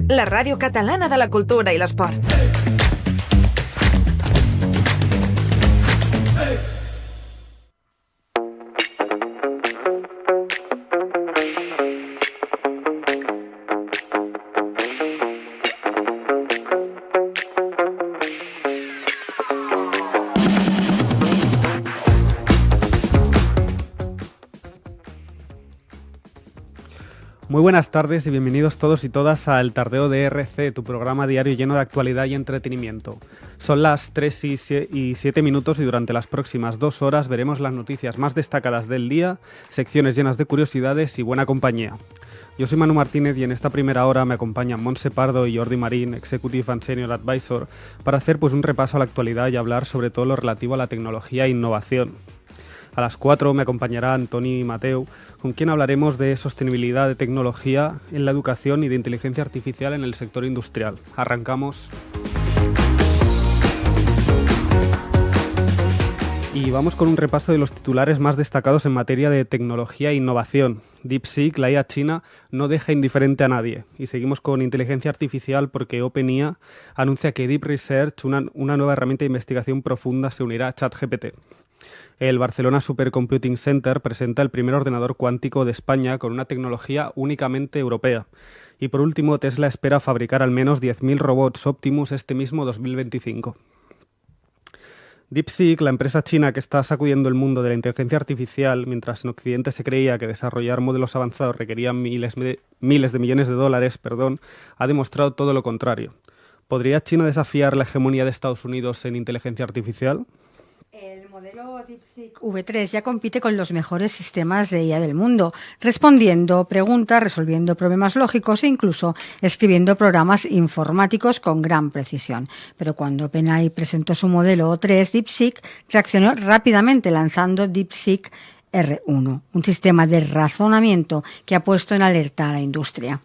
la ràdio catalana de la cultura i l'esport. Muy buenas tardes y bienvenidos todos y todas al Tardeo de RC, tu programa diario lleno de actualidad y entretenimiento. Son las 3 y 7 minutos y durante las próximas 2 horas veremos las noticias más destacadas del día, secciones llenas de curiosidades y buena compañía. Yo soy Manu Martínez y en esta primera hora me acompañan Montse Pardo y Jordi Marín, Executive and Senior Advisor, para hacer un repaso a la actualidad y hablar sobre todo lo relativo a la tecnología e innovación. A las 4 me acompañará Antoni Mateu, con quien hablaremos de sostenibilidad, de tecnología en la educación y de inteligencia artificial en el sector industrial. Arrancamos. Y vamos con un repaso de los titulares más destacados en materia de tecnología e innovación. DeepSeek, la IA china, no deja indiferente a nadie. Y seguimos con inteligencia artificial porque OpenAI anuncia que Deep Research, una nueva herramienta de investigación profunda, se unirá a ChatGPT. El Barcelona Supercomputing Center presenta el primer ordenador cuántico de España con una tecnología únicamente europea. Y por último, Tesla espera fabricar al menos 10.000 robots Optimus este mismo 2025. DeepSeek, la empresa china que está sacudiendo el mundo de la inteligencia artificial, mientras en Occidente se creía que desarrollar modelos avanzados requería miles de millones de dólares, ha demostrado todo lo contrario. ¿Podría China desafiar la hegemonía de Estados Unidos en inteligencia artificial? El modelo DeepSeek V3 ya compite con los mejores sistemas de IA del mundo, respondiendo preguntas, resolviendo problemas lógicos e incluso escribiendo programas informáticos con gran precisión. Pero cuando OpenAI presentó su modelo O3, DeepSeek reaccionó rápidamente lanzando DeepSeek R1, un sistema de razonamiento que ha puesto en alerta a la industria.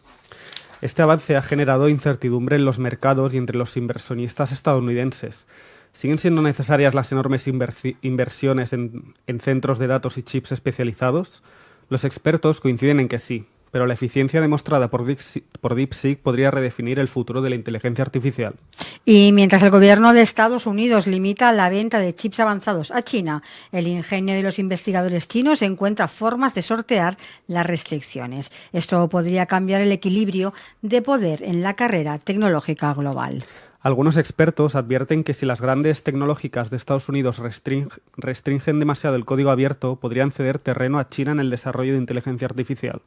Este avance ha generado incertidumbre en los mercados y entre los inversionistas estadounidenses. ¿Siguen siendo necesarias las enormes inversiones en centros de datos y chips especializados? Los expertos coinciden en que sí, pero la eficiencia demostrada por DeepSeek podría redefinir el futuro de la inteligencia artificial. Y mientras el gobierno de Estados Unidos limita la venta de chips avanzados a China, el ingenio de los investigadores chinos encuentra formas de sortear las restricciones. Esto podría cambiar el equilibrio de poder en la carrera tecnológica global. Algunos expertos advierten que si las grandes tecnológicas de Estados Unidos restringen demasiado el código abierto, podrían ceder terreno a China en el desarrollo de inteligencia artificial.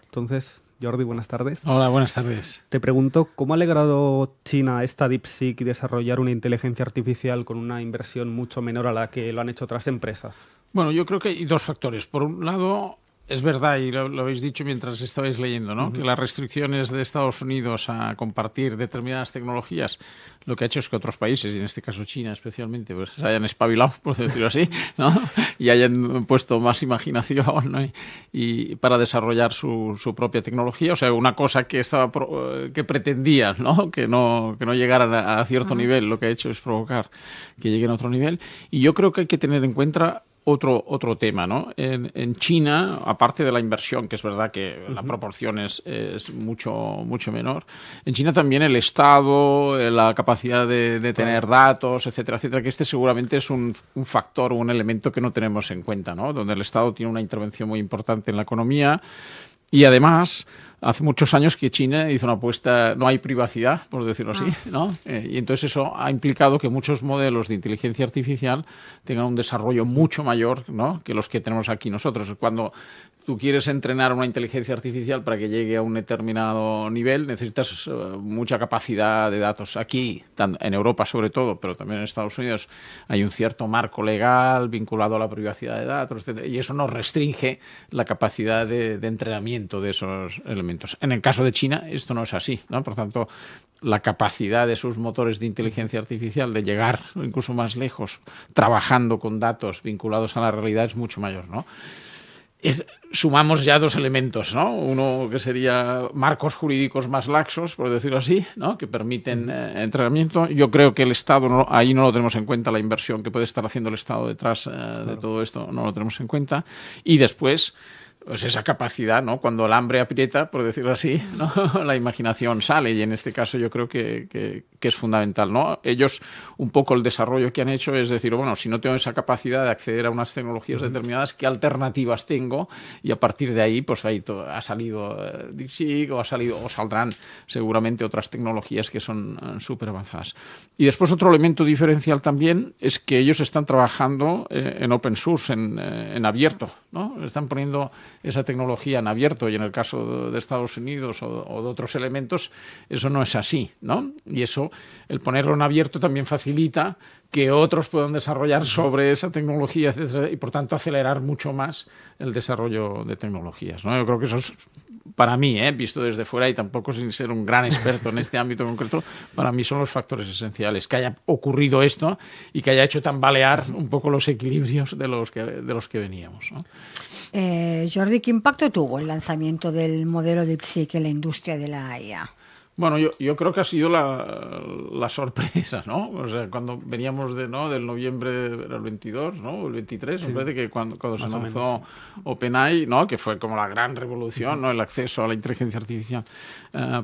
Entonces, Jordi, buenas tardes. Hola, buenas tardes. Te pregunto, ¿cómo ha alegrado China esta DeepSeek y desarrollar una inteligencia artificial con una inversión mucho menor a la que lo han hecho otras empresas? Bueno, yo creo que hay dos factores. Por un lado, es verdad, y lo habéis dicho mientras estabais leyendo, ¿no? Que las restricciones de Estados Unidos a compartir determinadas tecnologías lo que ha hecho es que otros países, y en este caso China especialmente, pues se hayan espabilado, por decirlo así, ¿no? Y hayan puesto más imaginación, ¿no? y para desarrollar su propia tecnología. O sea, una cosa que que pretendían, ¿no? Que no llegaran a cierto nivel, lo que ha hecho es provocar que lleguen a otro nivel. Y yo creo que hay que tener en cuenta otro tema, ¿no? En China, aparte de la inversión, que es verdad que la proporción es mucho menor, en China también el Estado, la capacidad de tener datos, etcétera, etcétera, que seguramente es un factor o un elemento que no tenemos en cuenta, ¿no? Donde el Estado tiene una intervención muy importante en la economía y además hace muchos años que China hizo una apuesta, no hay privacidad, por decirlo así, ¿no? Y entonces eso ha implicado que muchos modelos de inteligencia artificial tengan un desarrollo mucho mayor, ¿no? Que los que tenemos aquí nosotros. Cuando tú quieres entrenar una inteligencia artificial para que llegue a un determinado nivel, necesitas mucha capacidad de datos. Aquí, en Europa sobre todo, pero también en Estados Unidos, hay un cierto marco legal vinculado a la privacidad de datos, etcétera, y eso nos restringe la capacidad de entrenamiento de esos elementos. En el caso de China, esto no es así, ¿no? Por tanto, la capacidad de sus motores de inteligencia artificial de llegar incluso más lejos trabajando con datos vinculados a la realidad es mucho mayor, ¿no? Sumamos ya dos elementos, ¿no? Uno que sería marcos jurídicos más laxos, por decirlo así, ¿no? Que permiten entrenamiento. Yo creo que el Estado, ahí no lo tenemos en cuenta, la inversión que puede estar haciendo el Estado detrás de todo esto no lo tenemos en cuenta. Y después, pues esa capacidad, ¿no? Cuando el hambre aprieta, por decirlo así, ¿no? La imaginación sale, y en este caso yo creo que es fundamental, ¿no? Ellos, un poco el desarrollo que han hecho es decir, bueno, si no tengo esa capacidad de acceder a unas tecnologías determinadas, ¿qué alternativas tengo? Y a partir de ahí, pues ahí ha salido DeepSeek o saldrán seguramente otras tecnologías que son súper avanzadas. Y después otro elemento diferencial también es que ellos están trabajando en open source, en abierto, ¿no? Están poniendo esa tecnología en abierto, y en el caso de Estados Unidos o de otros elementos, eso no es así, ¿no? Y eso, el ponerlo en abierto también facilita que otros puedan desarrollar sobre esa tecnología, etcétera, y por tanto acelerar mucho más el desarrollo de tecnologías, ¿no? Yo creo que eso es, para mí, visto desde fuera, y tampoco sin ser un gran experto en este ámbito concreto, para mí son los factores esenciales. Que haya ocurrido esto y que haya hecho tambalear un poco los equilibrios de los que veníamos, ¿no? Jordi, ¿qué impacto tuvo el lanzamiento del modelo DeepSeek en la industria de la IA? Bueno, yo creo que ha sido la sorpresa, ¿no? O sea, cuando veníamos del noviembre del 22, ¿no? El 23, sí. Me parece que cuando se lanzó OpenAI, ¿no? Que fue como la gran revolución, ¿no? El acceso a la inteligencia artificial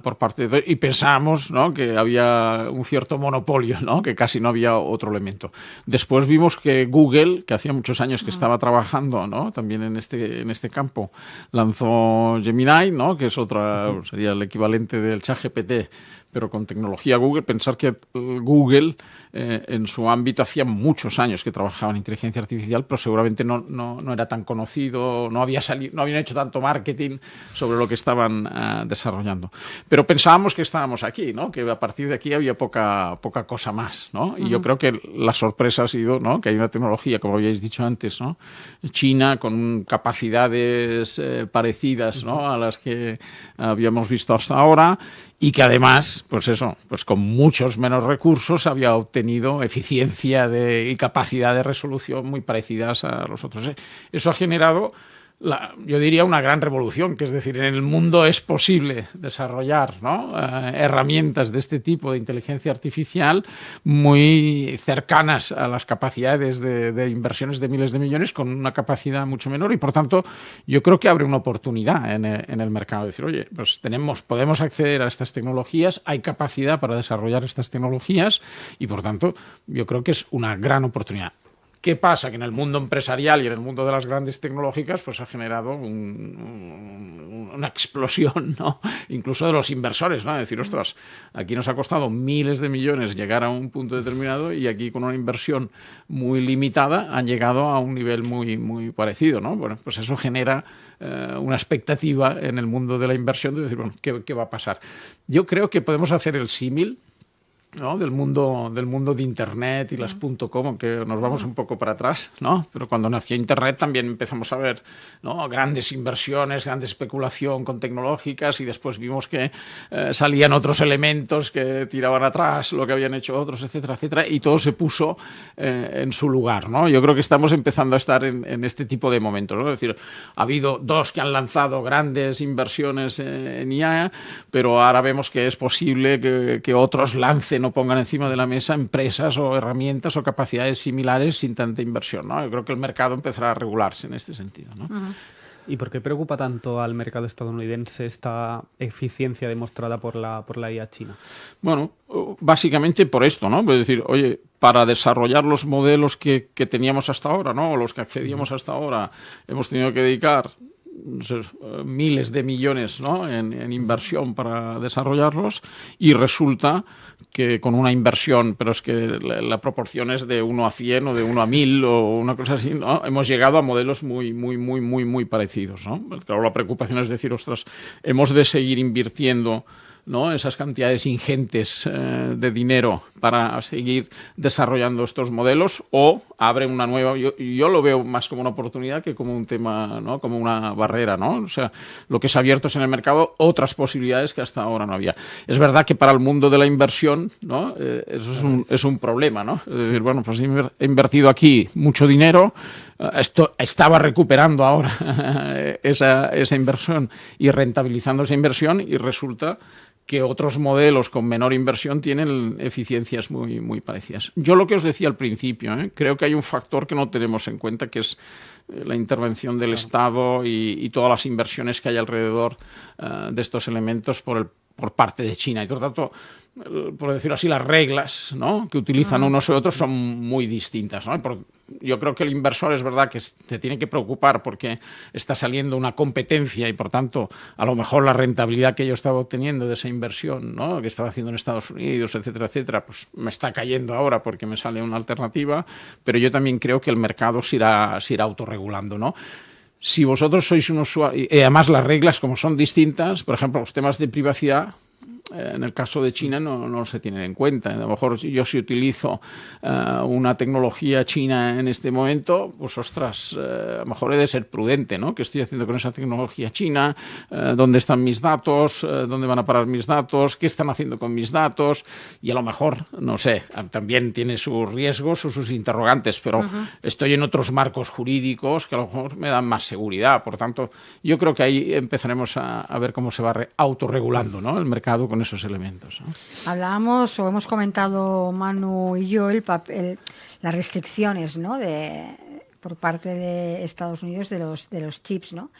por parte de... Y pensábamos, ¿no? Que había un cierto monopolio, ¿no? Que casi no había otro elemento. Después vimos que Google, que hacía muchos años que estaba trabajando, ¿no? También en este campo, lanzó Gemini, ¿no? Que es sería el equivalente del ChatGPT, pero con tecnología Google. Pensar que Google en su ámbito hacía muchos años que trabajaba en inteligencia artificial, pero seguramente no era tan conocido, no habían hecho tanto marketing sobre lo que estaban desarrollando. Pero pensábamos que estábamos aquí, ¿no? Que a partir de aquí había poca cosa más, ¿no? Y yo creo que la sorpresa ha sido, ¿no? Que hay una tecnología, como habíais dicho antes, ¿no? China, con capacidades parecidas, ¿no? A las que habíamos visto hasta ahora, y que además, pues con muchos menos recursos había obtenido eficiencia y capacidad de resolución muy parecidas a los otros. Eso ha generado, yo diría, una gran revolución, que es decir, en el mundo es posible desarrollar, ¿no? Herramientas de este tipo de inteligencia artificial muy cercanas a las capacidades de inversiones de miles de millones, con una capacidad mucho menor, y por tanto yo creo que abre una oportunidad en el mercado. Decir, oye, pues podemos acceder a estas tecnologías, hay capacidad para desarrollar estas tecnologías, y por tanto yo creo que es una gran oportunidad. ¿Qué pasa? Que en el mundo empresarial y en el mundo de las grandes tecnológicas, pues ha generado una explosión, ¿no? Incluso de los inversores, ¿no? Es decir, ostras, aquí nos ha costado miles de millones llegar a un punto determinado, y aquí con una inversión muy limitada han llegado a un nivel muy, muy parecido, ¿no? Bueno, pues eso genera una expectativa en el mundo de la inversión de decir, bueno, ¿qué va a pasar? Yo creo que podemos hacer el símil, ¿no? del mundo de Internet y las .com, aunque nos vamos un poco para atrás, ¿no? Pero cuando nació Internet también empezamos a ver, ¿no? Grandes inversiones, grande especulación con tecnológicas, y después vimos que salían otros elementos que tiraban atrás lo que habían hecho otros, etcétera, etcétera, y todo se puso en su lugar, ¿no? Yo creo que estamos empezando a estar en este tipo de momentos, ¿no? Es decir, ha habido dos que han lanzado grandes inversiones en IA, pero ahora vemos que es posible que otros lancen o pongan encima de la mesa empresas o herramientas o capacidades similares sin tanta inversión, ¿no? Yo creo que el mercado empezará a regularse en este sentido, ¿no? ¿Y por qué preocupa tanto al mercado estadounidense esta eficiencia demostrada por la IA china? Bueno, básicamente por esto, ¿no? Es decir, oye, para desarrollar los modelos que teníamos hasta ahora, ¿no? O los que accedíamos hasta ahora, hemos tenido que dedicar miles de millones, ¿no? en inversión para desarrollarlos, y resulta que con una inversión, pero es que la proporción es de 1 a 100 o de 1 a 1000 o una cosa así, ¿no? Hemos llegado a modelos muy, muy, muy, muy, muy parecidos, ¿no? Claro, la preocupación es decir, ostras, hemos de seguir invirtiendo, ¿no? Esas cantidades ingentes de dinero para seguir desarrollando estos modelos, o abre una nueva... Yo lo veo más como una oportunidad que como un tema, ¿no? Como una barrera, ¿no? O sea, lo que se ha abierto es en el mercado otras posibilidades que hasta ahora no había. Es verdad que para el mundo de la inversión, ¿no? Eso es un problema, ¿no? Es decir, bueno, pues he invertido aquí mucho dinero, esto estaba recuperando ahora esa inversión y rentabilizando esa inversión, y resulta que otros modelos con menor inversión tienen eficiencias muy, muy parecidas. Yo lo que os decía al principio, creo que hay un factor que no tenemos en cuenta, que es la intervención del Estado y todas las inversiones que hay alrededor de estos elementos por parte de China. Y por tanto, por decirlo así, las reglas, ¿no?, que utilizan unos y otros son muy distintas, ¿no? Yo creo que el inversor es verdad que se tiene que preocupar porque está saliendo una competencia y por tanto a lo mejor la rentabilidad que yo estaba obteniendo de esa inversión, ¿no?, que estaba haciendo en Estados Unidos, etcétera, etcétera, pues me está cayendo ahora porque me sale una alternativa, pero yo también creo que el mercado se irá autorregulando, ¿no? Si vosotros sois un usuario, y además las reglas como son distintas, por ejemplo, los temas de privacidad, en el caso de China no se tienen en cuenta. A lo mejor yo si utilizo una tecnología china en este momento, pues ostras, a lo mejor he de ser prudente, ¿no? ¿Qué estoy haciendo con esa tecnología china? ¿Dónde están mis datos? ¿Dónde van a parar mis datos? ¿Qué están haciendo con mis datos? Y a lo mejor, no sé, también tiene sus riesgos o sus interrogantes, pero estoy en otros marcos jurídicos que a lo mejor me dan más seguridad. Por tanto, yo creo que ahí empezaremos a ver cómo se va autorregulando, ¿no?, el mercado con esos elementos, ¿no? Hablábamos o hemos comentado Manu y yo las restricciones, ¿no?, por parte de Estados Unidos de los chips, ¿no?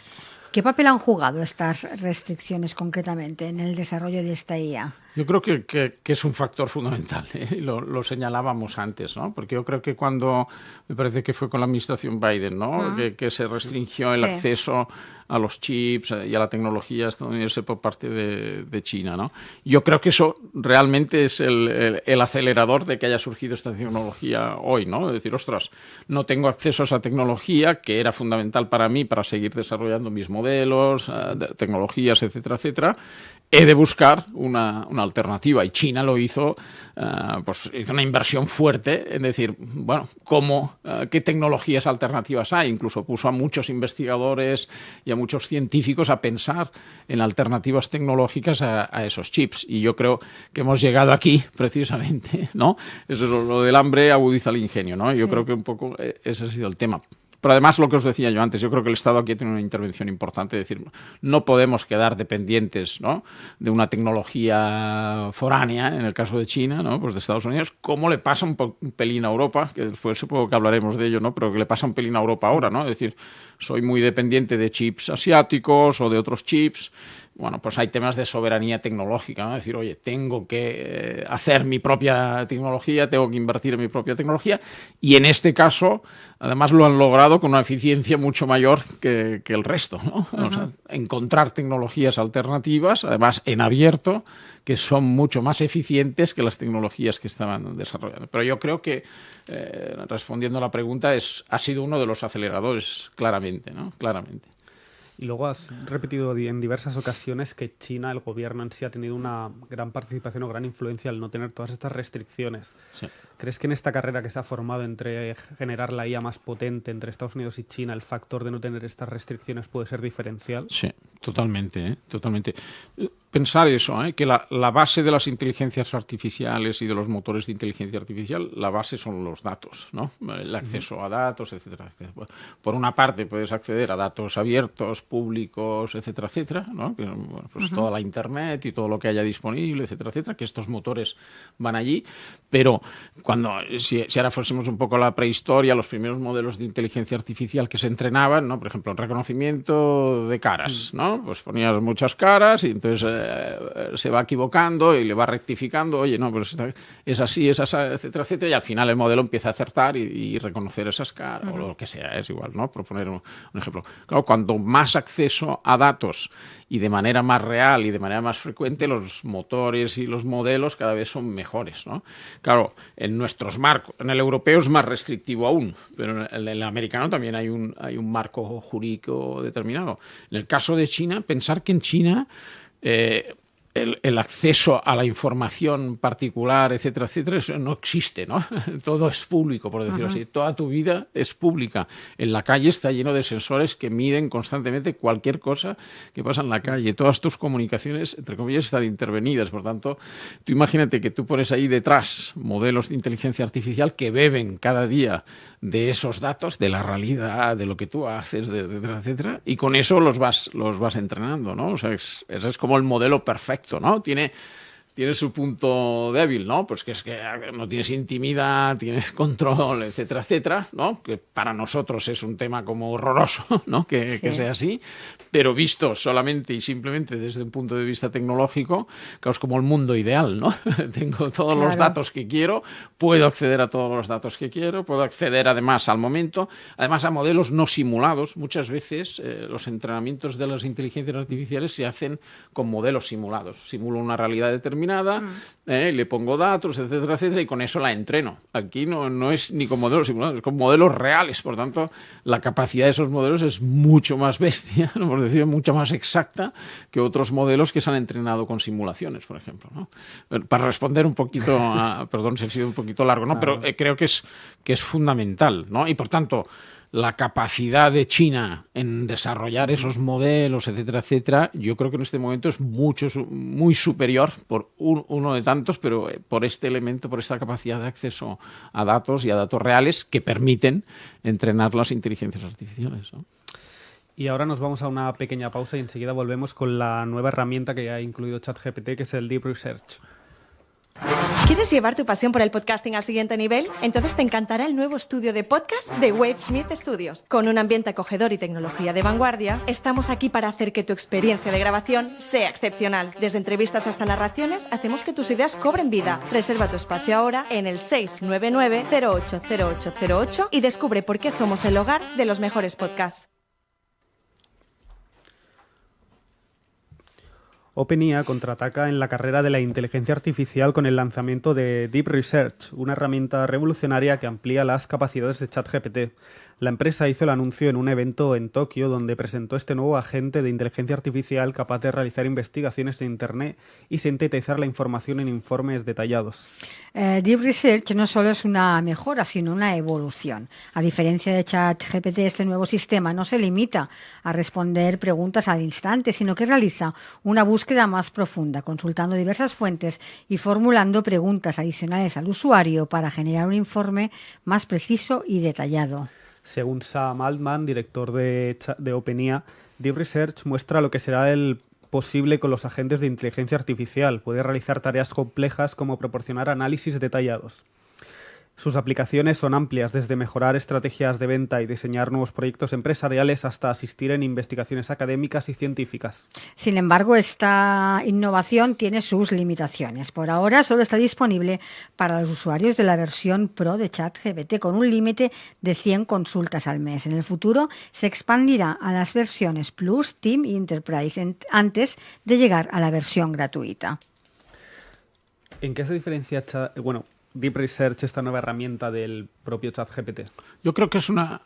¿Qué papel han jugado estas restricciones concretamente en el desarrollo de esta IA? Yo creo que es un factor fundamental, lo señalábamos antes, ¿no? Porque yo creo que cuando, me parece que fue con la administración Biden, ¿no?, que se restringió el acceso a los chips y a la tecnología estadounidense por parte de China, ¿no? Yo creo que eso realmente es el acelerador de que haya surgido esta tecnología hoy, ¿no? Es decir, ostras, no tengo acceso a esa tecnología que era fundamental para mí para seguir desarrollando mis modelos, tecnologías, etcétera, etcétera. He de buscar una alternativa, y China lo hizo, pues hizo una inversión fuerte en decir, bueno, qué tecnologías alternativas hay. Incluso puso a muchos investigadores y a muchos científicos a pensar en alternativas tecnológicas a esos chips. Y yo creo que hemos llegado aquí, precisamente, ¿no? Eso es lo del hambre agudiza el ingenio, ¿no? Yo creo que un poco ese ha sido el tema. Pero además, lo que os decía yo antes, yo creo que el Estado aquí tiene una intervención importante, es decir, no podemos quedar dependientes, ¿no?, de una tecnología foránea, en el caso de China, ¿no?, pues de Estados Unidos, como le pasa un pelín a Europa, que después supongo que hablaremos de ello, ¿no?, pero que le pasa un pelín a Europa ahora, ¿no? Es decir, soy muy dependiente de chips asiáticos o de otros chips. Bueno, pues hay temas de soberanía tecnológica, ¿no? Es decir, oye, tengo que hacer mi propia tecnología, tengo que invertir en mi propia tecnología, y en este caso, además lo han logrado con una eficiencia mucho mayor que el resto, ¿no? O sea, encontrar tecnologías alternativas, además en abierto, que son mucho más eficientes que las tecnologías que estaban desarrollando. Pero yo creo que, respondiendo a la pregunta, ha sido uno de los aceleradores, claramente, ¿no? Claramente. Y luego has repetido en diversas ocasiones que China, el gobierno en sí, ha tenido una gran participación o gran influencia al no tener todas estas restricciones. Sí. ¿Crees que en esta carrera que se ha formado entre generar la IA más potente entre Estados Unidos y China, el factor de no tener estas restricciones puede ser diferencial? Sí, totalmente, totalmente. Pensar eso, que la base de las inteligencias artificiales y de los motores de inteligencia artificial, la base son los datos, ¿no? El acceso a datos, etcétera, etcétera. Por una parte puedes acceder a datos abiertos, públicos, etcétera, etcétera, ¿no? Que, bueno, pues toda la Internet y todo lo que haya disponible, etcétera, etcétera, que estos motores van allí, pero si ahora fuésemos un poco a la prehistoria, los primeros modelos de inteligencia artificial que se entrenaban, ¿no? Por ejemplo, el reconocimiento de caras, ¿no? Pues ponías muchas caras y entonces se va equivocando y le va rectificando, oye, no, pues es así, etcétera, etcétera, y al final el modelo empieza a acertar y reconocer esas caras, o lo que sea, es igual, ¿no? Por poner un ejemplo. Claro, cuanto más acceso a datos y de manera más real y de manera más frecuente, los motores y los modelos cada vez son mejores, ¿no? Claro, en nuestros marcos, en el europeo es más restrictivo aún, pero en el americano también hay un marco jurídico determinado. En el caso de China, pensar que en China el acceso a la información particular, etcétera, etcétera, eso no existe, ¿no? Todo es público, por decirlo así. Toda tu vida es pública. En la calle está lleno de sensores que miden constantemente cualquier cosa que pasa en la calle. Todas tus comunicaciones, entre comillas, están intervenidas. Por tanto, tú imagínate que tú pones ahí detrás modelos de inteligencia artificial que beben cada día de esos datos, de la realidad, de lo que tú haces, etcétera, etcétera, y con eso los vas entrenando, ¿no? O sea, ese es como el modelo perfecto, perfecto, ¿no? Tiene su punto débil, ¿no? Pues que es que no tienes intimidad, tienes control, etcétera, etcétera, ¿no? Que para nosotros es un tema como horroroso, ¿no? Que sea así, pero visto solamente y simplemente desde un punto de vista tecnológico, claro, es como el mundo ideal, ¿no? Tengo todos los datos que quiero, puedo acceder a todos los datos que quiero, puedo acceder además al momento, además a modelos no simulados. Muchas veces los entrenamientos de las inteligencias artificiales se hacen con modelos simulados. Simulo una realidad determinada, le pongo datos, etcétera, etcétera, y con eso la entreno. Aquí no es ni con modelos simulados, es con modelos reales. Por tanto, la capacidad de esos modelos es mucho más bestia, ¿no? Por decir, mucho más exacta que otros modelos que se han entrenado con simulaciones, por ejemplo, ¿no? Para responder un poquito perdón si ha sido un poquito largo, ¿no? Pero creo que es fundamental, ¿no? Y por tanto, la capacidad de China en desarrollar esos modelos, etcétera, etcétera, yo creo que en este momento es muy superior por uno de tantos, pero por este elemento, por esta capacidad de acceso a datos y a datos reales que permiten entrenar las inteligencias artificiales, ¿no? Y ahora nos vamos a una pequeña pausa y enseguida volvemos con la nueva herramienta que ha incluido ChatGPT, que es el Deep Research. ¿Quieres llevar tu pasión por el podcasting al siguiente nivel? Entonces te encantará el nuevo estudio de podcast de Wavesmith Studios. Con un ambiente acogedor y tecnología de vanguardia, estamos aquí para hacer que tu experiencia de grabación sea excepcional. Desde entrevistas hasta narraciones, hacemos que tus ideas cobren vida. Reserva tu espacio ahora en el 699-080808 y descubre por qué somos el hogar de los mejores podcasts. OpenAI contraataca en la carrera de la inteligencia artificial con el lanzamiento de Deep Research, una herramienta revolucionaria que amplía las capacidades de ChatGPT. La empresa hizo el anuncio en un evento en Tokio donde presentó este nuevo agente de inteligencia artificial capaz de realizar investigaciones en Internet y sintetizar la información en informes detallados. Deep Research no solo es una mejora, sino una evolución. A diferencia de ChatGPT, este nuevo sistema no se limita a responder preguntas al instante, sino que realiza una búsqueda más profunda, consultando diversas fuentes y formulando preguntas adicionales al usuario para generar un informe más preciso y detallado. Según Sam Altman, director de OpenAI, Deep Research muestra lo que será el posible con los agentes de inteligencia artificial. Puede realizar tareas complejas como proporcionar análisis detallados. Sus aplicaciones son amplias, desde mejorar estrategias de venta y diseñar nuevos proyectos empresariales hasta asistir en investigaciones académicas y científicas. Sin embargo, esta innovación tiene sus limitaciones. Por ahora solo está disponible para los usuarios de la versión Pro de ChatGPT, con un límite de 100 consultas al mes. En el futuro se expandirá a las versiones Plus, Team y Enterprise antes de llegar a la versión gratuita. ¿En qué se diferencia Deep Research, esta nueva herramienta del propio ChatGPT? Yo creo que es una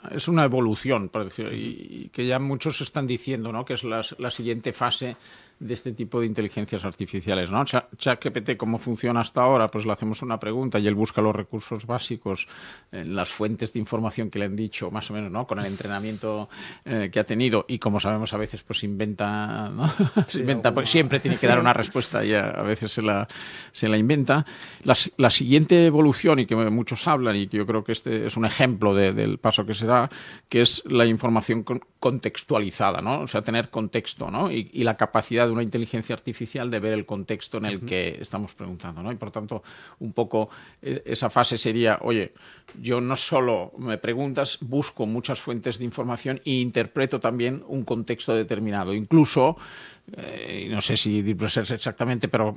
evolución, por decirlo, y que ya muchos están diciendo, ¿no? Que es la siguiente fase de este tipo de inteligencias artificiales, ¿no? ChatGPT, ¿cómo funciona hasta ahora? Pues le hacemos una pregunta y él busca los recursos básicos en las fuentes de información que le han dicho, más o menos, ¿no? Con el entrenamiento que ha tenido, y como sabemos a veces pues inventa, ¿no? Se inventa, pues siempre tiene que dar una respuesta y a veces se la inventa. La siguiente evolución, y que muchos hablan, y que yo creo que este es un ejemplo del paso que se da, que es la información contextualizada, ¿no? O sea, tener contexto, ¿no? Y la capacidad de una inteligencia artificial de ver el contexto en el que estamos preguntando, ¿no? Y por tanto, un poco esa fase sería, oye, yo no solo me preguntas, busco muchas fuentes de información e interpreto también un contexto determinado. Incluso, no sé si Deep Research exactamente, pero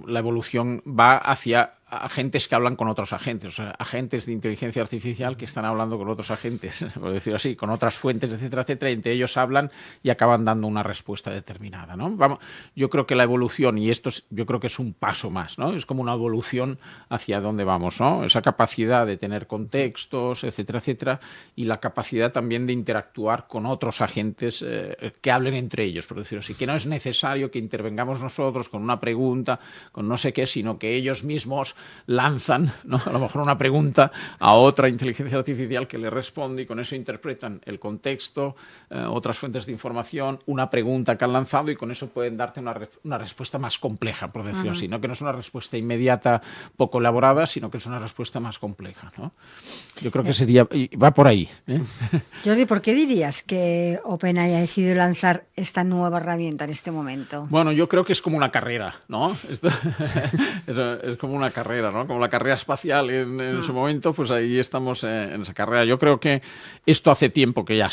la evolución va hacia agentes que hablan con otros agentes, o sea, agentes de inteligencia artificial que están hablando con otros agentes, por decirlo así, con otras fuentes, etcétera, etcétera, y entre ellos hablan y acaban dando una respuesta determinada, ¿no? Yo creo que la evolución, y esto yo creo que es un paso más, ¿no? Es como una evolución hacia dónde vamos, ¿no? Esa capacidad de tener contextos, etcétera, etcétera, y la capacidad también de interactuar con otros agentes que hablen entre ellos, por decirlo así, que no es necesario que intervengamos nosotros con una pregunta, con no sé qué, sino que ellos mismos lanzan, ¿no? A lo mejor una pregunta a otra inteligencia artificial que le responde, y con eso interpretan el contexto, otras fuentes de información, una pregunta que han lanzado, y con eso pueden darte una respuesta más compleja, por decirlo así, ¿no? Que no es una respuesta inmediata, poco elaborada, sino que es una respuesta más compleja, ¿no? Yo creo que sería, y va por ahí, ¿eh? Jordi, ¿por qué dirías que OpenAI ha decidido lanzar esta nueva herramienta en este momento? Bueno, yo creo que es como una carrera, ¿no? Esto es como una carrera, ¿no? Como la carrera espacial en su momento, pues ahí estamos en esa carrera. Yo creo que esto hace tiempo que ya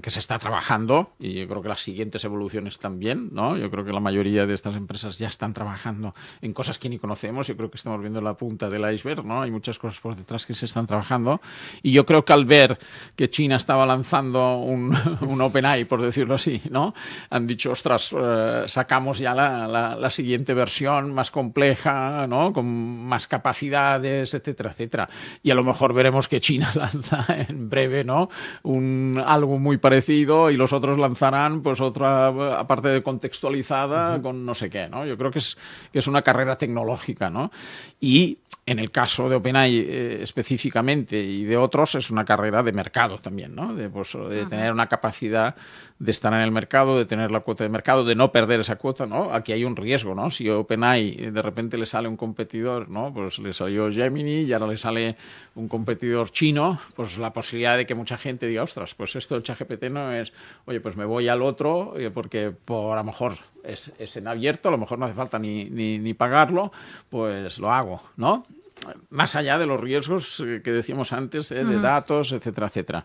que se está trabajando, y yo creo que las siguientes evoluciones también, ¿no? Yo creo que la mayoría de estas empresas ya están trabajando en cosas que ni conocemos. Yo creo que estamos viendo la punta del iceberg, ¿no? Hay muchas cosas por detrás que se están trabajando, y yo creo que al ver que China estaba lanzando un OpenAI, por decirlo así, ¿no? Han dicho, ostras, sacamos ya la siguiente versión más compleja, ¿no? Con más capacidades, etcétera, etcétera. Y a lo mejor veremos que China lanza en breve, ¿no? Algo muy parecido, y los otros lanzarán pues otra, aparte de contextualizada, con no sé qué, ¿no? Yo creo que es una carrera tecnológica, ¿no? Y en el caso de OpenAI específicamente y de otros, es una carrera de mercado también, ¿no? De tener una capacidad de estar en el mercado, de tener la cuota de mercado, de no perder esa cuota, ¿no? Aquí hay un riesgo, ¿no? Si OpenAI de repente le sale un competidor, ¿no? Pues le salió Gemini y ahora le sale un competidor chino, pues la posibilidad de que mucha gente diga, ostras, pues esto del ChatGPT no es, oye, pues me voy al otro, porque a lo mejor es en abierto, a lo mejor no hace falta ni pagarlo, pues lo hago, ¿no? Más allá de los riesgos que decíamos antes, de datos, etcétera, etcétera.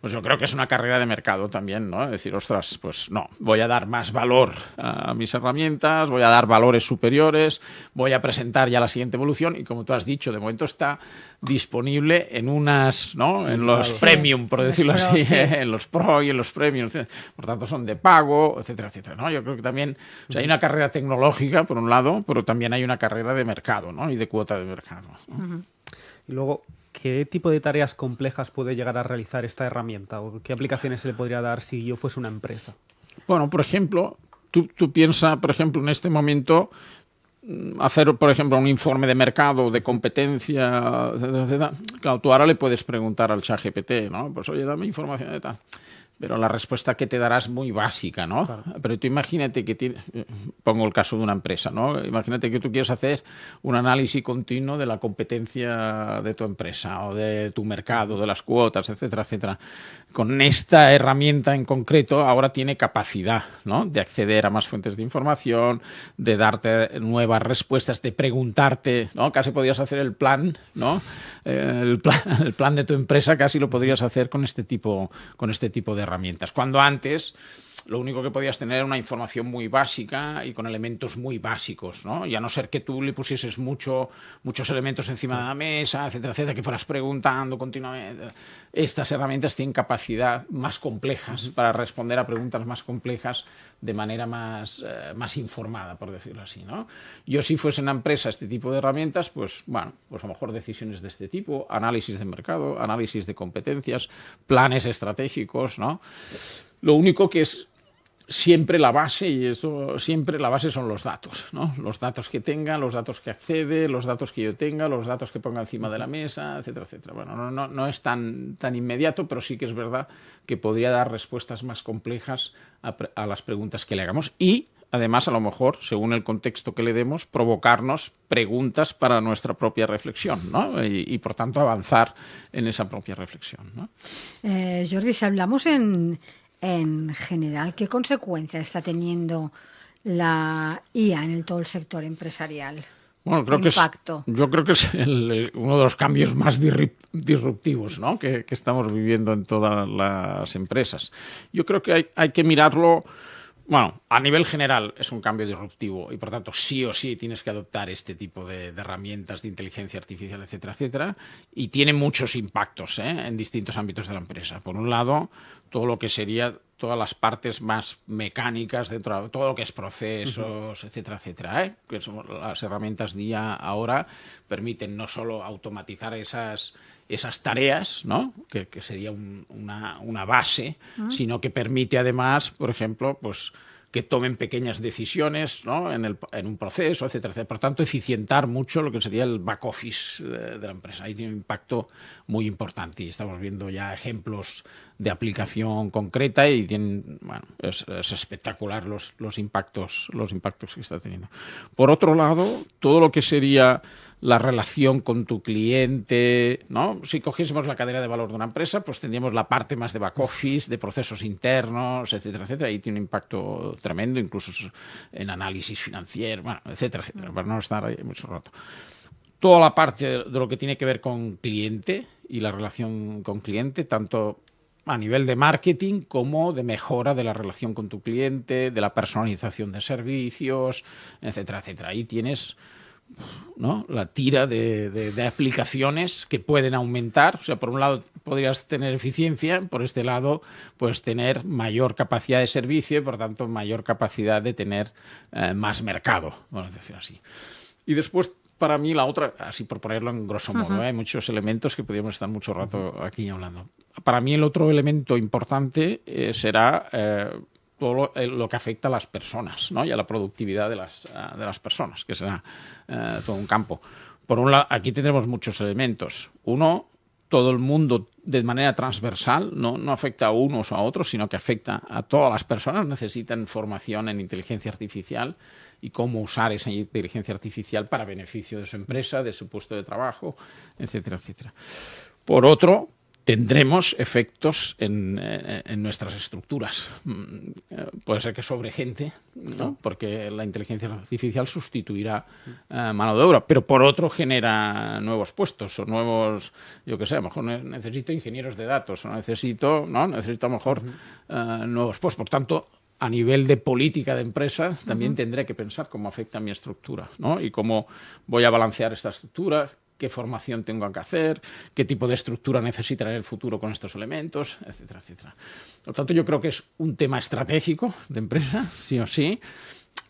Pues yo creo que es una carrera de mercado también, ¿no? Es decir, ostras, pues no, voy a dar más valor a mis herramientas, voy a dar valores superiores, voy a presentar ya la siguiente evolución, y como tú has dicho, de momento está disponible en unas, ¿no? En los premium, por decirlo así, sí. En los pro y en los premium, por tanto son de pago, etcétera, etcétera, ¿no? Yo creo que también, o sea, hay una carrera tecnológica por un lado, pero también hay una carrera de mercado, ¿no? Y de cuota de mercado, ¿no? Y luego, ¿qué tipo de tareas complejas puede llegar a realizar esta herramienta? ¿O qué aplicaciones se le podría dar si yo fuese una empresa? Bueno, por ejemplo, tú piensas, por ejemplo, en este momento, hacer, por ejemplo, un informe de mercado, de competencia, etcétera, etcétera. Claro, tú ahora le puedes preguntar al ChatGPT, ¿no? Pues, oye, dame información de tal. Pero la respuesta que te dará es muy básica, ¿no? Claro. Pero tú imagínate que pongo el caso de una empresa, ¿no? Imagínate que tú quieres hacer un análisis continuo de la competencia de tu empresa o de tu mercado, de las cuotas, etcétera, etcétera. Con esta herramienta en concreto ahora tiene capacidad, ¿no? De acceder a más fuentes de información, de darte nuevas respuestas, de preguntarte, ¿no? Casi podrías hacer el plan, ¿no? El plan de tu empresa casi lo podrías hacer con este tipo de herramientas. Cuando antes lo único que podías tener era una información muy básica y con elementos muy básicos, ¿no? Y a no ser que tú le pusieses muchos elementos encima de la mesa, etcétera, etcétera, que fueras preguntando continuamente. Estas herramientas tienen capacidad más complejas para responder a preguntas más complejas de manera más informada, por decirlo así, ¿no? Yo, si fuese una empresa este tipo de herramientas, pues bueno, pues a lo mejor decisiones de este tipo, análisis de mercado, análisis de competencias, planes estratégicos, ¿no? Lo único que es siempre la base, y eso siempre la base son los datos, ¿no? Los datos que tenga, los datos que accede, los datos que yo tenga, los datos que ponga encima de la mesa, etcétera, etcétera. Bueno, no es tan inmediato, pero sí que es verdad que podría dar respuestas más complejas a las preguntas que le hagamos, y además, a lo mejor, según el contexto que le demos, provocarnos preguntas para nuestra propia reflexión, ¿no? Y por tanto, avanzar en esa propia reflexión, ¿no? Jordi, si hablamos en general, ¿qué consecuencias está teniendo la IA en todo el sector empresarial? Bueno, yo creo que es uno de los cambios más disruptivos, ¿no? que estamos viviendo en todas las empresas. Yo creo que hay que mirarlo. Bueno, a nivel general es un cambio disruptivo y, por tanto, sí o sí tienes que adoptar este tipo de herramientas de inteligencia artificial, etcétera, etcétera, y tiene muchos impactos, en distintos ámbitos de la empresa. Por un lado, todo lo que sería todas las partes más mecánicas dentro de todo lo que es procesos, etcétera, etcétera, que son las herramientas de IA ahora permiten no solo automatizar esas tareas, ¿no? que sería una base, sino que permite además, por ejemplo, pues que tomen pequeñas decisiones, ¿no? en un proceso, etcétera, etcétera. Por tanto, eficientar mucho lo que sería el back office de la empresa. Ahí tiene un impacto muy importante y estamos viendo ya ejemplos de aplicación concreta y tienen, bueno, es espectacular los impactos que está teniendo. Por otro lado, todo lo que sería la relación con tu cliente, ¿no? Si cogiésemos la cadena de valor de una empresa, pues tendríamos la parte más de back office, de procesos internos, etcétera, etcétera. Ahí tiene un impacto tremendo, incluso en análisis financiero, bueno, etcétera, etcétera, para no estar ahí mucho rato. Toda la parte de lo que tiene que ver con cliente y la relación con cliente, tanto a nivel de marketing como de mejora de la relación con tu cliente, de la personalización de servicios, etcétera, etcétera. Ahí tienes, ¿no?, la tira de aplicaciones que pueden aumentar. O sea, por un lado podrías tener eficiencia, por este lado puedes tener mayor capacidad de servicio y, por tanto, mayor capacidad de tener más mercado, vamos a decir así. Y después, para mí, la otra, así por ponerlo en grosso modo, hay muchos elementos que podríamos estar mucho rato aquí hablando. Para mí el otro elemento importante será todo lo que afecta a las personas, ¿no?, y a la productividad de las personas, que será todo un campo. Por un lado, aquí tendremos muchos elementos. Uno, todo el mundo de manera transversal, no afecta a unos o a otros, sino que afecta a todas las personas. Necesitan formación en inteligencia artificial y cómo usar esa inteligencia artificial para beneficio de su empresa, de su puesto de trabajo, etcétera, etcétera. Por otro, tendremos efectos en nuestras estructuras. Puede ser que sobre gente, ¿no?, porque la inteligencia artificial sustituirá mano de obra, pero por otro genera nuevos puestos o nuevos, yo qué sé, a lo mejor necesito ingenieros de datos o necesito a lo mejor nuevos puestos. Por tanto, a nivel de política de empresa, también tendré que pensar cómo afecta a mi estructura, ¿no?, y cómo voy a balancear esta estructura, qué formación tengo que hacer, qué tipo de estructura necesitaré en el futuro con estos elementos, etcétera, etcétera. Por lo tanto, yo creo que es un tema estratégico de empresa, sí o sí,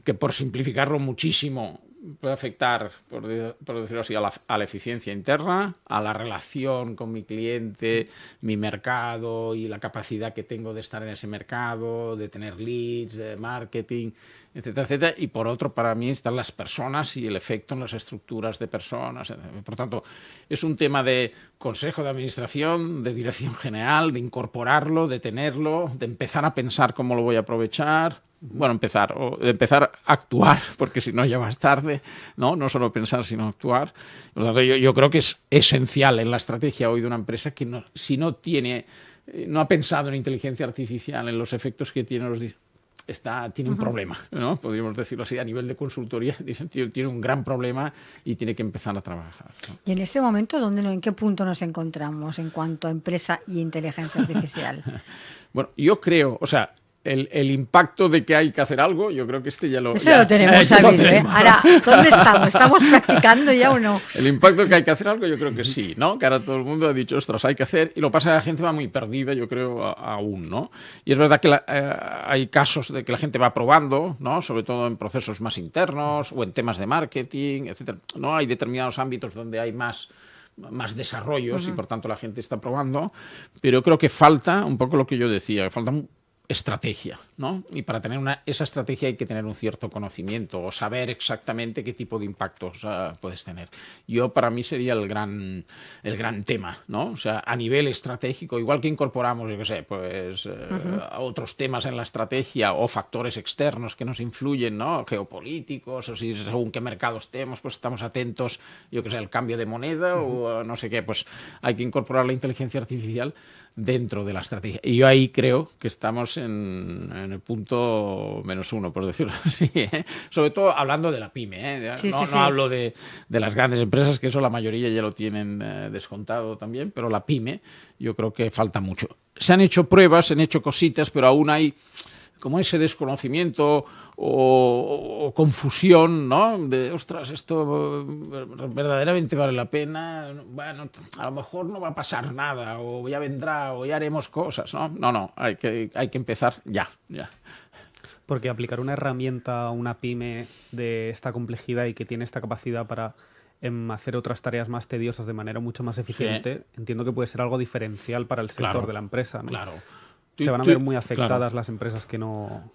que por simplificarlo muchísimo puede afectar, por decirlo así, a la eficiencia interna, a la relación con mi cliente, mi mercado y la capacidad que tengo de estar en ese mercado, de tener leads, de marketing, etcétera, etcétera. Y por otro, para mí están las personas y el efecto en las estructuras de personas. Por tanto, es un tema de consejo de administración, de dirección general, de incorporarlo, de tenerlo, de empezar a pensar cómo lo voy a aprovechar. Bueno, empezar a actuar, porque si no ya más tarde, no solo pensar, sino actuar. Por lo tanto, yo creo que es esencial en la estrategia hoy de una empresa que si no ha pensado en inteligencia artificial, en los efectos que tiene tiene un problema, ¿no? Podríamos decirlo así, a nivel de consultoría, tiene un gran problema y tiene que empezar a trabajar, ¿no? Y en este momento, ¿en qué punto nos encontramos en cuanto a empresa y inteligencia artificial? Bueno, yo creo, o sea, el impacto de que hay que hacer algo, yo creo que ya lo tenemos sabido, ¿eh? Ahora, ¿dónde estamos? ¿Estamos practicando ya o no? El impacto de que hay que hacer algo, yo creo que sí, ¿no? Que ahora todo el mundo ha dicho, ostras, hay que hacer, y lo pasa que la gente va muy perdida, yo creo, aún, ¿no? Y es verdad que hay casos de que la gente va probando, ¿no?, sobre todo en procesos más internos o en temas de marketing, etcétera, ¿no? Hay determinados ámbitos donde hay más desarrollos y por tanto la gente está probando, pero creo que falta un poco lo que yo decía, falta estrategia, ¿no? Y para tener esa estrategia hay que tener un cierto conocimiento o saber exactamente qué tipo de impactos puedes tener. Para mí sería el gran tema, ¿no? O sea, a nivel estratégico, igual que incorporamos, yo qué sé, pues a otros temas en la estrategia o factores externos que nos influyen, ¿no?, geopolíticos, o si según qué mercado estemos, pues estamos atentos, yo qué sé, al cambio de moneda o no sé qué, pues hay que incorporar la inteligencia artificial dentro de la estrategia. Y yo ahí creo que estamos en el punto -1, por decirlo así, ¿eh? Sobre todo hablando de la pyme, ¿eh? No hablo de las grandes empresas, que eso la mayoría ya lo tienen descontado también, pero la pyme yo creo que falta mucho. Se han hecho pruebas, se han hecho cositas, pero aún hay como ese desconocimiento o confusión, ¿no? De, ostras, esto verdaderamente vale la pena. Bueno, a lo mejor no va a pasar nada, o ya vendrá, o ya haremos cosas, ¿no? No, hay que empezar ya. Porque aplicar una herramienta a una pyme de esta complejidad y que tiene esta capacidad para hacer otras tareas más tediosas de manera mucho más eficiente, entiendo que puede ser algo diferencial para el sector de la empresa, ¿no? Claro. Se van a ver muy afectadas las empresas que no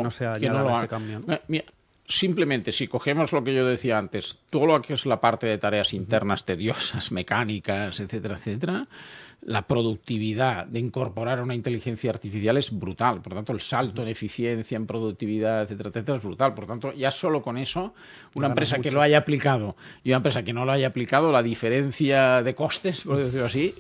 se añadan a este cambio, ¿no? Mira, simplemente, si cogemos lo que yo decía antes, todo lo que es la parte de tareas internas tediosas, mecánicas, etcétera, etcétera, la productividad de incorporar una inteligencia artificial es brutal. Por tanto, el salto en eficiencia, en productividad, etcétera, etcétera, es brutal. Por tanto, ya solo con eso, una empresa que lo haya aplicado y una empresa que no lo haya aplicado, la diferencia de costes, por decirlo así,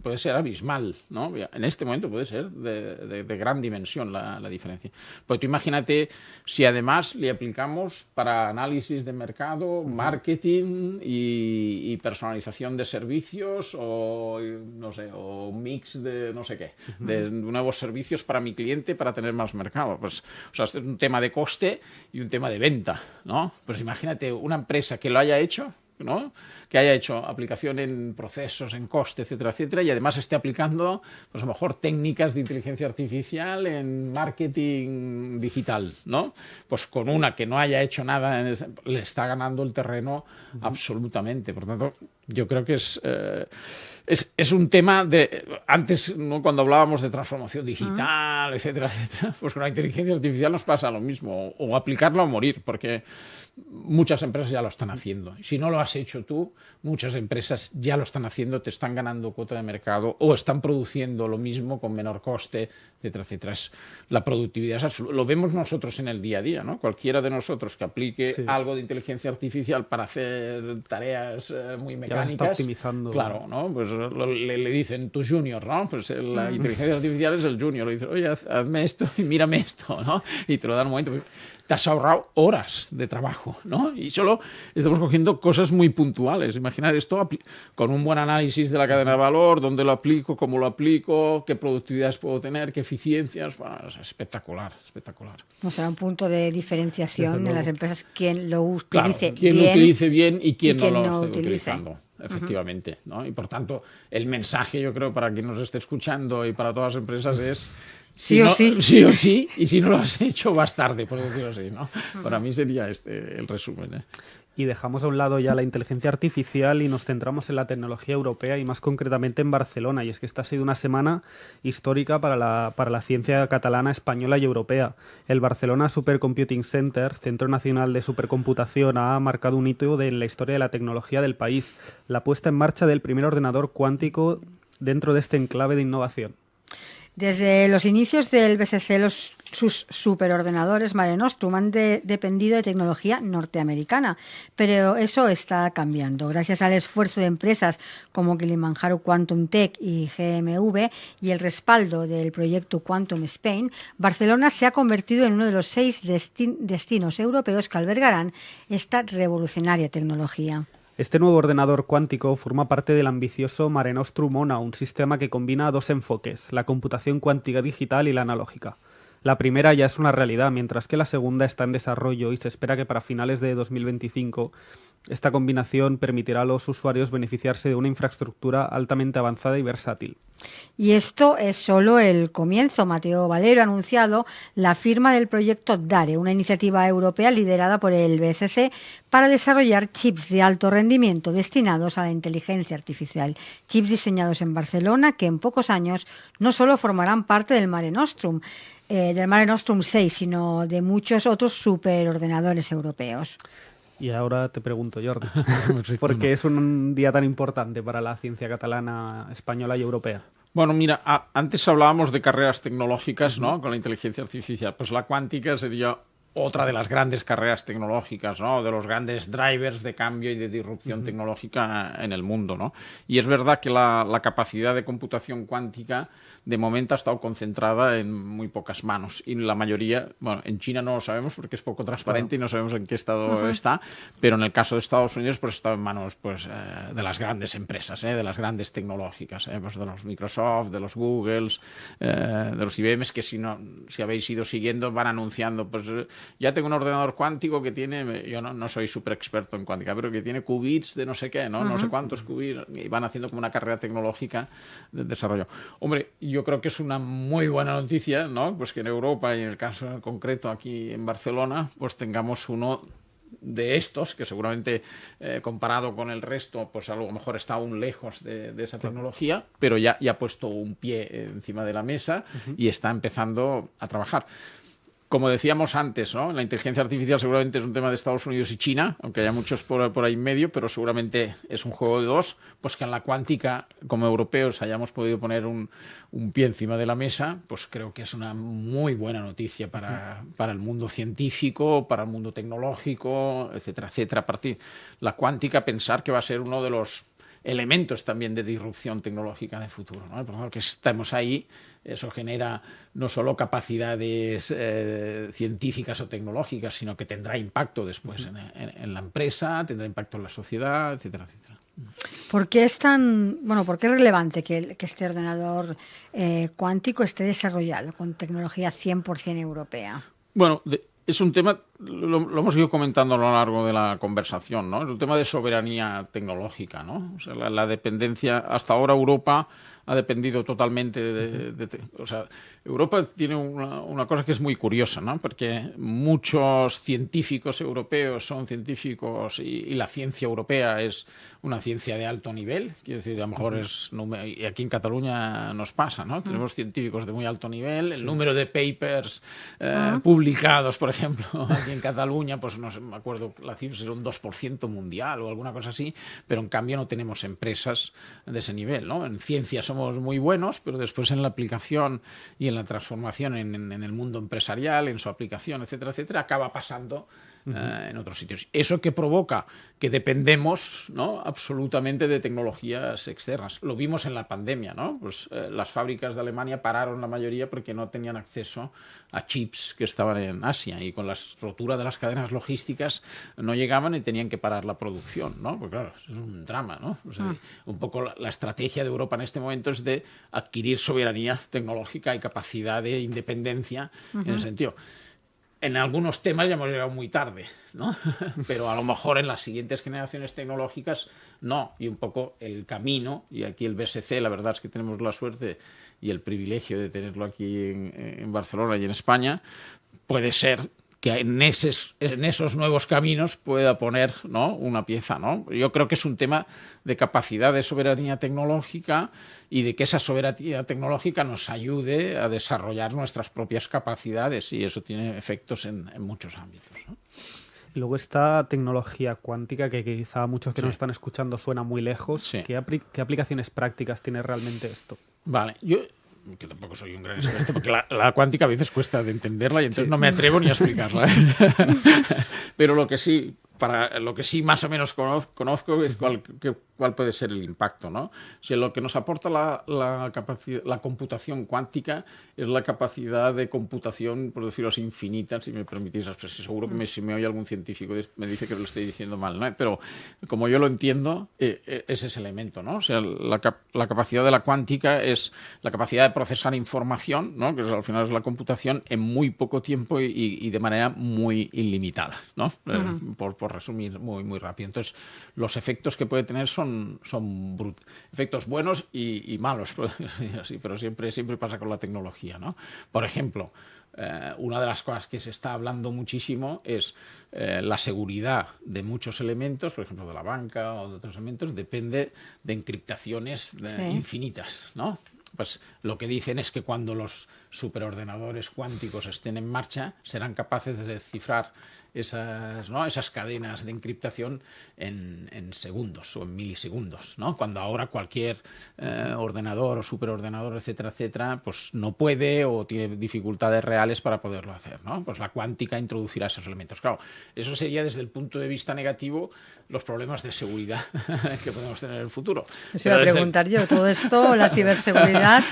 puede ser abismal, ¿no? En este momento puede ser de gran dimensión la diferencia. Pues tú imagínate si además le aplicamos para análisis de mercado, marketing y personalización de servicios o, no sé, o un mix de no sé qué, de nuevos servicios para mi cliente para tener más mercado. Pues, o sea, este es un tema de coste y un tema de venta, ¿no? Pues imagínate una empresa que lo haya hecho, ¿no? Que haya hecho aplicación en procesos, en coste, etcétera, etcétera, y además esté aplicando, pues a lo mejor técnicas de inteligencia artificial en marketing digital, ¿no? Pues con una que no haya hecho nada, le está ganando el terreno absolutamente. Por tanto, yo creo que es un tema de... Antes, ¿no? Cuando hablábamos de transformación digital, etcétera, etcétera, pues con la inteligencia artificial nos pasa lo mismo, o aplicarla o morir, porque muchas empresas ya lo están haciendo. Y si no lo has hecho tú, muchas empresas ya lo están haciendo, te están ganando cuota de mercado o están produciendo lo mismo con menor coste, etcétera, etcétera. La productividad es absoluta. Lo vemos nosotros en el día a día, ¿no? Cualquiera de nosotros que aplique algo de inteligencia artificial para hacer tareas muy mecánicas, ya está optimizando. Claro, ¿no? Pues le dicen tu junior, ¿no? Pues la inteligencia artificial es el junior. Le dicen, oye, hazme esto y mírame esto, ¿no? Y te lo dan un momento. Te has ahorrado horas de trabajo, ¿no? Y solo estamos cogiendo cosas muy puntuales. Imaginar esto con un buen análisis de la cadena de valor, dónde lo aplico, cómo lo aplico, qué productividades puedo tener, qué eficiencias. Bueno, es espectacular, espectacular. O sea, un punto de diferenciación en las empresas, quién lo utilice claro, quién lo utilice bien y quién no lo esté utilice. utilizando. Efectivamente, ¿no? Y por tanto, el mensaje, yo creo, para quien nos esté escuchando y para todas las empresas es... Sí o sí. Sí o sí, y si no lo has hecho, vas tarde, por decirlo así, ¿no? Para mí sería este el resumen, ¿eh? Y dejamos a un lado ya la inteligencia artificial y nos centramos en la tecnología europea y más concretamente en Barcelona. Y es que esta ha sido una semana histórica para la ciencia catalana, española y europea. El Barcelona Supercomputing Center, Centro Nacional de Supercomputación, ha marcado un hito en la historia de la tecnología del país. La puesta en marcha del primer ordenador cuántico dentro de este enclave de innovación. Desde los inicios del BSC, sus superordenadores Mare Nostrum han dependido de tecnología norteamericana, pero eso está cambiando. Gracias al esfuerzo de empresas como Kilimanjaro Quantum Tech y GMV y el respaldo del proyecto Quantum Spain, Barcelona se ha convertido en uno de los 6 destinos europeos que albergarán esta revolucionaria tecnología. Este nuevo ordenador cuántico forma parte del ambicioso Mare Nostrum ONA, un sistema que combina dos enfoques, la computación cuántica digital y la analógica. La primera ya es una realidad, mientras que la segunda está en desarrollo y se espera que para finales de 2025 esta combinación permitirá a los usuarios beneficiarse de una infraestructura altamente avanzada y versátil. Y esto es solo el comienzo. Mateo Valero ha anunciado la firma del proyecto DARE, una iniciativa europea liderada por el BSC para desarrollar chips de alto rendimiento destinados a la inteligencia artificial. Chips diseñados en Barcelona que en pocos años no solo formarán parte del Mare Nostrum 6, sino de muchos otros superordenadores europeos. Y ahora te pregunto, Jordi, ¿por qué es un día tan importante para la ciencia catalana, española y europea? Bueno, mira, antes hablábamos de carreras tecnológicas, ¿no? Con la inteligencia artificial. Pues la cuántica sería otra de las grandes carreras tecnológicas, ¿no? De los grandes drivers de cambio y de disrupción tecnológica en el mundo, ¿no? Y es verdad que la capacidad de computación cuántica de momento ha estado concentrada en muy pocas manos y la mayoría, bueno, en China no lo sabemos porque es poco transparente y no sabemos en qué estado está, pero en el caso de Estados Unidos pues está en manos pues de las grandes empresas, de las grandes tecnológicas, pues de los Microsoft, de los Googles, de los IBMs que si habéis ido siguiendo van anunciando, pues ya tengo un ordenador cuántico que tiene, yo no soy súper experto en cuántica, pero que tiene qubits de no sé qué, no sé cuántos qubits, y van haciendo como una carrera tecnológica de desarrollo. Hombre, yo creo que es una muy buena noticia, ¿no? Pues que en Europa y en el caso concreto aquí en Barcelona, pues tengamos uno de estos, que seguramente comparado con el resto, pues a lo mejor está aún lejos de esa tecnología, pero ya ha puesto un pie encima de la mesa y está empezando a trabajar. Como decíamos antes, ¿no? La inteligencia artificial seguramente es un tema de Estados Unidos y China, aunque haya muchos por ahí en medio, pero seguramente es un juego de dos, pues que en la cuántica, como europeos, hayamos podido poner un pie encima de la mesa, pues creo que es una muy buena noticia para el mundo científico, para el mundo tecnológico, etcétera, etcétera. A partir la cuántica, pensar que va a ser uno de los elementos también de disrupción tecnológica de futuro, ¿no? Por ejemplo, que estemos ahí, eso genera no solo capacidades científicas o tecnológicas, sino que tendrá impacto después en la empresa, tendrá impacto en la sociedad, etcétera, etcétera. ¿Por qué es relevante que este ordenador cuántico esté desarrollado con tecnología 100% europea? Bueno, es un tema, lo hemos ido comentando a lo largo de la conversación, ¿no? Es un tema de soberanía tecnológica, ¿no? O sea, la dependencia, hasta ahora Europa ha dependido totalmente o sea, Europa tiene una cosa que es muy curiosa, ¿no? Porque muchos científicos europeos son científicos y la ciencia europea es una ciencia de alto nivel, quiero decir, a lo mejor y aquí en Cataluña nos pasa, ¿no? Tenemos científicos de muy alto nivel, el número de papers publicados, por ejemplo, aquí en Cataluña, pues no sé, me acuerdo, la cifra es un 2% mundial o alguna cosa así, pero en cambio no tenemos empresas de ese nivel, ¿no? En ciencia somos muy buenos, pero después en la aplicación y en la transformación en el mundo empresarial, en su aplicación, etcétera, etcétera, acaba pasando en otros sitios. Eso que provoca que dependemos, ¿no?, absolutamente de tecnologías externas. Lo vimos en la pandemia, ¿no? Pues las fábricas de Alemania pararon la mayoría porque no tenían acceso a chips que estaban en Asia y con la rotura de las cadenas logísticas no llegaban y tenían que parar la producción, ¿no? Porque claro, es un drama, ¿no? O sea, un poco la estrategia de Europa en este momento es de adquirir soberanía tecnológica y capacidad de independencia en ese sentido. En algunos temas ya hemos llegado muy tarde, ¿no? Pero a lo mejor en las siguientes generaciones tecnológicas no. Y un poco el camino, y aquí el BSC, la verdad es que tenemos la suerte y el privilegio de tenerlo aquí en Barcelona y en España, puede ser que en esos nuevos caminos pueda poner, ¿no?, una pieza, ¿no? Yo creo que es un tema de capacidad de soberanía tecnológica y de que esa soberanía tecnológica nos ayude a desarrollar nuestras propias capacidades, y eso tiene efectos en muchos ámbitos, ¿no? Y luego esta tecnología cuántica, que quizá a muchos que nos están escuchando suena muy lejos. Sí. ¿Qué aplicaciones prácticas tiene realmente esto? Vale, yo que tampoco soy un gran experto, porque la cuántica a veces cuesta de entenderla y entonces no me atrevo ni a explicarla, ¿eh? Pero lo que sí más o menos conozco es cuál puede ser el impacto, ¿no? Si lo que nos aporta la computación cuántica es la capacidad de computación, por decirlo así, infinita, si me permitís la expresión. Seguro que si me oye algún científico me dice que lo estoy diciendo mal, ¿no? Pero como yo lo entiendo, es ese elemento, ¿no? O sea, la capacidad de la cuántica es la capacidad de procesar información, ¿no?, que al final es la computación, en muy poco tiempo y de manera muy ilimitada, ¿no? Por resumir muy, muy rápido. Entonces, los efectos que puede tener son efectos buenos y malos, pero siempre pasa con la tecnología, ¿no? Por ejemplo, una de las cosas que se está hablando muchísimo es la seguridad de muchos elementos, por ejemplo, de la banca o de otros elementos, depende de encriptaciones infinitas, ¿no? Pues lo que dicen es que cuando los superordenadores cuánticos estén en marcha, serán capaces de descifrar esas cadenas de encriptación en segundos o en milisegundos, ¿no? Cuando ahora cualquier ordenador o superordenador, etcétera, etcétera, pues no puede o tiene dificultades reales para poderlo hacer, ¿no? Pues la cuántica introducirá esos elementos. Claro, eso sería desde el punto de vista negativo los problemas de seguridad que podemos tener en el futuro. Eso iba a preguntar yo, todo esto, la ciberseguridad,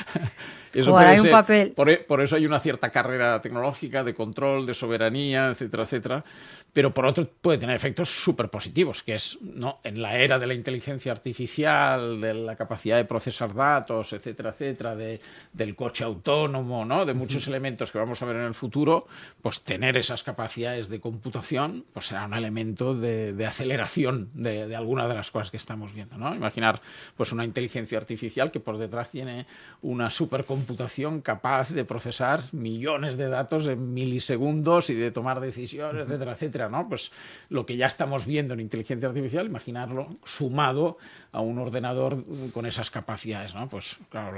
eso jugará un papel. Por eso hay una cierta carrera tecnológica de control, de soberanía, etcétera, etcétera. Pero por otro puede tener efectos súper positivos, que es, ¿no?, en la era de la inteligencia artificial, de la capacidad de procesar datos, etcétera, etcétera, del coche autónomo, ¿no?, de muchos elementos que vamos a ver en el futuro, pues tener esas capacidades de computación pues será un elemento de aceleración de alguna de las cosas que estamos viendo, ¿no? Imaginar pues una inteligencia artificial que por detrás tiene una supercomputación capaz de procesar millones de datos en milisegundos y de tomar decisiones, etcétera, etcétera, ¿no? Pues lo que ya estamos viendo en inteligencia artificial, imaginarlo sumado a un ordenador con esas capacidades, ¿no? Pues claro,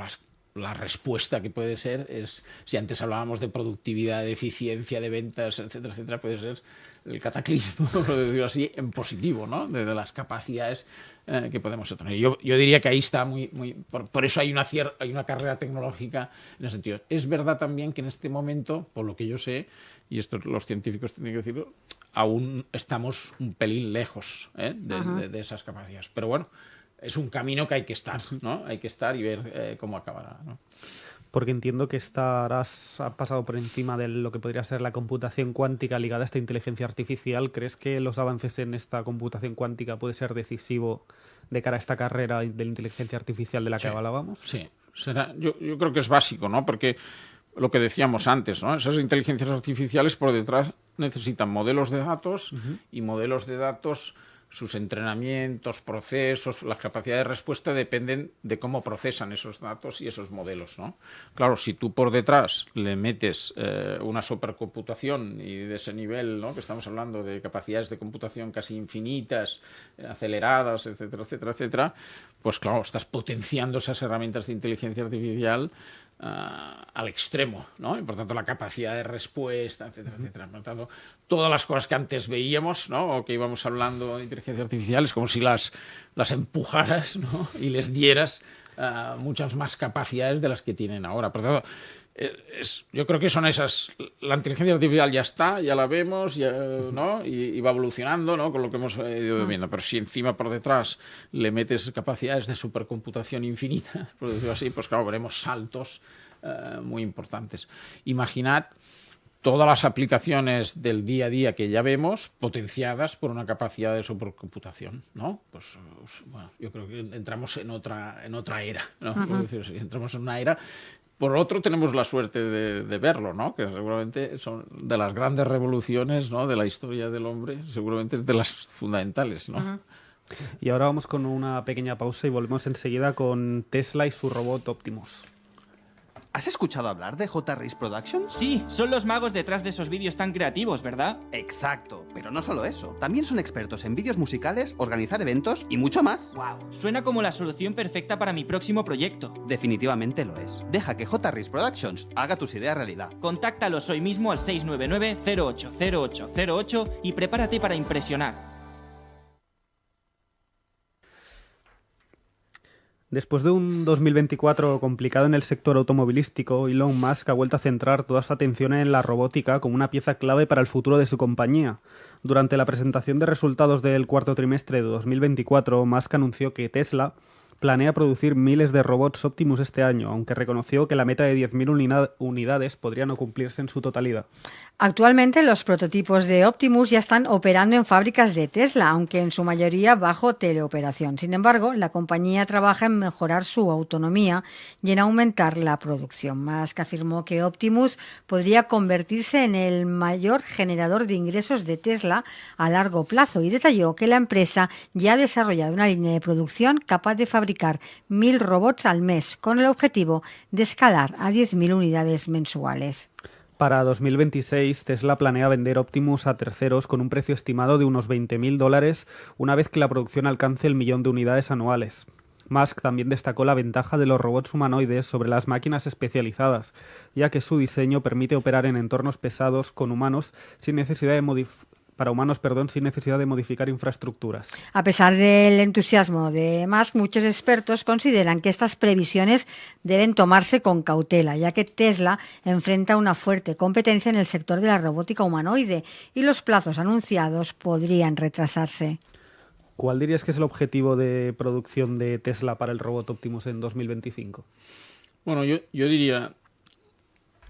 la respuesta que puede ser es, si antes hablábamos de productividad, de eficiencia, de ventas, etcétera, etcétera, puede ser el cataclismo, por decirlo así, en positivo, ¿no? De las capacidades que podemos obtener. Yo diría que ahí está por eso hay una carrera tecnológica en ese sentido. Es verdad también que en este momento, por lo que yo sé, y esto los científicos tienen que decirlo, aún estamos un pelín lejos de esas capacidades. Pero bueno, es un camino que hay que estar, ¿no? Hay que estar y ver cómo acabará, ¿no? Porque entiendo que ha pasado por encima de lo que podría ser la computación cuántica ligada a esta inteligencia artificial. ¿Crees que los avances en esta computación cuántica puede ser decisivo de cara a esta carrera de la inteligencia artificial de la que hablábamos? Sí, yo creo que es básico, ¿no? Porque lo que decíamos antes, ¿no? Esas inteligencias artificiales por detrás necesitan modelos de datos y modelos de datos. Sus entrenamientos, procesos, las capacidades de respuesta dependen de cómo procesan esos datos y esos modelos, ¿no? Claro, si tú por detrás le metes una supercomputación y de ese nivel, ¿no? Que estamos hablando de capacidades de computación casi infinitas, aceleradas, etcétera, etcétera, etcétera, pues claro, estás potenciando esas herramientas de inteligencia artificial al extremo, ¿no? Y por tanto la capacidad de respuesta, etcétera, etcétera. Por tanto, todas las cosas que antes veíamos, ¿no? O que íbamos hablando de inteligencia artificial, es como si las empujaras, ¿no? Y les dieras muchas más capacidades de las que tienen ahora. Por tanto, yo creo que son esas. La inteligencia artificial ya está, ya la vemos, ¿no? Y va evolucionando, ¿no? Con lo que hemos ido viendo. Pero si encima por detrás le metes capacidades de supercomputación infinita, por decirlo así, pues claro, veremos saltos muy importantes. Imaginad todas las aplicaciones del día a día que ya vemos potenciadas por una capacidad de supercomputación, ¿no? Pues bueno, yo creo que entramos en otra era, ¿no? Por decirlo así, entramos en una era. Por otro, tenemos la suerte de verlo, ¿no? Que seguramente son de las grandes revoluciones, ¿no? De la historia del hombre, seguramente de las fundamentales, ¿no? Y ahora vamos con una pequeña pausa y volvemos enseguida con Tesla y su robot Optimus. ¿Has escuchado hablar de J-Race Productions? Sí, son los magos detrás de esos vídeos tan creativos, ¿verdad? Exacto, pero no solo eso. También son expertos en vídeos musicales, organizar eventos y mucho más. Wow, suena como la solución perfecta para mi próximo proyecto. Definitivamente lo es. Deja que J-Race Productions haga tus ideas realidad. Contáctalos hoy mismo al 699-080808 y prepárate para impresionar. Después de un 2024 complicado en el sector automovilístico, Elon Musk ha vuelto a centrar toda su atención en la robótica como una pieza clave para el futuro de su compañía. Durante la presentación de resultados del cuarto trimestre de 2024, Musk anunció que Tesla planea producir miles de robots Optimus este año, aunque reconoció que la meta de 10.000 unidades podría no cumplirse en su totalidad. Actualmente los prototipos de Optimus ya están operando en fábricas de Tesla, aunque en su mayoría bajo teleoperación. Sin embargo, la compañía trabaja en mejorar su autonomía y en aumentar la producción. Musk afirmó que Optimus podría convertirse en el mayor generador de ingresos de Tesla a largo plazo y detalló que la empresa ya ha desarrollado una línea de producción capaz de fabricar 1.000 robots al mes, con el objetivo de escalar a 10.000 unidades mensuales. Para 2026, Tesla planea vender Optimus a terceros con un precio estimado de unos $20.000 una vez que la producción alcance el 1.000.000 de unidades anuales. Musk también destacó la ventaja de los robots humanoides sobre las máquinas especializadas, ya que su diseño permite operar en entornos pesados con humanos sin necesidad de modificar infraestructuras. A pesar del entusiasmo de Musk, muchos expertos consideran que estas previsiones deben tomarse con cautela, ya que Tesla enfrenta una fuerte competencia en el sector de la robótica humanoide y los plazos anunciados podrían retrasarse. ¿Cuál dirías que es el objetivo de producción de Tesla para el robot Optimus en 2025? Bueno, yo diría,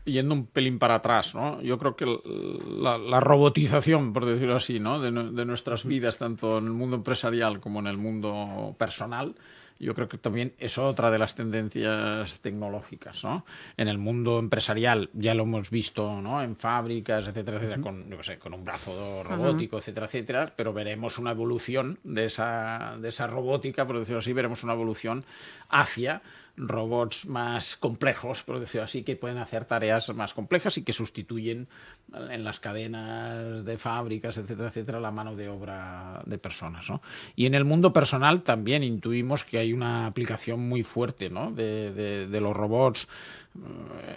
yendo un pelín para atrás, ¿no? Yo creo que la robotización, por decirlo así, ¿no? de nuestras vidas, tanto en el mundo empresarial como en el mundo personal, yo creo que también es otra de las tendencias tecnológicas, ¿no? En el mundo empresarial ya lo hemos visto, ¿no? En fábricas, etcétera, etcétera, con un brazo robótico, etcétera, etcétera, pero veremos una evolución de esa robótica, por decirlo así, veremos una evolución hacia robots más complejos, por decirlo así, que pueden hacer tareas más complejas y que sustituyen en las cadenas de fábricas, etcétera, etcétera, la mano de obra de personas, ¿no? Y en el mundo personal también intuimos que hay una aplicación muy fuerte, ¿no? de los robots.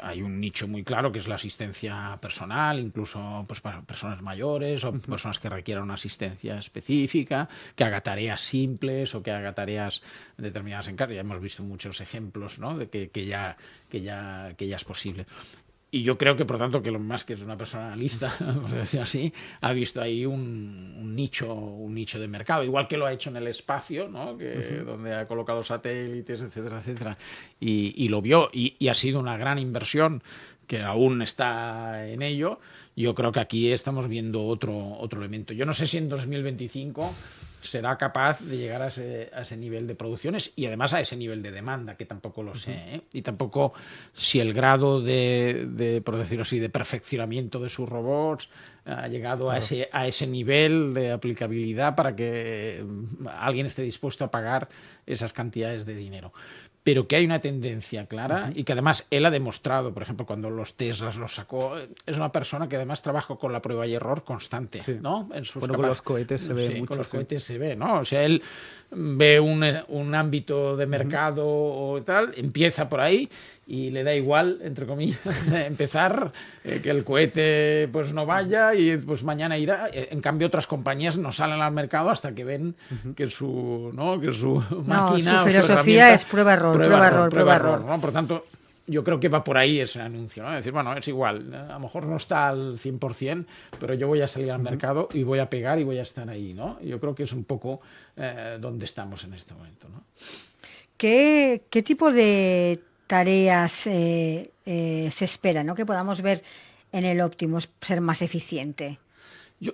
Hay un nicho muy claro que es la asistencia personal, incluso pues para personas mayores o personas que requieran una asistencia específica, que haga tareas simples o que haga tareas determinadas en casa. Ya hemos visto muchos ejemplos, ¿no? De que ya es posible. Y yo creo que, por tanto, que Elon Musk, que es una persona lista, por decir así, ha visto ahí un nicho de mercado, igual que lo ha hecho en el espacio, ¿no? Donde ha colocado satélites, etcétera, etcétera, y lo vio, y ha sido una gran inversión que aún está en ello. Yo creo que aquí estamos viendo otro elemento. Yo no sé si en 2025 será capaz de llegar a ese nivel de producciones y además a ese nivel de demanda, que tampoco lo sé, ¿eh? Y tampoco si el grado de, por decirlo así, de perfeccionamiento de sus robots ha llegado a ese nivel de aplicabilidad para que alguien esté dispuesto a pagar esas cantidades de dinero. Pero que hay una tendencia clara y que además él ha demostrado, por ejemplo, cuando los Teslas los sacó, es una persona que además trabaja con la prueba y error constante, ¿no? En sus con los cohetes se ve mucho. Con los cohetes se ve, ¿no? O sea, él ve un ámbito de mercado o tal, empieza por ahí y le da igual, entre comillas, empezar, que el cohete pues no vaya y pues mañana irá. En cambio, otras compañías no salen al mercado hasta que ven que su máquina su o filosofía es prueba error, ¿no? Por tanto, yo creo que va por ahí ese anuncio, ¿no? Es decir, bueno, es igual, a lo mejor no está al 100%, pero yo voy a salir al mercado y voy a pegar y voy a estar ahí, ¿no? Yo creo que es un poco donde estamos en este momento, ¿no? ¿Qué tipo de tareas se espera, ¿no? Que podamos ver en el Optimus ser más eficiente?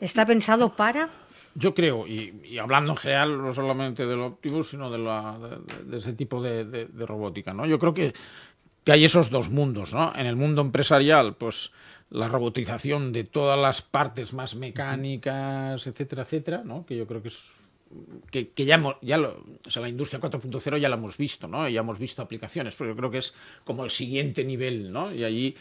¿Está pensado para...? Yo creo, y hablando en general, no solamente del Optimus, sino de ese tipo de robótica, ¿no? Yo creo que hay esos dos mundos, ¿no? En el mundo empresarial, pues la robotización de todas las partes más mecánicas, etcétera, etcétera, ¿no? Que yo creo que es o sea, la industria 4.0 ya la hemos visto, ¿no? Ya hemos visto aplicaciones, pero yo creo que es como el siguiente nivel, ¿no? Y allí,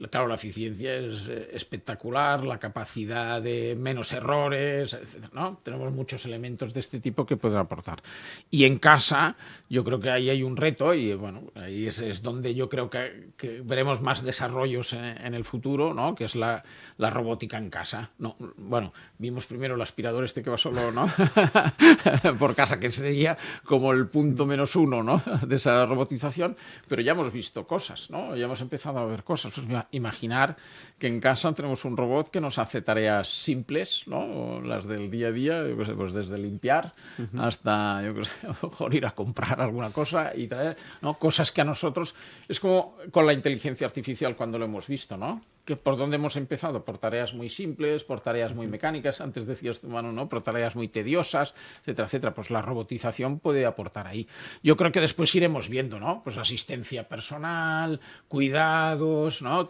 claro, la eficiencia es espectacular, la capacidad de menos errores, etcétera, ¿no? Tenemos muchos elementos de este tipo que pueden aportar. Y en casa, yo creo que ahí hay un reto y, bueno, ahí es donde yo creo que veremos más desarrollos en el futuro, ¿no? Que es la robótica en casa. No, bueno, vimos primero el aspirador que va solo, ¿no? por casa, que sería como el punto -1, ¿no? De esa robotización, pero ya hemos visto cosas, ¿no? Ya hemos empezado a ver cosas. Pues imaginar que en casa tenemos un robot que nos hace tareas simples, ¿no? O las del día a día, yo qué sé, pues desde limpiar hasta, yo qué sé, a lo mejor ir a comprar alguna cosa y traer, ¿no? Cosas que a nosotros, es como con la inteligencia artificial cuando lo hemos visto, ¿no? Que por dónde hemos empezado, por tareas muy simples, por tareas muy mecánicas, antes decías, bueno, ¿no? Por tareas muy tediosas, etcétera, etcétera. Pues la robotización puede aportar ahí. Yo creo que después iremos viendo, ¿no? Pues asistencia personal, cuidados, ¿no?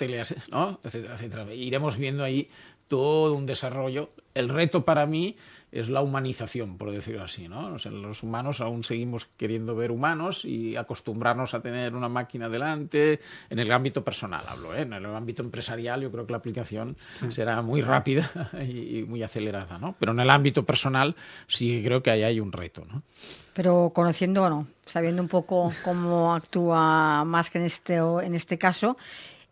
¿no? Etcétera, etcétera. Iremos viendo ahí todo un desarrollo. El reto para mí es la humanización, por decirlo así, ¿no? O sea, los humanos aún seguimos queriendo ver humanos y acostumbrarnos a tener una máquina delante, en el ámbito personal hablo, ¿eh? En el ámbito empresarial yo creo que la aplicación será muy rápida y muy acelerada, ¿no? Pero en el ámbito personal sí creo que ahí hay un reto, ¿no? Pero conociendo, bueno, sabiendo un poco cómo actúa Musk en este caso,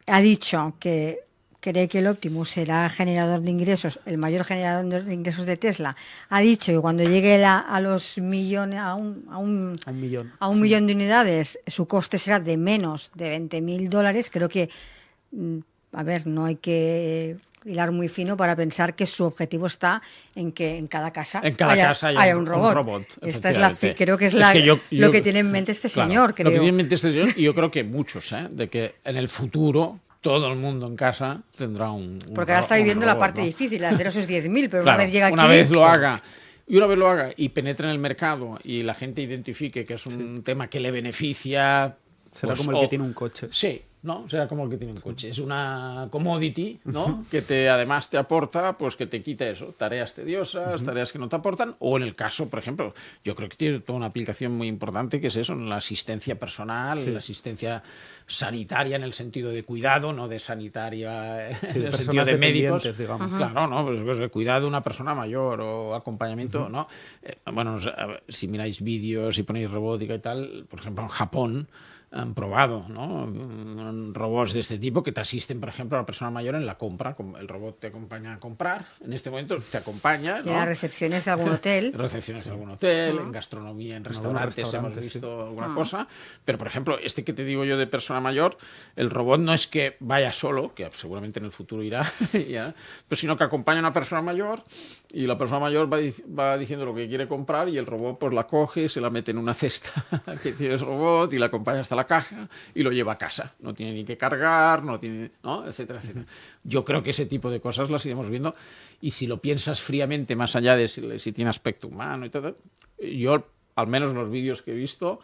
ha dicho que cree que el Optimus será generador de ingresos, el mayor generador de ingresos de Tesla. Ha dicho que cuando llegue a los millones, a un millón de unidades, su coste será de menos de $20,000. Creo que, a ver, no hay que hilar muy fino para pensar que su objetivo está en que en cada casa haya un robot. Esta es creo que es lo que tiene en mente este señor. Creo. Lo que tiene en mente este señor, y yo creo que muchos, de que en el futuro todo el mundo en casa tendrá un porque ahora está viviendo la parte difícil, hacer esos 10.000, pero claro, una vez llega aquí... Una vez lo haga y penetre en el mercado y la gente identifique que es un tema que le beneficia... Será pues, como el que tiene un coche. Sí, ¿no? O sea, como el que tiene un coche. Es una commodity, ¿no? Que además te aporta, pues que te quita eso, tareas tediosas, tareas que no te aportan, o en el caso, por ejemplo, yo creo que tiene toda una aplicación muy importante que es eso, la asistencia personal, la asistencia sanitaria en el sentido de cuidado, no de sanitaria en el sentido de médicos, digamos. Claro, ¿no? Pues el cuidado de una persona mayor o acompañamiento, ¿no? Bueno, si miráis vídeos y ponéis robótica y tal, por ejemplo, en Japón han probado, ¿no? Robots de este tipo que te asisten, por ejemplo, a la persona mayor en la compra. El robot te acompaña a comprar, en este momento te acompaña, ¿no? En las recepciones de algún hotel. Recepciones de algún hotel, en gastronomía, en restaurantes hemos visto alguna cosa. Pero, por ejemplo, este que te digo yo de persona mayor, el robot no es que vaya solo, que seguramente en el futuro irá, ¿ya? Pero sino que acompaña a una persona mayor y la persona mayor va diciendo lo que quiere comprar y el robot pues la coge, se la mete en una cesta que tiene el robot y la acompaña hasta la caja y lo lleva a casa. No tiene ni que cargar, no tiene, ¿no? Etcétera, etcétera. Yo creo que ese tipo de cosas las iremos viendo y si lo piensas fríamente, más allá de si tiene aspecto humano y todo, yo, al menos los vídeos que he visto,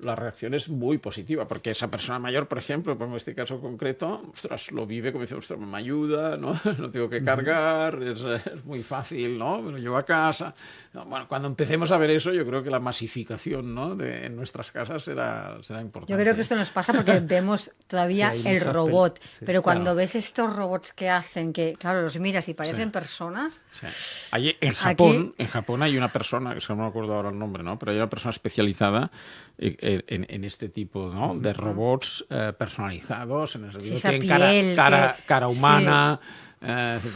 la reacción es muy positiva, porque esa persona mayor, por ejemplo, pongo este caso concreto, ostras, lo vive como dice, ostras, me ayuda, ¿no? No tengo que cargar, es muy fácil, ¿no? Me lo llevo a casa. Bueno, cuando empecemos a ver eso, yo creo que la masificación, ¿no? en nuestras casas será importante. Yo creo que esto nos pasa porque vemos todavía el robot, pero cuando ves estos robots que hacen, que claro, los miras y parecen personas... Sí. Allí, en Japón hay una persona, que no me acuerdo ahora el nombre, ¿no? Pero hay una persona especializada en este tipo, ¿no? De robots personalizados, en el sentido que tienen cara humana,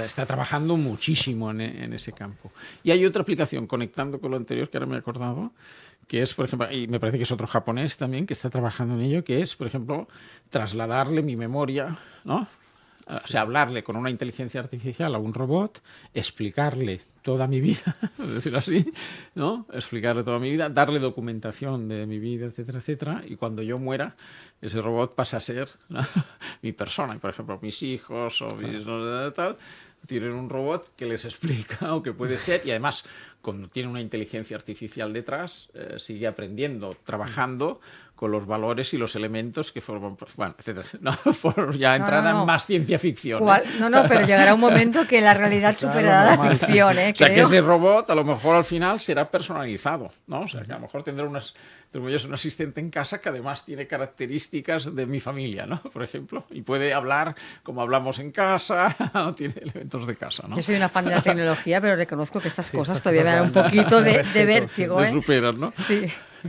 está trabajando muchísimo en ese campo. Y hay otra aplicación, conectando con lo anterior, que ahora me he acordado, que es, por ejemplo, y me parece que es otro japonés también que está trabajando en ello, que es, por ejemplo, trasladarle mi memoria, ¿no? O sea, hablarle con una inteligencia artificial a un robot, explicarle toda mi vida, por decirlo así, ¿no? Explicarle toda mi vida, darle documentación de mi vida, etcétera, etcétera, y cuando yo muera, ese robot pasa a ser, ¿no? mi persona. Y, por ejemplo, mis hijos o mis tal tienen un robot que les explica o que puede ser, y además, cuando tiene una inteligencia artificial detrás, sigue aprendiendo, trabajando con los valores y los elementos que forman, bueno, etcétera. No, por ya entrar en más ciencia ficción. Pero llegará un momento que la realidad superará la ficción, O sea, que ese robot a lo mejor al final será personalizado, ¿no? O sea, que a lo mejor tendrá un asistente en casa que además tiene características de mi familia, ¿no? Por ejemplo, y puede hablar como hablamos en casa, ¿no? Tiene elementos de casa, ¿no? Yo soy una fan de la tecnología, pero reconozco que estas cosas todavía me dan un poquito de vértigo, ¿eh? Superan, ¿no? Sí.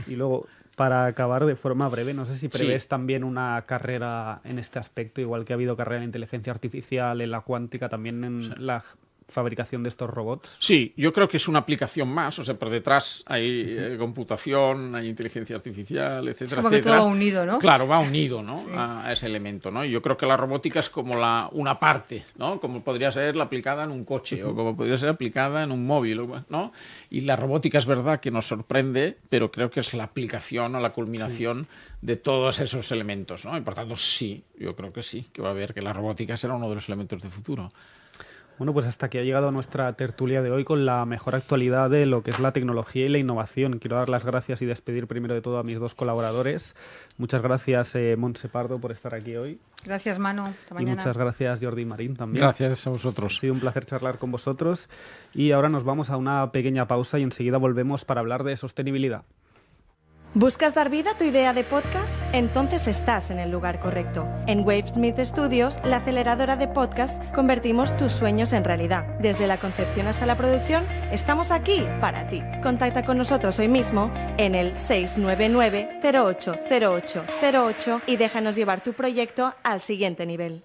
Y luego, para acabar de forma breve, no sé si prevés también una carrera en este aspecto, igual que ha habido carrera en inteligencia artificial, en la cuántica, también en la fabricación de estos robots. Sí, yo creo que es una aplicación más, o sea, por detrás hay computación, hay inteligencia artificial, etcétera, como que todo va unido, ¿no? Claro, va unido, ¿no? Sí. A ese elemento, ¿no? Y yo creo que la robótica es como una parte, ¿no? Como podría ser la aplicada en un coche o como podría ser aplicada en un móvil, ¿no? Y la robótica es verdad que nos sorprende, pero creo que es la aplicación o la culminación de todos esos elementos, ¿no? Y por tanto, sí, yo creo que sí, que va a haber que la robótica será uno de los elementos de futuro. Bueno, pues hasta aquí ha llegado nuestra tertulia de hoy con la mejor actualidad de lo que es la tecnología y la innovación. Quiero dar las gracias y despedir primero de todo a mis dos colaboradores. Muchas gracias, Montse Pardo, por estar aquí hoy. Gracias, Manu. Hasta mañana. Y muchas gracias, Jordi Marín, también. Gracias a vosotros. Ha sido un placer charlar con vosotros. Y ahora nos vamos a una pequeña pausa y enseguida volvemos para hablar de sostenibilidad. ¿Buscas dar vida a tu idea de podcast? Entonces estás en el lugar correcto. En Wavesmith Studios, la aceleradora de podcast, convertimos tus sueños en realidad. Desde la concepción hasta la producción, estamos aquí para ti. Contacta con nosotros hoy mismo en el 699-080808 y déjanos llevar tu proyecto al siguiente nivel.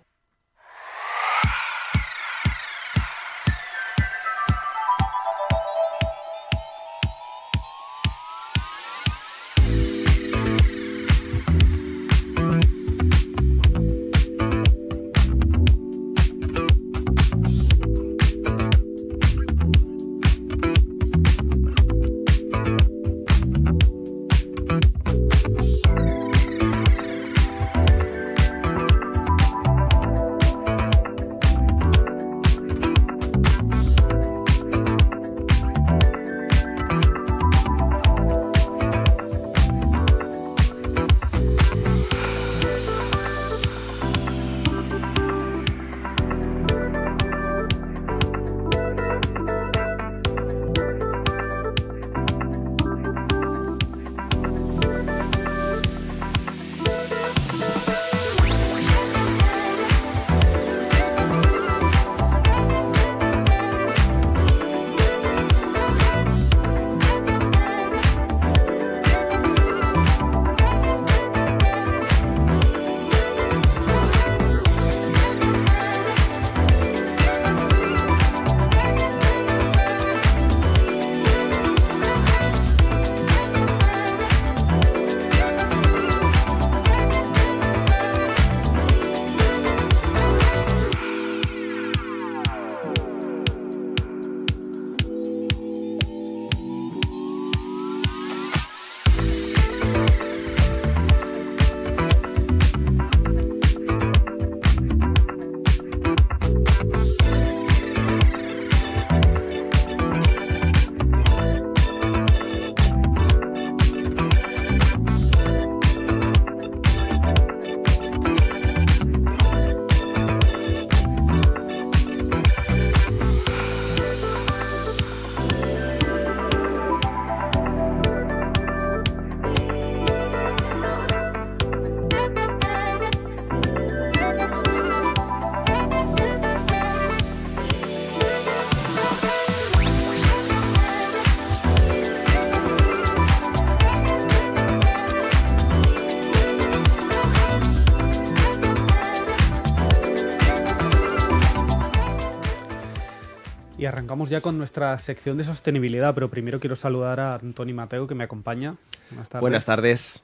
arrancamos ya con nuestra sección de sostenibilidad, pero primero quiero saludar a Antoni Mateo, que me acompaña. Buenas tardes. Buenas tardes.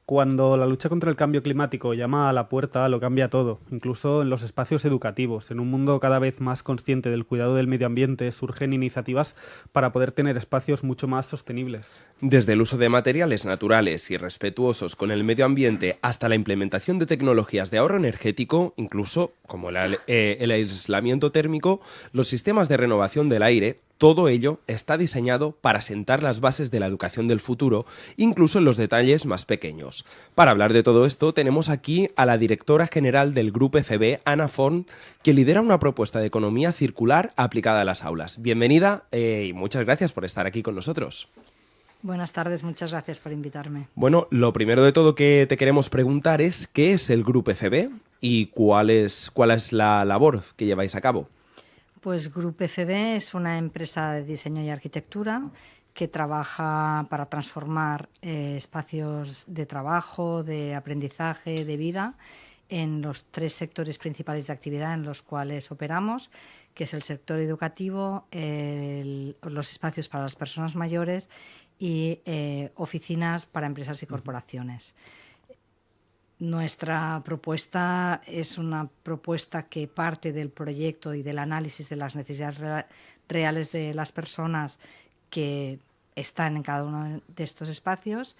Cuando la lucha contra el cambio climático llama a la puerta, lo cambia todo, incluso en los espacios educativos. En un mundo cada vez más consciente del cuidado del medio ambiente, surgen iniciativas para poder tener espacios mucho más sostenibles. Desde el uso de materiales naturales y respetuosos con el medio ambiente hasta la implementación de tecnologías de ahorro energético, incluso como el aislamiento térmico, los sistemas de renovación del aire, todo ello está diseñado para sentar las bases de la educación del futuro, incluso en los detalles más pequeños. Para hablar de todo esto, tenemos aquí a la directora general del Grupo ECB, Ana Forn, que lidera una propuesta de economía circular aplicada a las aulas. Bienvenida y muchas gracias por estar aquí con nosotros. Buenas tardes, muchas gracias por invitarme. Bueno, lo primero de todo que te queremos preguntar es ¿qué es el Grupo ECB y cuál es la labor que lleváis a cabo? Pues Grupo ECB es una empresa de diseño y arquitectura que trabaja para transformar espacios de trabajo, de aprendizaje, de vida en los 3 sectores principales de actividad en los cuales operamos, que es el sector educativo, los espacios para las personas mayores y oficinas para empresas y corporaciones. Nuestra propuesta es una propuesta que parte del proyecto y del análisis de las necesidades reales de las personas que están en cada uno de estos espacios.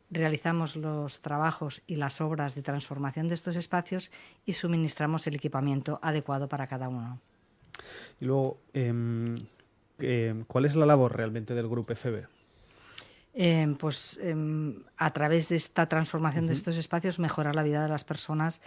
Realizamos los trabajos y las obras de transformación de estos espacios y suministramos el equipamiento adecuado para cada uno. Y luego, ¿cuál es la labor realmente del Grupo ECB? A través de esta transformación de estos espacios, mejorar la vida de las personas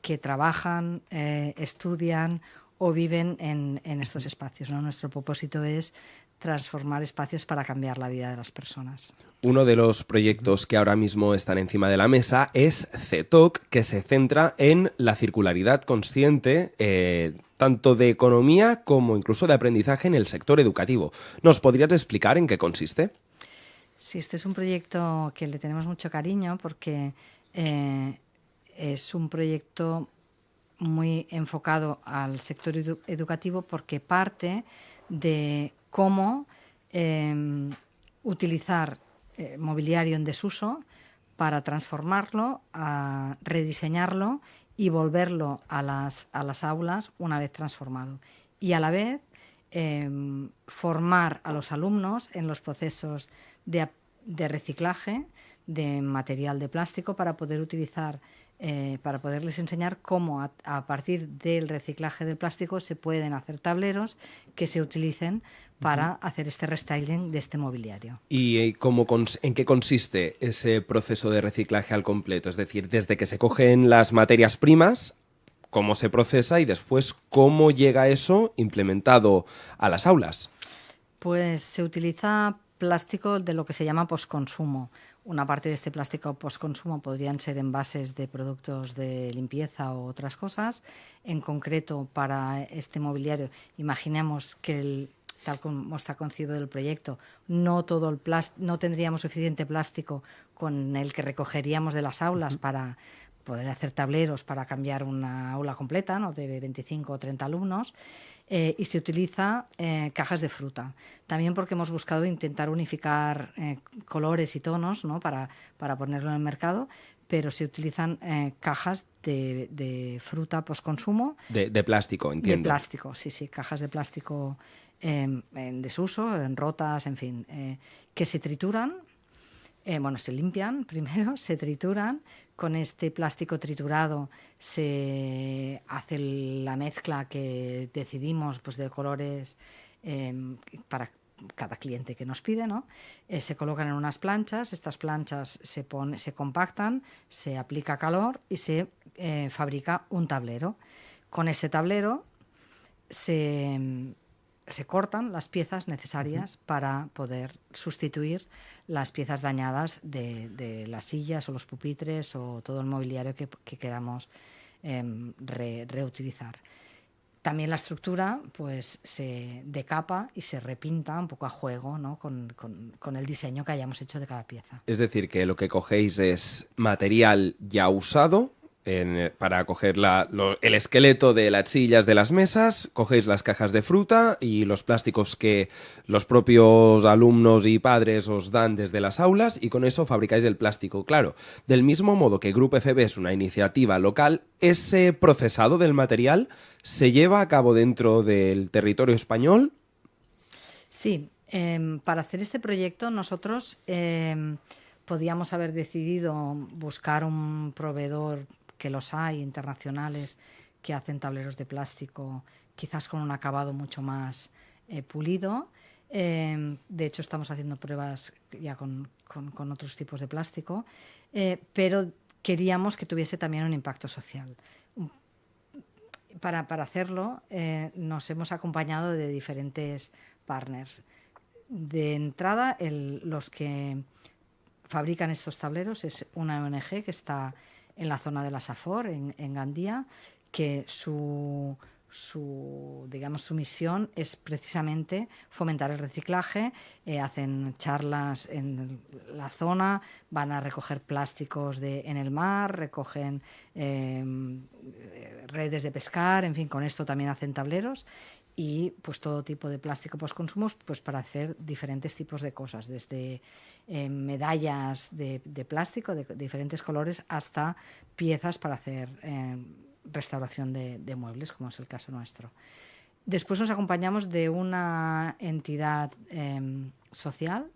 que trabajan, estudian o viven en estos espacios, ¿no? Nuestro propósito es transformar espacios para cambiar la vida de las personas. Uno de los proyectos que ahora mismo están encima de la mesa es CETOC, que se centra en la circularidad consciente, tanto de economía como incluso de aprendizaje en el sector educativo. ¿Nos podrías explicar en qué consiste? Sí, este es un proyecto que le tenemos mucho cariño porque es un proyecto muy enfocado al sector educativo porque parte de cómo utilizar mobiliario en desuso para transformarlo, rediseñarlo y volverlo a las aulas una vez transformado. Y a la vez formar a los alumnos en los procesos de reciclaje de material de plástico para poder utilizar, para poderles enseñar cómo a partir del reciclaje del plástico se pueden hacer tableros que se utilicen para hacer este restyling de este mobiliario. ¿Y en qué consiste ese proceso de reciclaje al completo? Es decir, desde que se cogen las materias primas, cómo se procesa y después cómo llega eso implementado a las aulas. Pues se utiliza plástico de lo que se llama postconsumo. Una parte de este plástico postconsumo podrían ser envases de productos de limpieza o otras cosas. En concreto, para este mobiliario, imaginemos que tal como está concebido el proyecto, no tendríamos suficiente plástico con el que recogeríamos de las aulas para poder hacer tableros para cambiar una aula completa, ¿no?, de 25 o 30 alumnos. Y se utiliza cajas de fruta. También porque hemos buscado intentar unificar colores y tonos, ¿no?, para ponerlo en el mercado, pero se utilizan cajas de fruta postconsumo. De plástico, entiendo. De plástico, sí, cajas de plástico en desuso, en rotas, en fin, que se trituran. Se limpian primero, se trituran. Con este plástico triturado se hace la mezcla que decidimos, pues, de colores para cada cliente que nos pide, ¿no? Se colocan en unas planchas, estas planchas se compactan, se aplica calor y se fabrica un tablero. Con este tablero se cortan las piezas necesarias para poder sustituir las piezas dañadas de las sillas o los pupitres o todo el mobiliario que queramos reutilizar. También la estructura pues se decapa y se repinta un poco a juego, ¿no?, con el diseño que hayamos hecho de cada pieza. Es decir, que lo que cogéis es material ya usado, para coger el esqueleto de las sillas de las mesas, cogéis las cajas de fruta y los plásticos que los propios alumnos y padres os dan desde las aulas, y con eso fabricáis el plástico. Claro, del mismo modo que Grupo FB es una iniciativa local, ese procesado del material se lleva a cabo dentro del territorio español. Sí, para hacer este proyecto nosotros podíamos haber decidido buscar un proveedor, que los hay, internacionales, que hacen tableros de plástico, quizás con un acabado mucho más pulido. De hecho, estamos haciendo pruebas ya con otros tipos de plástico, pero queríamos que tuviese también un impacto social. Para hacerlo, nos hemos acompañado de diferentes partners. De entrada, los que fabrican estos tableros es una ONG que está en la zona de la Safor, en Gandía, que su misión es precisamente fomentar el reciclaje. Hacen charlas en la zona, van a recoger plásticos en el mar, recogen redes de pescar, en fin, con esto también hacen tableros. Y pues todo tipo de plástico postconsumo, pues para hacer diferentes tipos de cosas, desde medallas de plástico de diferentes colores hasta piezas para hacer restauración de muebles, como es el caso nuestro. Después nos acompañamos de una entidad social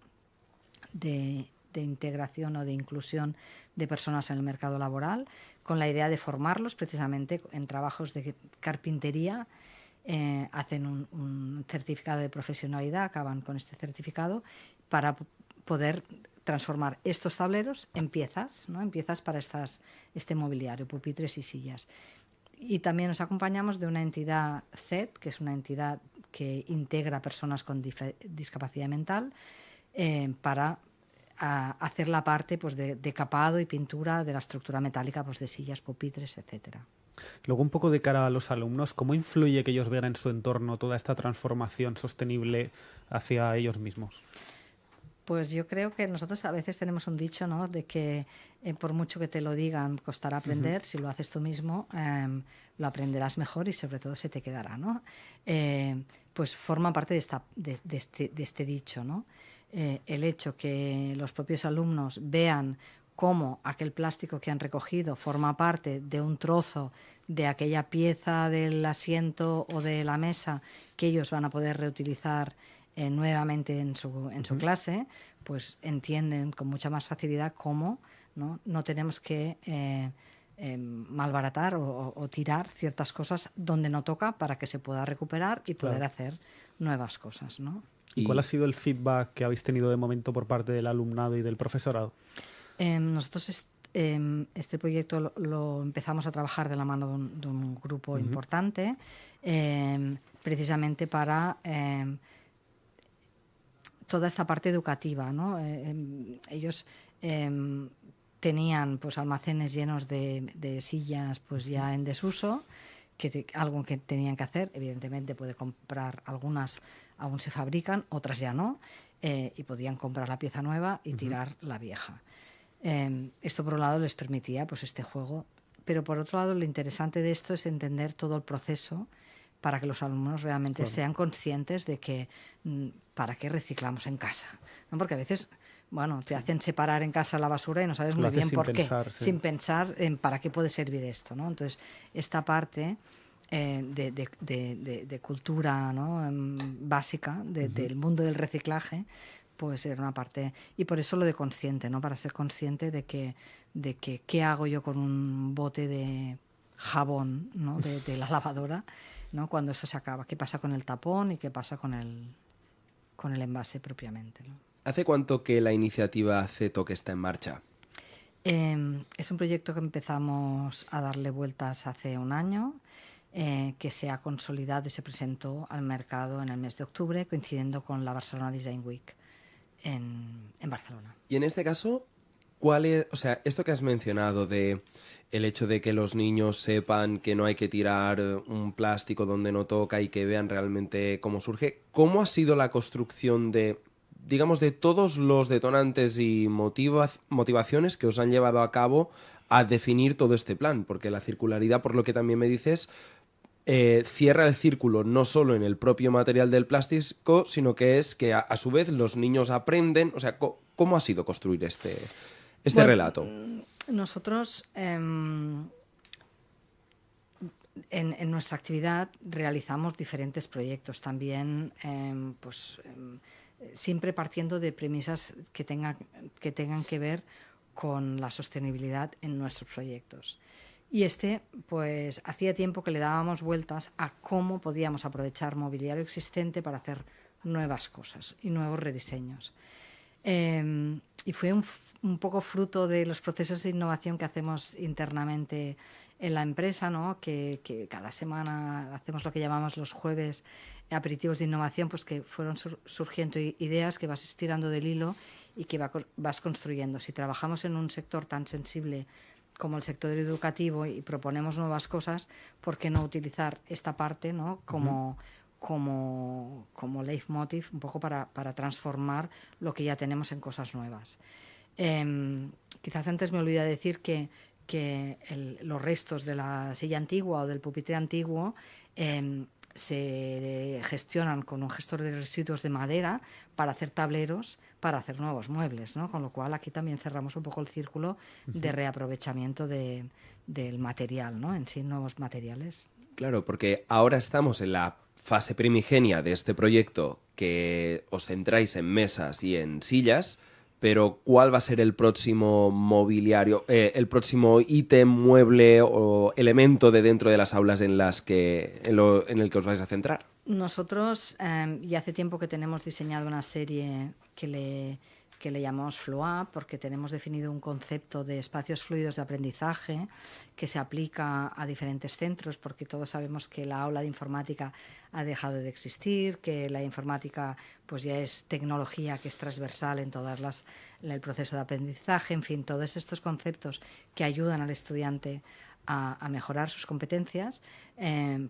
de integración o de inclusión de personas en el mercado laboral, con la idea de formarlos precisamente en trabajos de carpintería. Hacen un certificado de profesionalidad, acaban con este certificado para poder transformar estos tableros en piezas, ¿no? En piezas para este mobiliario, pupitres y sillas. Y también nos acompañamos de una entidad CED, que es una entidad que integra a personas con discapacidad mental, para hacer la parte pues, de capado y pintura de la estructura metálica pues, de sillas, pupitres, etcétera. Luego, un poco de cara a los alumnos, ¿cómo influye que ellos vean en su entorno toda esta transformación sostenible hacia ellos mismos? Pues yo creo que nosotros a veces tenemos un dicho, ¿no?, de que por mucho que te lo digan, costará aprender. Si lo haces tú mismo, lo aprenderás mejor y sobre todo se te quedará, ¿no? Pues forma parte de este dicho, ¿no? El hecho que los propios alumnos vean cómo aquel plástico que han recogido forma parte de un trozo de aquella pieza del asiento o de la mesa que ellos van a poder reutilizar nuevamente en su clase, pues entienden con mucha más facilidad cómo no tenemos que malbaratar o tirar ciertas cosas donde no toca para que se pueda recuperar y poder hacer nuevas cosas, ¿no? ¿Y cuál ha sido el feedback que habéis tenido de momento por parte del alumnado y del profesorado? Nosotros este proyecto lo empezamos a trabajar de la mano de un grupo importante, precisamente para toda esta parte educativa, ¿no? Ellos tenían pues almacenes llenos de sillas pues ya en desuso, algo que tenían que hacer. Evidentemente puede comprar, algunas aún se fabrican, otras ya no, y podían comprar la pieza nueva y tirar la vieja. Esto por un lado les permitía pues este juego, pero por otro lado lo interesante de esto es entender todo el proceso para que los alumnos realmente sean conscientes de que para qué reciclamos en casa, ¿no? Porque a veces te hacen separar en casa la basura y no sabes muy bien por qué, sin pensar en para qué puede servir esto, ¿no? Entonces esta parte de cultura, ¿no?, básica del mundo del reciclaje, pues era una parte, y por eso lo de consciente, ¿no?, para ser consciente de que qué hago yo con un bote de jabón, ¿no?, de la lavadora, ¿no?, cuando eso se acaba, qué pasa con el tapón y qué pasa con el envase propiamente, ¿no? ¿Hace cuánto que la iniciativa CETOC está en marcha? Es un proyecto que empezamos a darle vueltas hace un año, que se ha consolidado y se presentó al mercado en el mes de octubre, coincidiendo con la Barcelona Design Week en Barcelona. Y en este caso, ¿cuál es, esto que has mencionado de el hecho de que los niños sepan que no hay que tirar un plástico donde no toca y que vean realmente cómo surge, ¿cómo ha sido la construcción de todos los detonantes y motivaciones que os han llevado a cabo a definir todo este plan, porque la circularidad, por lo que también me dices, cierra el círculo no solo en el propio material del plástico, sino que es que a su vez los niños aprenden. O sea, ¿cómo ha sido construir este relato? Nosotros en nuestra actividad realizamos diferentes proyectos también, siempre partiendo de premisas que tengan que ver con la sostenibilidad en nuestros proyectos. Y pues hacía tiempo que le dábamos vueltas a cómo podíamos aprovechar mobiliario existente para hacer nuevas cosas y nuevos rediseños. Y fue un poco fruto de los procesos de innovación que hacemos internamente en la empresa, ¿no? Que cada semana hacemos lo que llamamos los jueves aperitivos de innovación, pues que fueron surgiendo ideas que vas estirando del hilo y que vas construyendo. Si trabajamos en un sector tan sensible como el sector educativo y proponemos nuevas cosas, ¿por qué no utilizar esta parte, ¿no? como leitmotiv, un poco para transformar lo que ya tenemos en cosas nuevas? Quizás antes me olvidé decir que los restos de la silla antigua o del pupitre antiguo se gestionan con un gestor de residuos de madera para hacer tableros, para hacer nuevos muebles, ¿no? Con lo cual aquí también cerramos un poco el círculo de reaprovechamiento del material, ¿no? En sí, nuevos materiales. Claro, porque ahora estamos en la fase primigenia de este proyecto, que os centráis en mesas y en sillas, pero ¿cuál va a ser el próximo mobiliario, el próximo ítem, mueble o elemento de dentro de las aulas en el que os vais a centrar? Nosotros ya hace tiempo que tenemos diseñado una serie que le llamamos FLOA, porque tenemos definido un concepto de espacios fluidos de aprendizaje que se aplica a diferentes centros, porque todos sabemos que la aula de informática ha dejado de existir, que la informática pues ya es tecnología que es transversal en el proceso de aprendizaje, en fin, todos estos conceptos que ayudan al estudiante a mejorar sus competencias,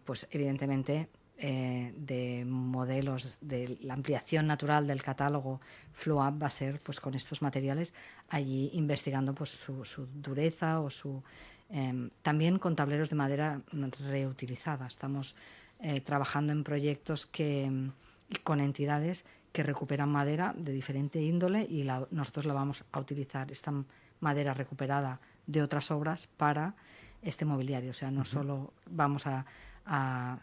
pues evidentemente de modelos de la ampliación natural del catálogo FLOAP va a ser pues con estos materiales, allí investigando pues su dureza o también con tableros de madera reutilizada. Estamos trabajando en proyectos con entidades que recuperan madera de diferente índole y nosotros la vamos a utilizar, esta madera recuperada de otras obras, para este mobiliario. O sea, no solo vamos a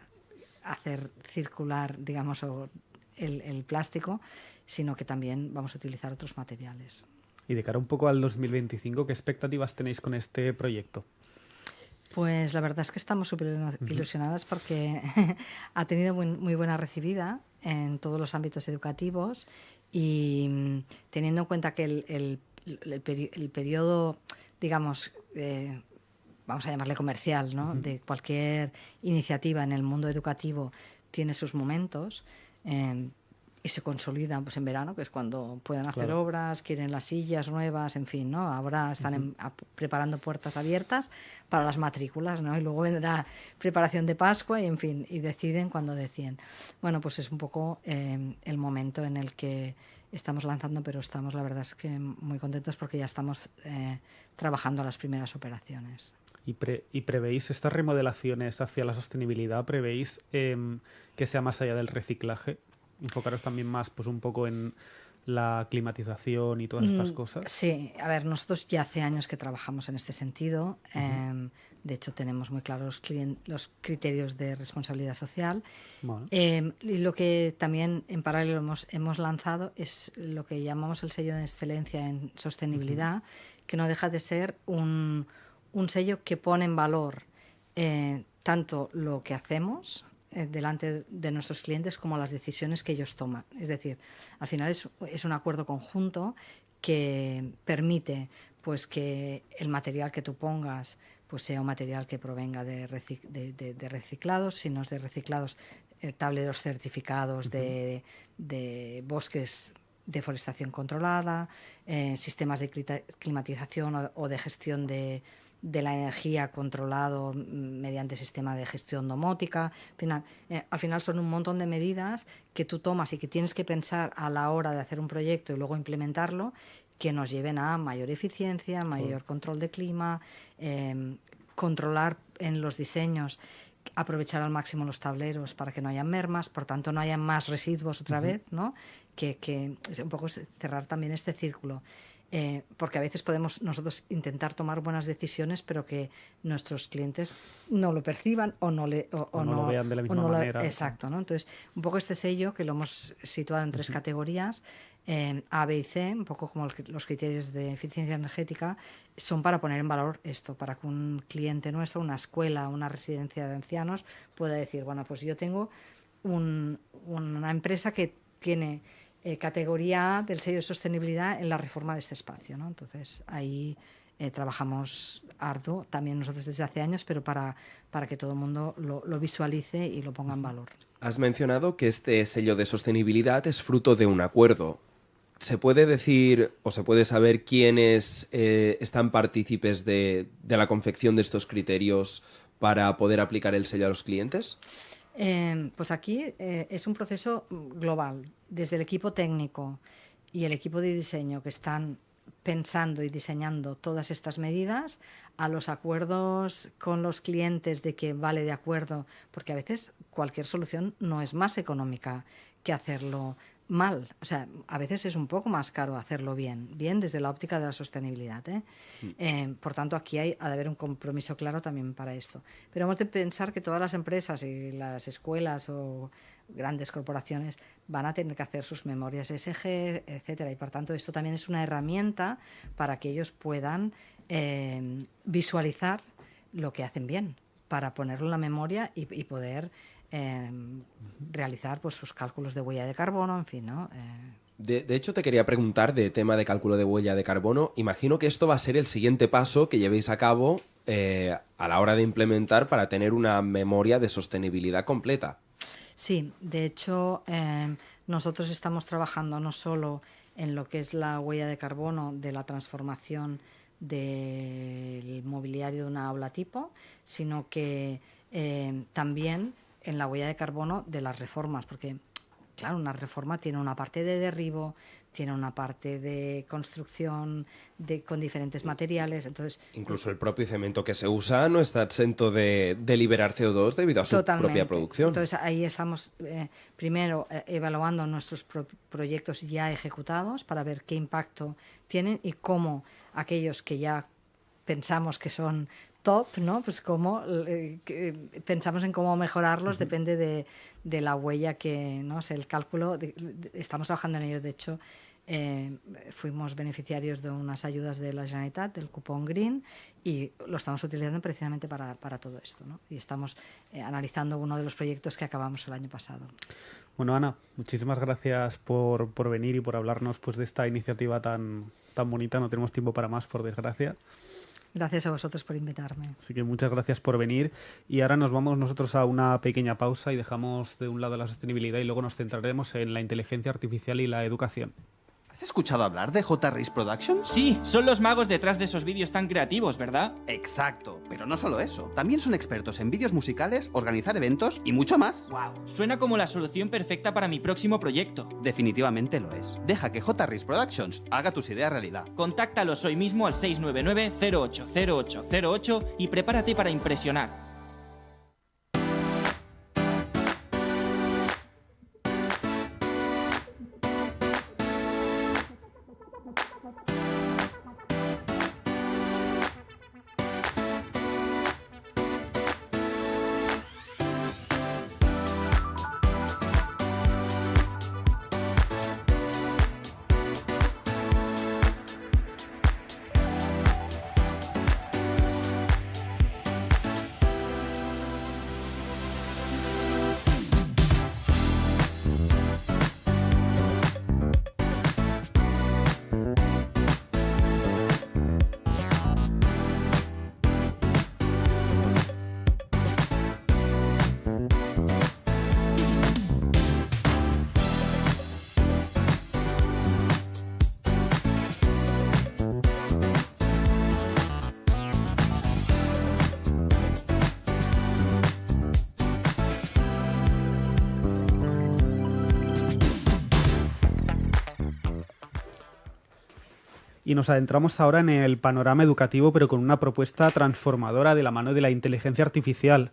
hacer circular, digamos, el plástico, sino que también vamos a utilizar otros materiales. Y de cara un poco al 2025, ¿qué expectativas tenéis con este proyecto? Pues la verdad es que estamos súper ilusionadas porque ha tenido muy buena recibida en todos los ámbitos educativos y teniendo en cuenta que el periodo, digamos, vamos a llamarle comercial, ¿no? De cualquier iniciativa en el mundo educativo tiene sus momentos y se consolidan pues en verano, que es cuando pueden hacer obras, quieren las sillas nuevas, en fin, ¿no? Ahora están preparando puertas abiertas para las matrículas, ¿no? Y luego vendrá preparación de Pascua y, en fin, y deciden cuando deciden. Bueno, pues es un poco el momento en el que estamos lanzando, pero estamos, la verdad es que muy contentos porque ya estamos trabajando las primeras operaciones. ¿Y prevéis estas remodelaciones hacia la sostenibilidad? ¿Prevéis que sea más allá del reciclaje? ¿Enfocaros también más pues un poco en la climatización y todas estas cosas? Sí, a ver, nosotros ya hace años que trabajamos en este sentido. De hecho, tenemos muy claros los criterios de responsabilidad social. Bueno. Y lo que también en paralelo hemos lanzado es lo que llamamos el sello de excelencia en sostenibilidad, que no deja de ser un sello que pone en valor tanto lo que hacemos delante de nuestros clientes como las decisiones que ellos toman. Es decir, al final es un acuerdo conjunto que permite pues que el material que tú pongas pues sea un material que provenga de reciclados, si no es de reciclados, tableros certificados de bosques de forestación controlada, sistemas de climatización o de gestión de la energía controlado mediante sistema de gestión domótica. Al final son un montón de medidas que tú tomas y que tienes que pensar a la hora de hacer un proyecto y luego implementarlo, que nos lleven a mayor eficiencia, mayor control de clima, controlar en los diseños, aprovechar al máximo los tableros para que no haya mermas, por tanto no haya más residuos otra vez, ¿no? Que es un poco cerrar también este círculo. Porque a veces podemos nosotros intentar tomar buenas decisiones, pero que nuestros clientes no lo perciban o no lo vean de la misma manera. Exacto, ¿no? Entonces, un poco este sello que lo hemos situado en 3 categorías, A, B y C, un poco como los criterios de eficiencia energética, son para poner en valor esto, para que un cliente nuestro, una escuela, una residencia de ancianos, pueda decir, bueno, pues yo tengo una empresa que tiene categoría A del sello de sostenibilidad en la reforma de este espacio, ¿no? Entonces, ahí trabajamos arduo, también nosotros desde hace años, pero para que todo el mundo lo visualice y lo ponga en valor. Has mencionado que este sello de sostenibilidad es fruto de un acuerdo. ¿Se puede decir o se puede saber quiénes están partícipes de la confección de estos criterios para poder aplicar el sello a los clientes? Pues aquí es un proceso global, desde el equipo técnico y el equipo de diseño que están pensando y diseñando todas estas medidas, a los acuerdos con los clientes de que vale de acuerdo, porque a veces cualquier solución no es más económica que hacerlo mal. O sea, a veces es un poco más caro hacerlo bien desde la óptica de la sostenibilidad, ¿eh? Por tanto, aquí ha de haber un compromiso claro también para esto. Pero hemos de pensar que todas las empresas y las escuelas o grandes corporaciones van a tener que hacer sus memorias ESG, etcétera, y por tanto esto también es una herramienta para que ellos puedan visualizar lo que hacen bien, para ponerlo en la memoria y poder realizar pues sus cálculos de huella de carbono, en fin, ¿no? De hecho, te quería preguntar de tema de cálculo de huella de carbono. Imagino que esto va a ser el siguiente paso que llevéis a cabo a la hora de implementar para tener una memoria de sostenibilidad completa. Sí, de hecho, nosotros estamos trabajando no solo en lo que es la huella de carbono de la transformación del mobiliario de una aula tipo, sino que también en la huella de carbono de las reformas, porque claro, una reforma tiene una parte de derribo, tiene una parte de construcción con diferentes materiales, entonces incluso el propio cemento que se usa no está exento de liberar CO2 debido a su propia producción. Entonces ahí estamos primero evaluando nuestros proyectos ya ejecutados para ver qué impacto tienen y cómo aquellos que ya pensamos que son top, ¿no? Pues cómo pensamos en cómo mejorarlos, depende de la huella que, ¿no? O sea, el cálculo, estamos trabajando en ello, de hecho, fuimos beneficiarios de unas ayudas de la Generalitat, del cupón Green, y lo estamos utilizando precisamente para todo esto, ¿no? Y estamos analizando uno de los proyectos que acabamos el año pasado. Bueno, Ana, muchísimas gracias por venir y por hablarnos pues de esta iniciativa tan bonita. No tenemos tiempo para más, por desgracia. Gracias a vosotros por invitarme. Así que muchas gracias por venir. Y ahora nos vamos nosotros a una pequeña pausa y dejamos de un lado la sostenibilidad y luego nos centraremos en la inteligencia artificial y la educación. ¿Has escuchado hablar de J-Race Productions? Sí, son los magos detrás de esos vídeos tan creativos, ¿verdad? Exacto, pero no solo eso. También son expertos en vídeos musicales, organizar eventos y mucho más. ¡Wow! Suena como la solución perfecta para mi próximo proyecto. Definitivamente lo es. Deja que J-Race Productions haga tus ideas realidad. Contáctalos hoy mismo al 699-080808 y prepárate para impresionar. Y nos adentramos ahora en el panorama educativo, pero con una propuesta transformadora de la mano de la inteligencia artificial.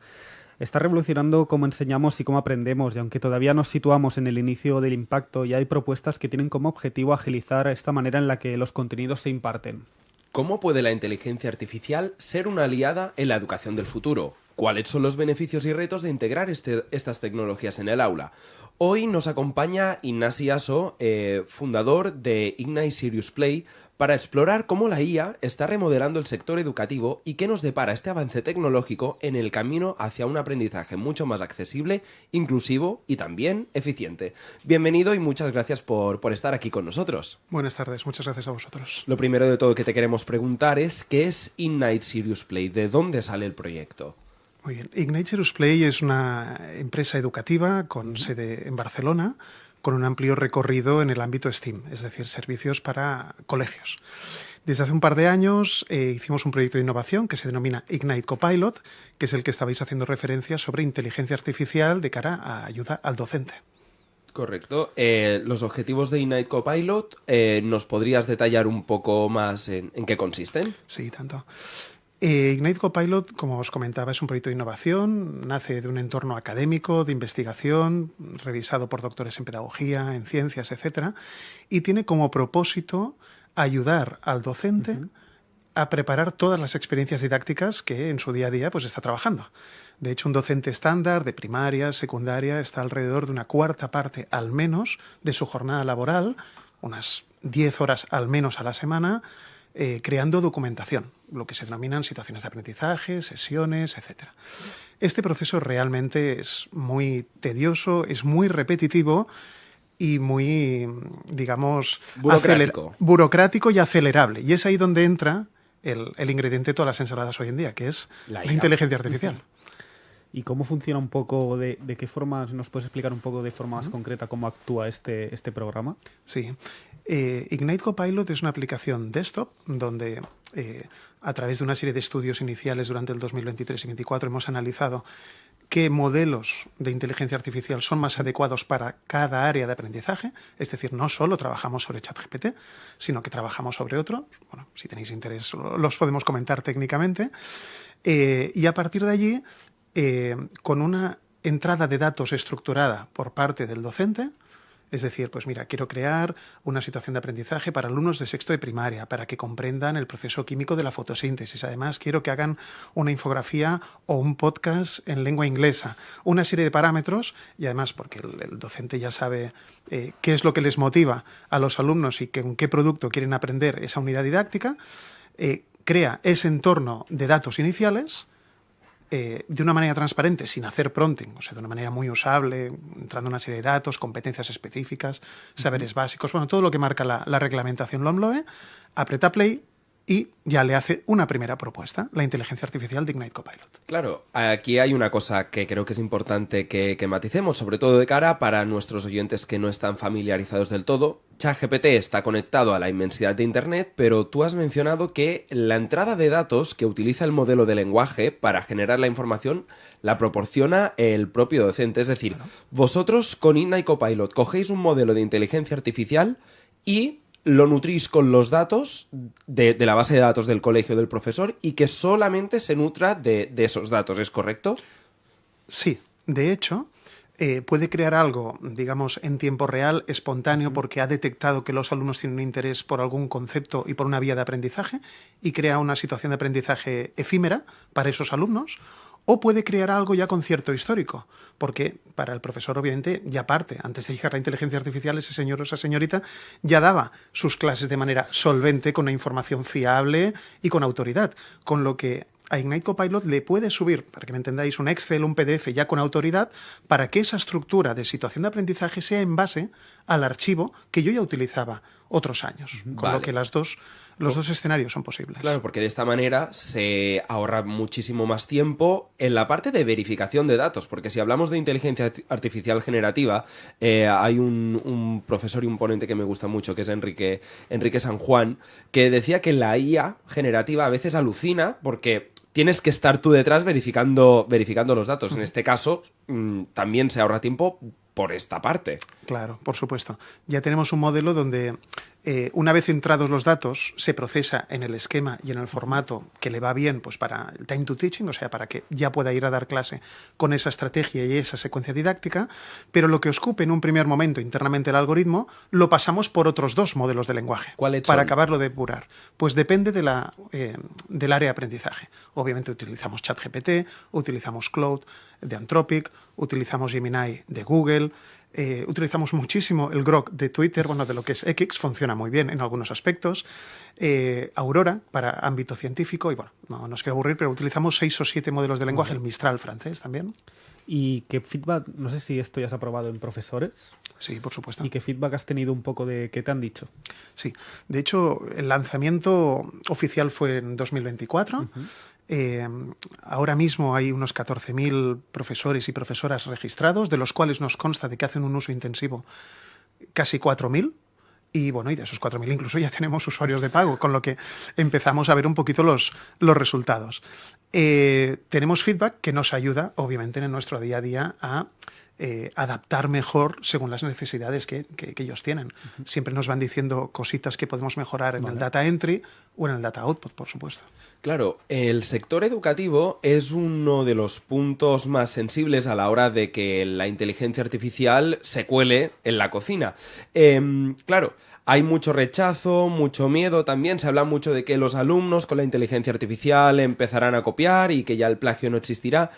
Está revolucionando cómo enseñamos y cómo aprendemos, y aunque todavía nos situamos en el inicio del impacto, ya hay propuestas que tienen como objetivo agilizar esta manera en la que los contenidos se imparten. ¿Cómo puede la inteligencia artificial ser una aliada en la educación del futuro? ¿Cuáles son los beneficios y retos de integrar estas tecnologías en el aula? Hoy nos acompaña Ignasi Aso, fundador de Ignite Serious Play, para explorar cómo la IA está remodelando el sector educativo y qué nos depara este avance tecnológico en el camino hacia un aprendizaje mucho más accesible, inclusivo y también eficiente. Bienvenido y muchas gracias por estar aquí con nosotros. Buenas tardes, muchas gracias a vosotros. Lo primero de todo que te queremos preguntar es ¿qué es Ignite Serious Play? ¿De dónde sale el proyecto? Muy bien. Ignite Serious Play es una empresa educativa con sede en Barcelona, con un amplio recorrido en el ámbito STEAM, es decir, servicios para colegios. Desde hace un par de años hicimos un proyecto de innovación que se denomina Ignite Copilot, que es el que estabais haciendo referencia sobre inteligencia artificial de cara a ayuda al docente. Correcto. Los objetivos de Ignite Copilot, ¿nos podrías detallar un poco más en qué consisten? Sí, tanto. Ignite Copilot, como os comentaba, es un proyecto de innovación, nace de un entorno académico, de investigación, revisado por doctores en pedagogía, en ciencias, etc. Y tiene como propósito ayudar al docente a preparar todas las experiencias didácticas que en su día a día pues, está trabajando. De hecho, un docente estándar de primaria, secundaria, está alrededor de una cuarta parte al menos de su jornada laboral, unas 10 horas al menos a la semana, creando documentación, lo que se denominan situaciones de aprendizaje, sesiones, etc. Este proceso realmente es muy tedioso, es muy repetitivo y muy, digamos, burocrático y acelerable. Y es ahí donde entra el ingrediente de todas las ensaladas hoy en día, que es la inteligencia artificial. ¿Y cómo funciona un poco, de qué forma, nos puedes explicar un poco de forma más concreta cómo actúa este programa? Sí. Ignite Copilot es una aplicación desktop donde a través de una serie de estudios iniciales durante el 2023 y 2024 hemos analizado qué modelos de inteligencia artificial son más adecuados para cada área de aprendizaje. Es decir, no solo trabajamos sobre ChatGPT, sino que trabajamos sobre otro. Bueno, si tenéis interés los podemos comentar técnicamente. Y a partir de allí, con una entrada de datos estructurada por parte del docente, es decir, pues mira, quiero crear una situación de aprendizaje para alumnos de sexto de primaria, para que comprendan el proceso químico de la fotosíntesis. Además, quiero que hagan una infografía o un podcast en lengua inglesa. Una serie de parámetros, y además porque el docente ya sabe qué es lo que les motiva a los alumnos y con qué producto quieren aprender esa unidad didáctica, crea ese entorno de datos iniciales de una manera transparente, sin hacer prompting, o sea, de una manera muy usable, entrando en una serie de datos, competencias específicas, saberes básicos, bueno, todo lo que marca la reglamentación LOMLOE, aprieta play y ya le hace una primera propuesta, la inteligencia artificial de Ignite Copilot. Claro, aquí hay una cosa que creo que es importante que maticemos, sobre todo de cara para nuestros oyentes que no están familiarizados del todo. ChatGPT está conectado a la inmensidad de Internet, pero tú has mencionado que la entrada de datos que utiliza el modelo de lenguaje para generar la información la proporciona el propio docente. Es decir, vosotros con Ignite Copilot cogéis un modelo de inteligencia artificial y lo nutrís con los datos de la base de datos del colegio del profesor y que solamente se nutra de esos datos, ¿es correcto? Sí, de hecho, puede crear algo, digamos, en tiempo real, espontáneo, porque ha detectado que los alumnos tienen un interés por algún concepto y por una vía de aprendizaje y crea una situación de aprendizaje efímera para esos alumnos. O puede crear algo ya con cierto histórico, porque para el profesor, obviamente, ya parte. Antes de llegar la inteligencia artificial, ese señor o esa señorita ya daba sus clases de manera solvente, con una información fiable y con autoridad. Con lo que a Ignite Copilot le puede subir, para que me entendáis, un Excel, un PDF ya con autoridad, para que esa estructura de situación de aprendizaje sea en base al archivo que yo ya utilizaba otros años. Con lo que los dos escenarios son posibles. Claro, porque de esta manera se ahorra muchísimo más tiempo en la parte de verificación de datos, porque si hablamos de inteligencia artificial generativa, hay un profesor y un ponente que me gusta mucho, que es Enrique San Juan, que decía que la IA generativa a veces alucina porque tienes que estar tú detrás verificando los datos. En este caso, también se ahorra tiempo por esta parte. Claro, por supuesto. Ya tenemos un modelo donde Una vez entrados los datos, se procesa en el esquema y en el formato que le va bien pues para el time to teaching, o sea, para que ya pueda ir a dar clase con esa estrategia y esa secuencia didáctica, pero lo que os cupe en un primer momento internamente el algoritmo, lo pasamos por otros 2 modelos de lenguaje. ¿Cuáles para son? acabarlo de depurar? Pues depende de del área de aprendizaje. Obviamente utilizamos ChatGPT, utilizamos Claude de Anthropic, utilizamos Gemini de Google, utilizamos muchísimo el Grok de Twitter, bueno, de lo que es X, funciona muy bien en algunos aspectos, Aurora para ámbito científico, y bueno, no nos quiero aburrir, pero utilizamos 6 o 7 modelos de lenguaje, el Mistral francés también. ¿Y qué feedback, no sé si esto ya se ha probado en profesores? Sí, por supuesto. ¿Y qué feedback has tenido un poco de qué te han dicho? Sí, de hecho, el lanzamiento oficial fue en 2024. Ahora mismo hay unos 14.000 profesores y profesoras registrados, de los cuales nos consta de que hacen un uso intensivo casi 4.000. Y bueno, y de esos 4.000 incluso ya tenemos usuarios de pago, con lo que empezamos a ver un poquito los resultados. Tenemos feedback que nos ayuda, obviamente, en nuestro día a día a adaptar mejor según las necesidades que ellos tienen. Siempre nos van diciendo cositas que podemos mejorar en el data entry o en el data output, por supuesto. Claro, el sector educativo es uno de los puntos más sensibles a la hora de que la inteligencia artificial se cuele en la cocina. Claro, hay mucho rechazo, mucho miedo también. Se habla mucho de que los alumnos con la inteligencia artificial empezarán a copiar y que ya el plagio no existirá.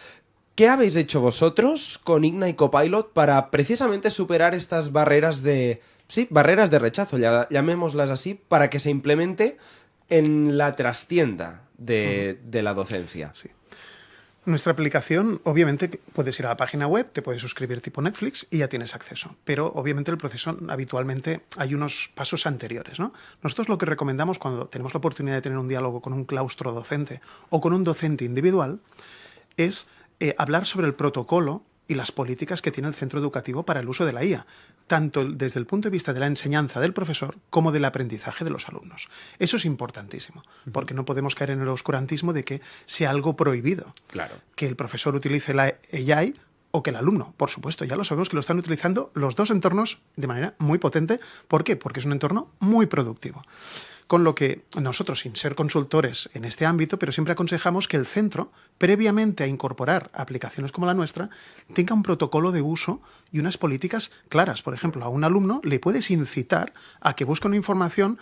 ¿Qué habéis hecho vosotros con Ignite Copilot para precisamente superar estas barreras de rechazo, llamémoslas así, para que se implemente en la trastienda de la docencia? Sí. Nuestra aplicación, obviamente, puedes ir a la página web, te puedes suscribir tipo Netflix y ya tienes acceso. Pero, obviamente, el proceso habitualmente hay unos pasos anteriores, ¿no? Nosotros lo que recomendamos cuando tenemos la oportunidad de tener un diálogo con un claustro docente o con un docente individual es hablar sobre el protocolo y las políticas que tiene el centro educativo para el uso de la IA, tanto desde el punto de vista de la enseñanza del profesor como del aprendizaje de los alumnos. Eso es importantísimo, porque no podemos caer en el oscurantismo de que sea algo prohibido. Claro. Que el profesor utilice la AI o que el alumno, por supuesto, ya lo sabemos que lo están utilizando los 2 entornos de manera muy potente. ¿Por qué? Porque es un entorno muy productivo. Con lo que nosotros, sin ser consultores en este ámbito, pero siempre aconsejamos que el centro, previamente a incorporar aplicaciones como la nuestra, tenga un protocolo de uso y unas políticas claras. Por ejemplo, a un alumno le puedes incitar a que busque una información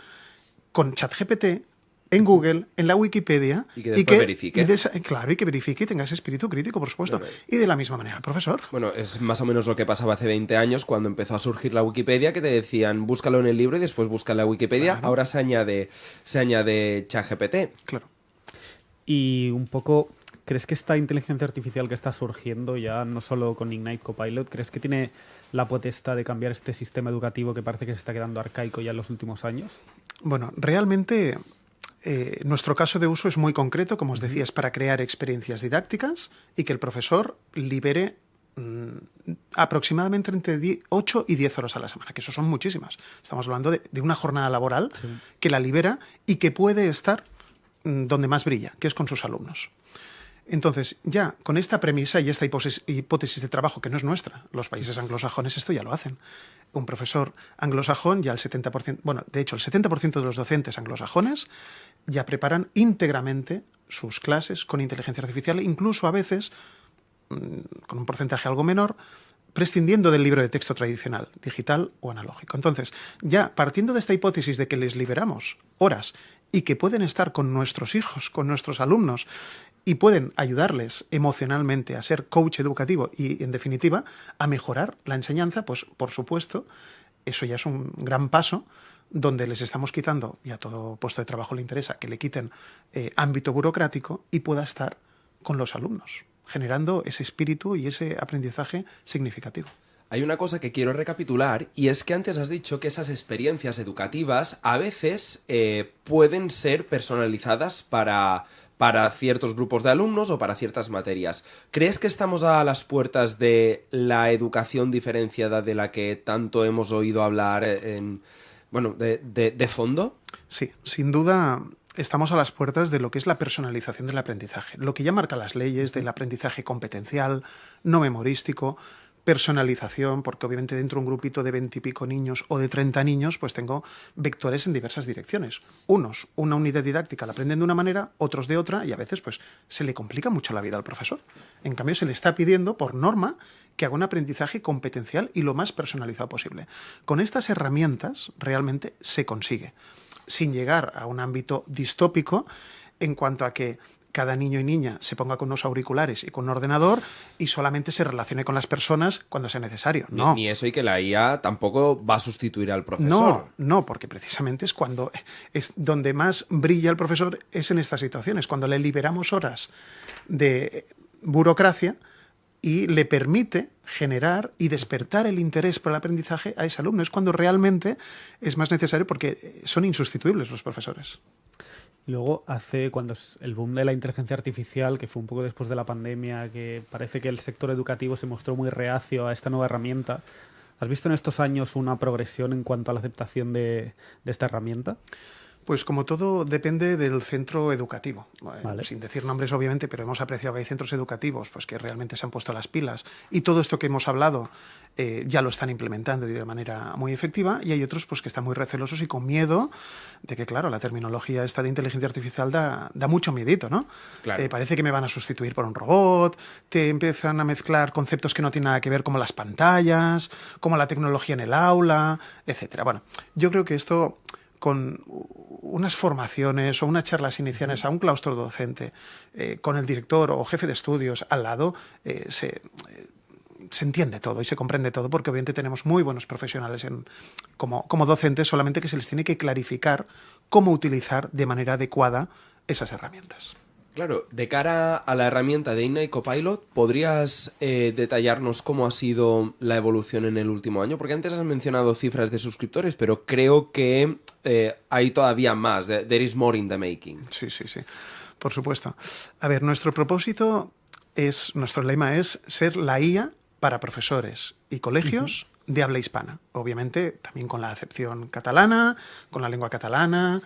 con ChatGPT, en Google, en la Wikipedia. Y que después verifique. Claro, y que verifique y tenga ese espíritu crítico, por supuesto. Claro. Y de la misma manera el profesor. Bueno, es más o menos lo que pasaba hace 20 años cuando empezó a surgir la Wikipedia, que te decían búscalo en el libro y después busca en la Wikipedia. Claro. Ahora se añade ChatGPT. Claro. Y un poco, ¿crees que esta inteligencia artificial que está surgiendo ya no solo con Ignite Copilot, crees que tiene la potestad de cambiar este sistema educativo que parece que se está quedando arcaico ya en los últimos años? Bueno, realmente nuestro caso de uso es muy concreto, como os decía, es para crear experiencias didácticas y que el profesor libere aproximadamente entre 8 y 10 horas a la semana, que eso son muchísimas. Estamos hablando de una jornada laboral que la libera y que puede estar donde más brilla, que es con sus alumnos. Entonces, ya con esta premisa y esta hipótesis de trabajo, que no es nuestra, los países anglosajones esto ya lo hacen. Un profesor anglosajón, ya el 70%, bueno, de hecho el 70% de los docentes anglosajones ya preparan íntegramente sus clases con inteligencia artificial, incluso a veces, con un porcentaje algo menor, prescindiendo del libro de texto tradicional, digital o analógico. Entonces, ya partiendo de esta hipótesis de que les liberamos horas y que pueden estar con nuestros hijos, con nuestros alumnos, y pueden ayudarles emocionalmente a ser coach educativo y, en definitiva, a mejorar la enseñanza, pues, por supuesto, eso ya es un gran paso donde les estamos quitando, y a todo puesto de trabajo le interesa, que le quiten ámbito burocrático y pueda estar con los alumnos, generando ese espíritu y ese aprendizaje significativo. Hay una cosa que quiero recapitular y es que antes has dicho que esas experiencias educativas a veces pueden ser personalizadas para ciertos grupos de alumnos o para ciertas materias. ¿Crees que estamos a las puertas de la educación diferenciada de la que tanto hemos oído hablar de fondo? Sí, sin duda estamos a las puertas de lo que es la personalización del aprendizaje, lo que ya marca las leyes del aprendizaje competencial, no memorístico, personalización, porque obviamente dentro de un grupito de 20 y pico niños o de 30 niños, pues tengo vectores en diversas direcciones. Unos, una unidad didáctica la aprenden de una manera, otros de otra, y a veces pues se le complica mucho la vida al profesor. En cambio, se le está pidiendo, por norma, que haga un aprendizaje competencial y lo más personalizado posible. Con estas herramientas realmente se consigue, sin llegar a un ámbito distópico en cuanto a que cada niño y niña se ponga con unos auriculares y con un ordenador y solamente se relacione con las personas cuando sea necesario. No. Ni eso, y que la IA tampoco va a sustituir al profesor. No, porque precisamente es donde más brilla el profesor es en estas situaciones, cuando le liberamos horas de burocracia y le permite generar y despertar el interés por el aprendizaje a ese alumno. Es cuando realmente es más necesario, porque son insustituibles los profesores. Luego, cuando el boom de la inteligencia artificial, que fue un poco después de la pandemia, que parece que el sector educativo se mostró muy reacio a esta nueva herramienta, ¿has visto en estos años una progresión en cuanto a la aceptación de esta herramienta? Pues como todo depende del centro educativo, Vale. Sin decir nombres obviamente, pero hemos apreciado que hay centros educativos pues que realmente se han puesto las pilas y todo esto que hemos hablado ya lo están implementando de manera muy efectiva, y hay otros pues que están muy recelosos y con miedo de que, claro, la terminología esta de inteligencia artificial da mucho miedito, ¿no? Claro. Parece que me van a sustituir por un robot, te empiezan a mezclar conceptos que no tienen nada que ver, como las pantallas, como la tecnología en el aula, etcétera. Bueno, yo creo que esto, con unas formaciones o unas charlas iniciales a un claustro docente, con el director o jefe de estudios al lado, se entiende todo y se comprende todo, porque obviamente tenemos muy buenos profesionales como docentes, solamente que se les tiene que clarificar cómo utilizar de manera adecuada esas herramientas. Claro, de cara a la herramienta de Ignite Copilot, ¿podrías detallarnos cómo ha sido la evolución en el último año? Porque antes has mencionado cifras de suscriptores, pero creo que hay todavía más. There is more in the making. Sí, por supuesto. A ver, nuestro lema es ser la IA para profesores y colegios de habla hispana. Obviamente, también con la acepción catalana, con la lengua catalana,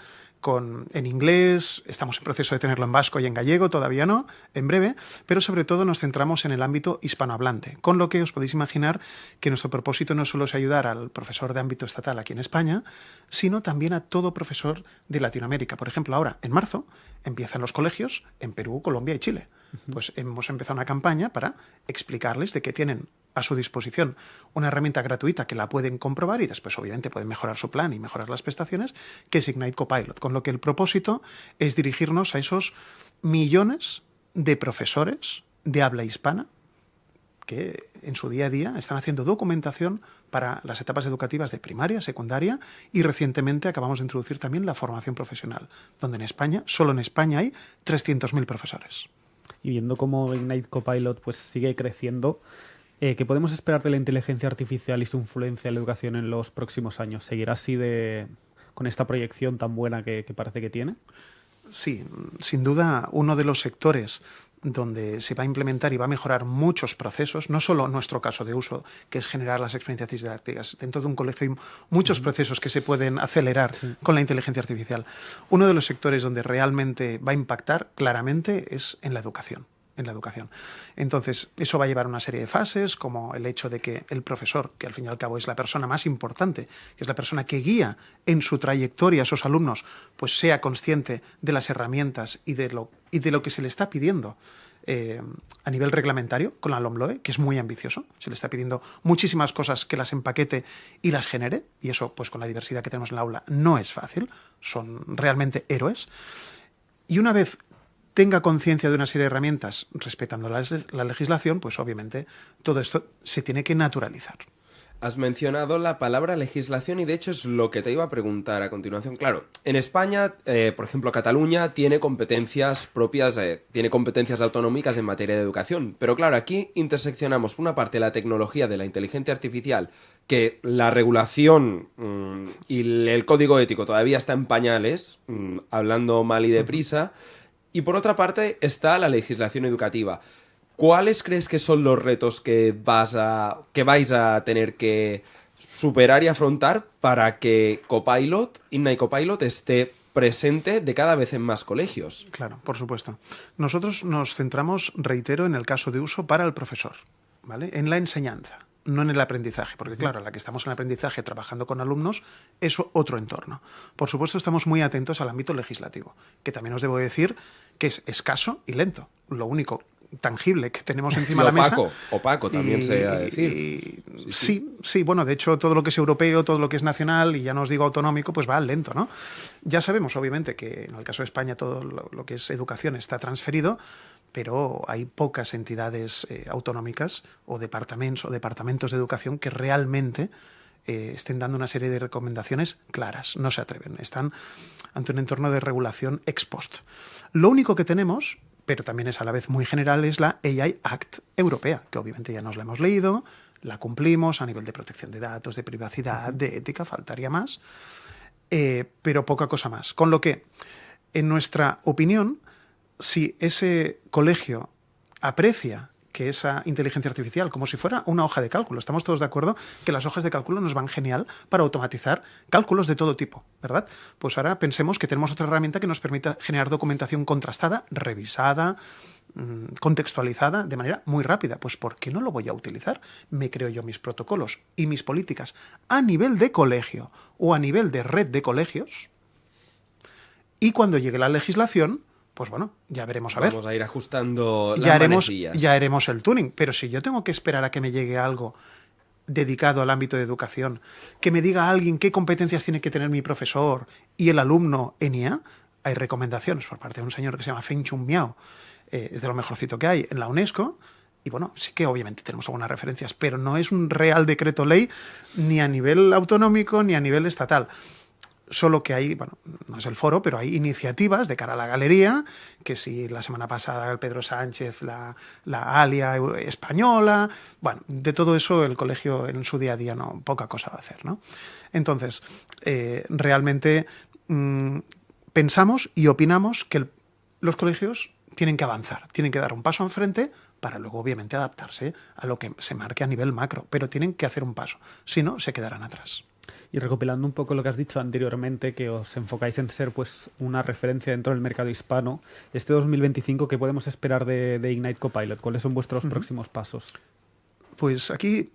en inglés, estamos en proceso de tenerlo en vasco y en gallego, todavía no, en breve, pero sobre todo nos centramos en el ámbito hispanohablante, con lo que os podéis imaginar que nuestro propósito no solo es ayudar al profesor de ámbito estatal aquí en España, sino también a todo profesor de Latinoamérica. Por ejemplo, ahora, en marzo, empiezan los colegios en Perú, Colombia y Chile. Pues hemos empezado una campaña para explicarles de que tienen a su disposición una herramienta gratuita que la pueden comprobar y después obviamente pueden mejorar su plan y mejorar las prestaciones, que es Ignite Copilot, con lo que el propósito es dirigirnos a esos millones de profesores de habla hispana que en su día a día están haciendo documentación para las etapas educativas de primaria, secundaria, y recientemente acabamos de introducir también la formación profesional, donde en España, solo en España, hay 300.000 profesores. Y viendo cómo Ignite Copilot pues sigue creciendo, ¿qué podemos esperar de la inteligencia artificial y su influencia en la educación en los próximos años? ¿Seguirá así con esta proyección tan buena que parece que tiene? Sí, sin duda uno de los sectores donde se va a implementar y va a mejorar muchos procesos, no solo nuestro caso de uso, que es generar las experiencias didácticas. Dentro de un colegio hay muchos procesos que se pueden acelerar con la inteligencia artificial. Uno de los sectores donde realmente va a impactar claramente es en la educación. Entonces, eso va a llevar una serie de fases, como el hecho de que el profesor, que al fin y al cabo es la persona más importante, que es la persona que guía en su trayectoria a sus alumnos, pues sea consciente de las herramientas y de lo que se le está pidiendo a nivel reglamentario con la LOMLOE, que es muy ambicioso. Se le está pidiendo muchísimas cosas que las empaquete y las genere, y eso, pues con la diversidad que tenemos en el aula, no es fácil. Son realmente héroes. Y una vez tenga conciencia de una serie de herramientas respetando la legislación, pues obviamente todo esto se tiene que naturalizar. Has mencionado la palabra legislación y de hecho es lo que te iba a preguntar a continuación. Claro, en España, por ejemplo, Cataluña tiene competencias propias, tiene competencias autonómicas en materia de educación. Pero claro, aquí interseccionamos por una parte la tecnología de la inteligencia artificial, que la regulación y el código ético todavía está en pañales, hablando mal y deprisa. Y por otra parte está la legislación educativa. ¿Cuáles crees que son los retos que vais a tener que superar y afrontar para que Ignite Copilot esté presente de cada vez en más colegios? Claro, por supuesto. Nosotros nos centramos, reitero, en el caso de uso para el profesor, ¿vale? En la enseñanza. no en el aprendizaje, porque claro, la que estamos en el aprendizaje trabajando con alumnos es otro entorno. Por supuesto, estamos muy atentos al ámbito legislativo, que también os debo decir que es escaso y lento. Lo único tangible que tenemos encima de la mesa. Opaco también se ha de decir. Sí, bueno, de hecho todo lo que es europeo, todo lo que es nacional y ya no os digo autonómico, pues va lento, ¿no? Ya sabemos, obviamente, que en el caso de España todo lo que es educación está transferido, pero hay pocas entidades autonómicas o departamentos de educación que realmente estén dando una serie de recomendaciones claras. No se atreven, están ante un entorno de regulación ex post. Lo único que tenemos, pero también es a la vez muy general, es la AI Act europea, que obviamente ya nos la hemos leído, la cumplimos a nivel de protección de datos, de privacidad, de ética, faltaría más, pero poca cosa más. Con lo que, en nuestra opinión, si ese colegio aprecia que esa inteligencia artificial, como si fuera una hoja de cálculo. Estamos todos de acuerdo que las hojas de cálculo nos van genial para automatizar cálculos de todo tipo, ¿verdad? Pues ahora pensemos que tenemos otra herramienta que nos permita generar documentación contrastada, revisada, contextualizada de manera muy rápida. Pues ¿por qué no lo voy a utilizar? Me creo yo mis protocolos y mis políticas a nivel de colegio o a nivel de red de colegios, y cuando llegue la legislación, pues bueno, ya veremos a ver. Vamos a ir ajustando las manecillas. Ya haremos el tuning. Pero si yo tengo que esperar a que me llegue algo dedicado al ámbito de educación, que me diga alguien qué competencias tiene que tener mi profesor y el alumno en IA, hay recomendaciones por parte de un señor que se llama Feng Chung Miao, es de lo mejorcito que hay en la UNESCO. Y bueno, sí que obviamente tenemos algunas referencias, pero no es un real decreto ley ni a nivel autonómico ni a nivel estatal. Solo que hay, bueno, no es el foro, pero hay iniciativas de cara a la galería, que si la semana pasada el Pedro Sánchez, la ALIA española, bueno, de todo eso el colegio en su día a día no poca cosa va a hacer, ¿no? Entonces, realmente pensamos y opinamos que los colegios tienen que avanzar, tienen que dar un paso enfrente para luego obviamente adaptarse a lo que se marque a nivel macro, pero tienen que hacer un paso, si no se quedarán atrás. Y recopilando un poco lo que has dicho anteriormente, que os enfocáis en ser pues una referencia dentro del mercado hispano, este 2025, ¿qué podemos esperar de Ignite Copilot? ¿Cuáles son vuestros próximos pasos? Pues aquí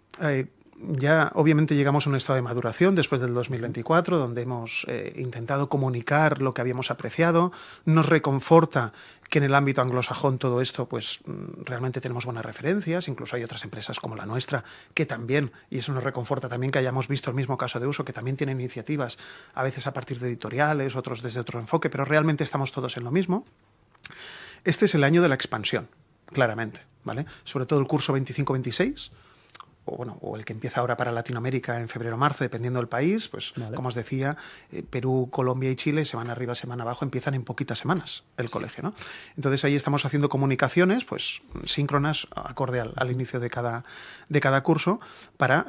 ya obviamente llegamos a un estado de maduración después del 2024, donde hemos intentado comunicar lo que habíamos apreciado. Nos reconforta que en el ámbito anglosajón todo esto, pues realmente tenemos buenas referencias. Incluso hay otras empresas como la nuestra que también, y eso nos reconforta también que hayamos visto el mismo caso de uso, que también tienen iniciativas, a veces a partir de editoriales, otros desde otro enfoque, pero realmente estamos todos en lo mismo. Este es el año de la expansión, claramente, ¿vale? Sobre todo el curso 25-26, o el que empieza ahora para Latinoamérica en febrero-marzo, dependiendo del país, pues vale. Como os decía, Perú, Colombia y Chile, semana arriba, semana abajo, empiezan en poquitas semanas el colegio, ¿no? Entonces ahí estamos haciendo comunicaciones, pues síncronas, acorde al inicio de cada curso, para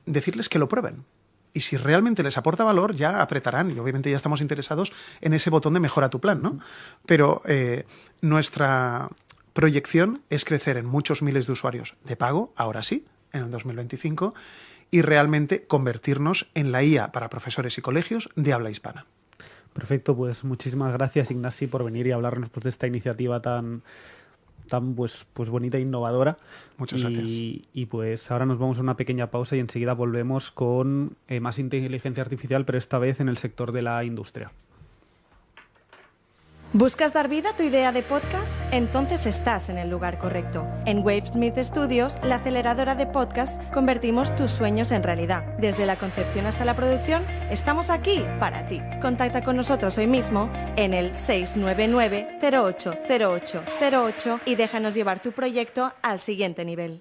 decirles que lo prueben. Y si realmente les aporta valor, ya apretarán, y obviamente ya estamos interesados en ese botón de mejora tu plan, ¿no? Pero nuestra proyección es crecer en muchos miles de usuarios de pago, ahora sí, en el 2025, y realmente convertirnos en la IA para profesores y colegios de habla hispana. Perfecto, pues muchísimas gracias, Ignasi, por venir y hablarnos pues, de esta iniciativa tan pues bonita e innovadora. Muchas gracias. Y pues ahora nos vamos a una pequeña pausa y enseguida volvemos con más inteligencia artificial, pero esta vez en el sector de la industria. ¿Buscas dar vida a tu idea de podcast? Entonces estás en el lugar correcto. En Wavesmith Studios, la aceleradora de podcast, convertimos tus sueños en realidad. Desde la concepción hasta la producción, estamos aquí para ti. Contacta con nosotros hoy mismo en el 699-080808 y déjanos llevar tu proyecto al siguiente nivel.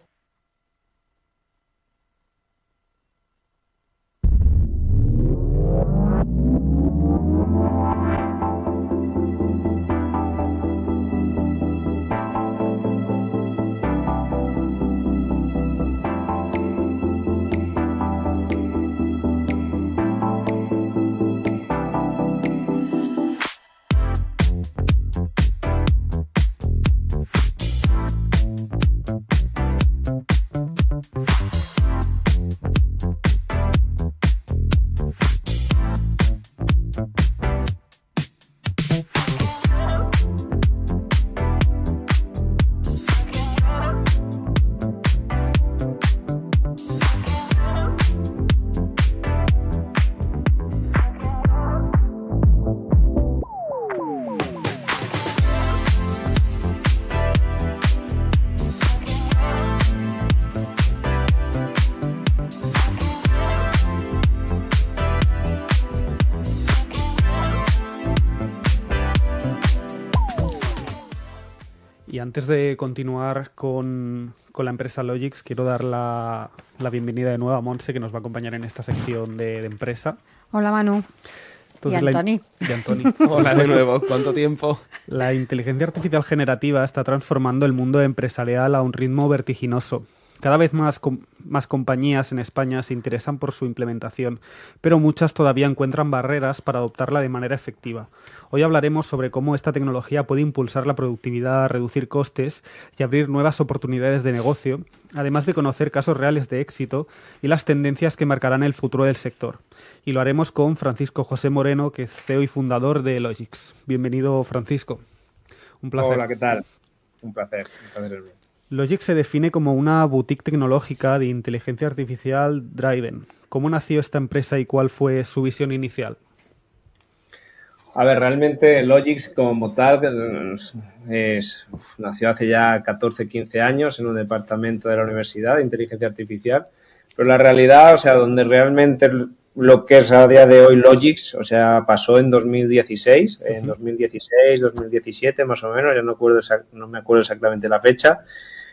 Y antes de continuar con la empresa Logix, quiero dar la bienvenida de nuevo a Montse, que nos va a acompañar en esta sección de empresa. Hola, Manu. Entonces, Y Antoni. Hola de nuevo, ¿cuánto tiempo? La inteligencia artificial generativa está transformando el mundo empresarial a un ritmo vertiginoso. Cada vez más compañías en España se interesan por su implementación, pero muchas todavía encuentran barreras para adoptarla de manera efectiva. Hoy hablaremos sobre cómo esta tecnología puede impulsar la productividad, reducir costes y abrir nuevas oportunidades de negocio, además de conocer casos reales de éxito y las tendencias que marcarán el futuro del sector. Y lo haremos con Francisco José Moreno, que es CEO y fundador de Logix. Bienvenido, Francisco. Un placer. Hola, ¿qué tal? Un placer. Logix se define como una boutique tecnológica de inteligencia artificial driven. ¿Cómo nació esta empresa y cuál fue su visión inicial? A ver, realmente Logix como tal nació hace ya 14, 15 años en un departamento de la Universidad de Inteligencia Artificial, pero la realidad, o sea, donde realmente lo que es a día de hoy Logix, o sea, pasó en 2016, en 2016, 2017 más o menos, ya no me acuerdo exactamente la fecha.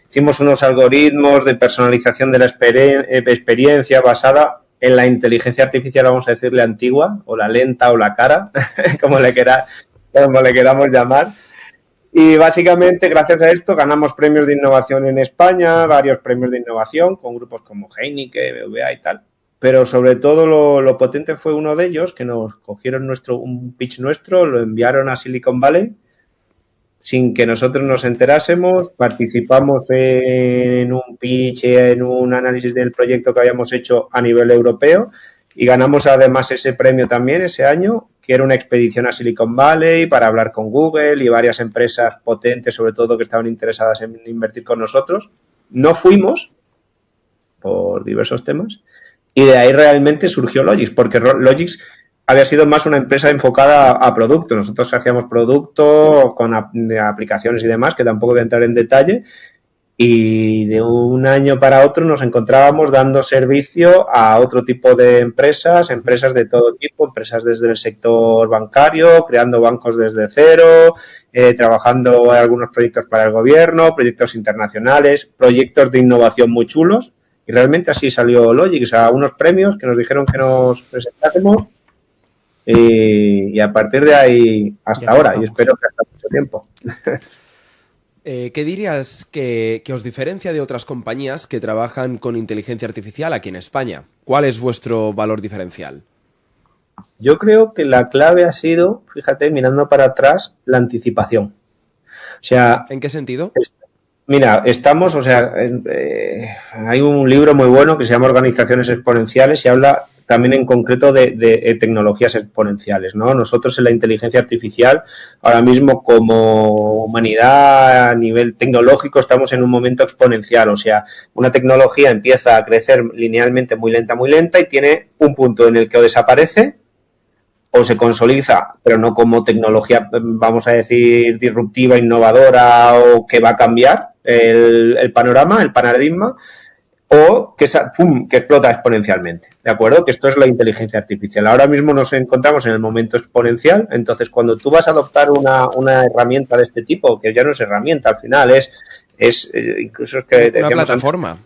Hicimos unos algoritmos de personalización de la experiencia basada en la inteligencia artificial, vamos a decirle antigua, o la lenta o la cara, como le queramos llamar. Y básicamente, gracias a esto, ganamos premios de innovación en España, varios premios de innovación con grupos como Heineken, BVA y tal. Pero sobre todo lo potente fue uno de ellos, que nos cogieron un pitch nuestro, lo enviaron a Silicon Valley sin que nosotros nos enterásemos, participamos en un pitch, en un análisis del proyecto que habíamos hecho a nivel europeo y ganamos además ese premio también ese año, que era una expedición a Silicon Valley para hablar con Google y varias empresas potentes, sobre todo que estaban interesadas en invertir con nosotros. No fuimos por diversos temas y de ahí realmente surgió Logix, porque Logix había sido más una empresa enfocada a producto. Nosotros hacíamos producto con aplicaciones y demás, que tampoco voy a entrar en detalle, y de un año para otro nos encontrábamos dando servicio a otro tipo de empresas de todo tipo, empresas desde el sector bancario, creando bancos desde cero, trabajando en algunos proyectos para el gobierno, proyectos internacionales, proyectos de innovación muy chulos, y realmente así salió Logix, a unos premios que nos dijeron que nos presentásemos. Y a partir de ahí hasta ahora, y espero que hasta mucho tiempo. ¿Qué dirías que os diferencia de otras compañías que trabajan con inteligencia artificial aquí en España? ¿Cuál es vuestro valor diferencial? Yo creo que la clave ha sido, fíjate, mirando para atrás, la anticipación. O sea, ¿en qué sentido? Mira, hay un libro muy bueno que se llama Organizaciones Exponenciales y habla también en concreto de tecnologías exponenciales, ¿no? Nosotros en la inteligencia artificial, ahora mismo como humanidad a nivel tecnológico, estamos en un momento exponencial, o sea, una tecnología empieza a crecer linealmente muy lenta y tiene un punto en el que o desaparece o se consolida, pero no como tecnología, vamos a decir, disruptiva, innovadora o que va a cambiar el panorama, el paradigma, o que explota exponencialmente, ¿de acuerdo? Que esto es la inteligencia artificial. Ahora mismo nos encontramos en el momento exponencial, entonces cuando tú vas a adoptar una herramienta de este tipo, que ya no es herramienta, al final es incluso es que una plataforma.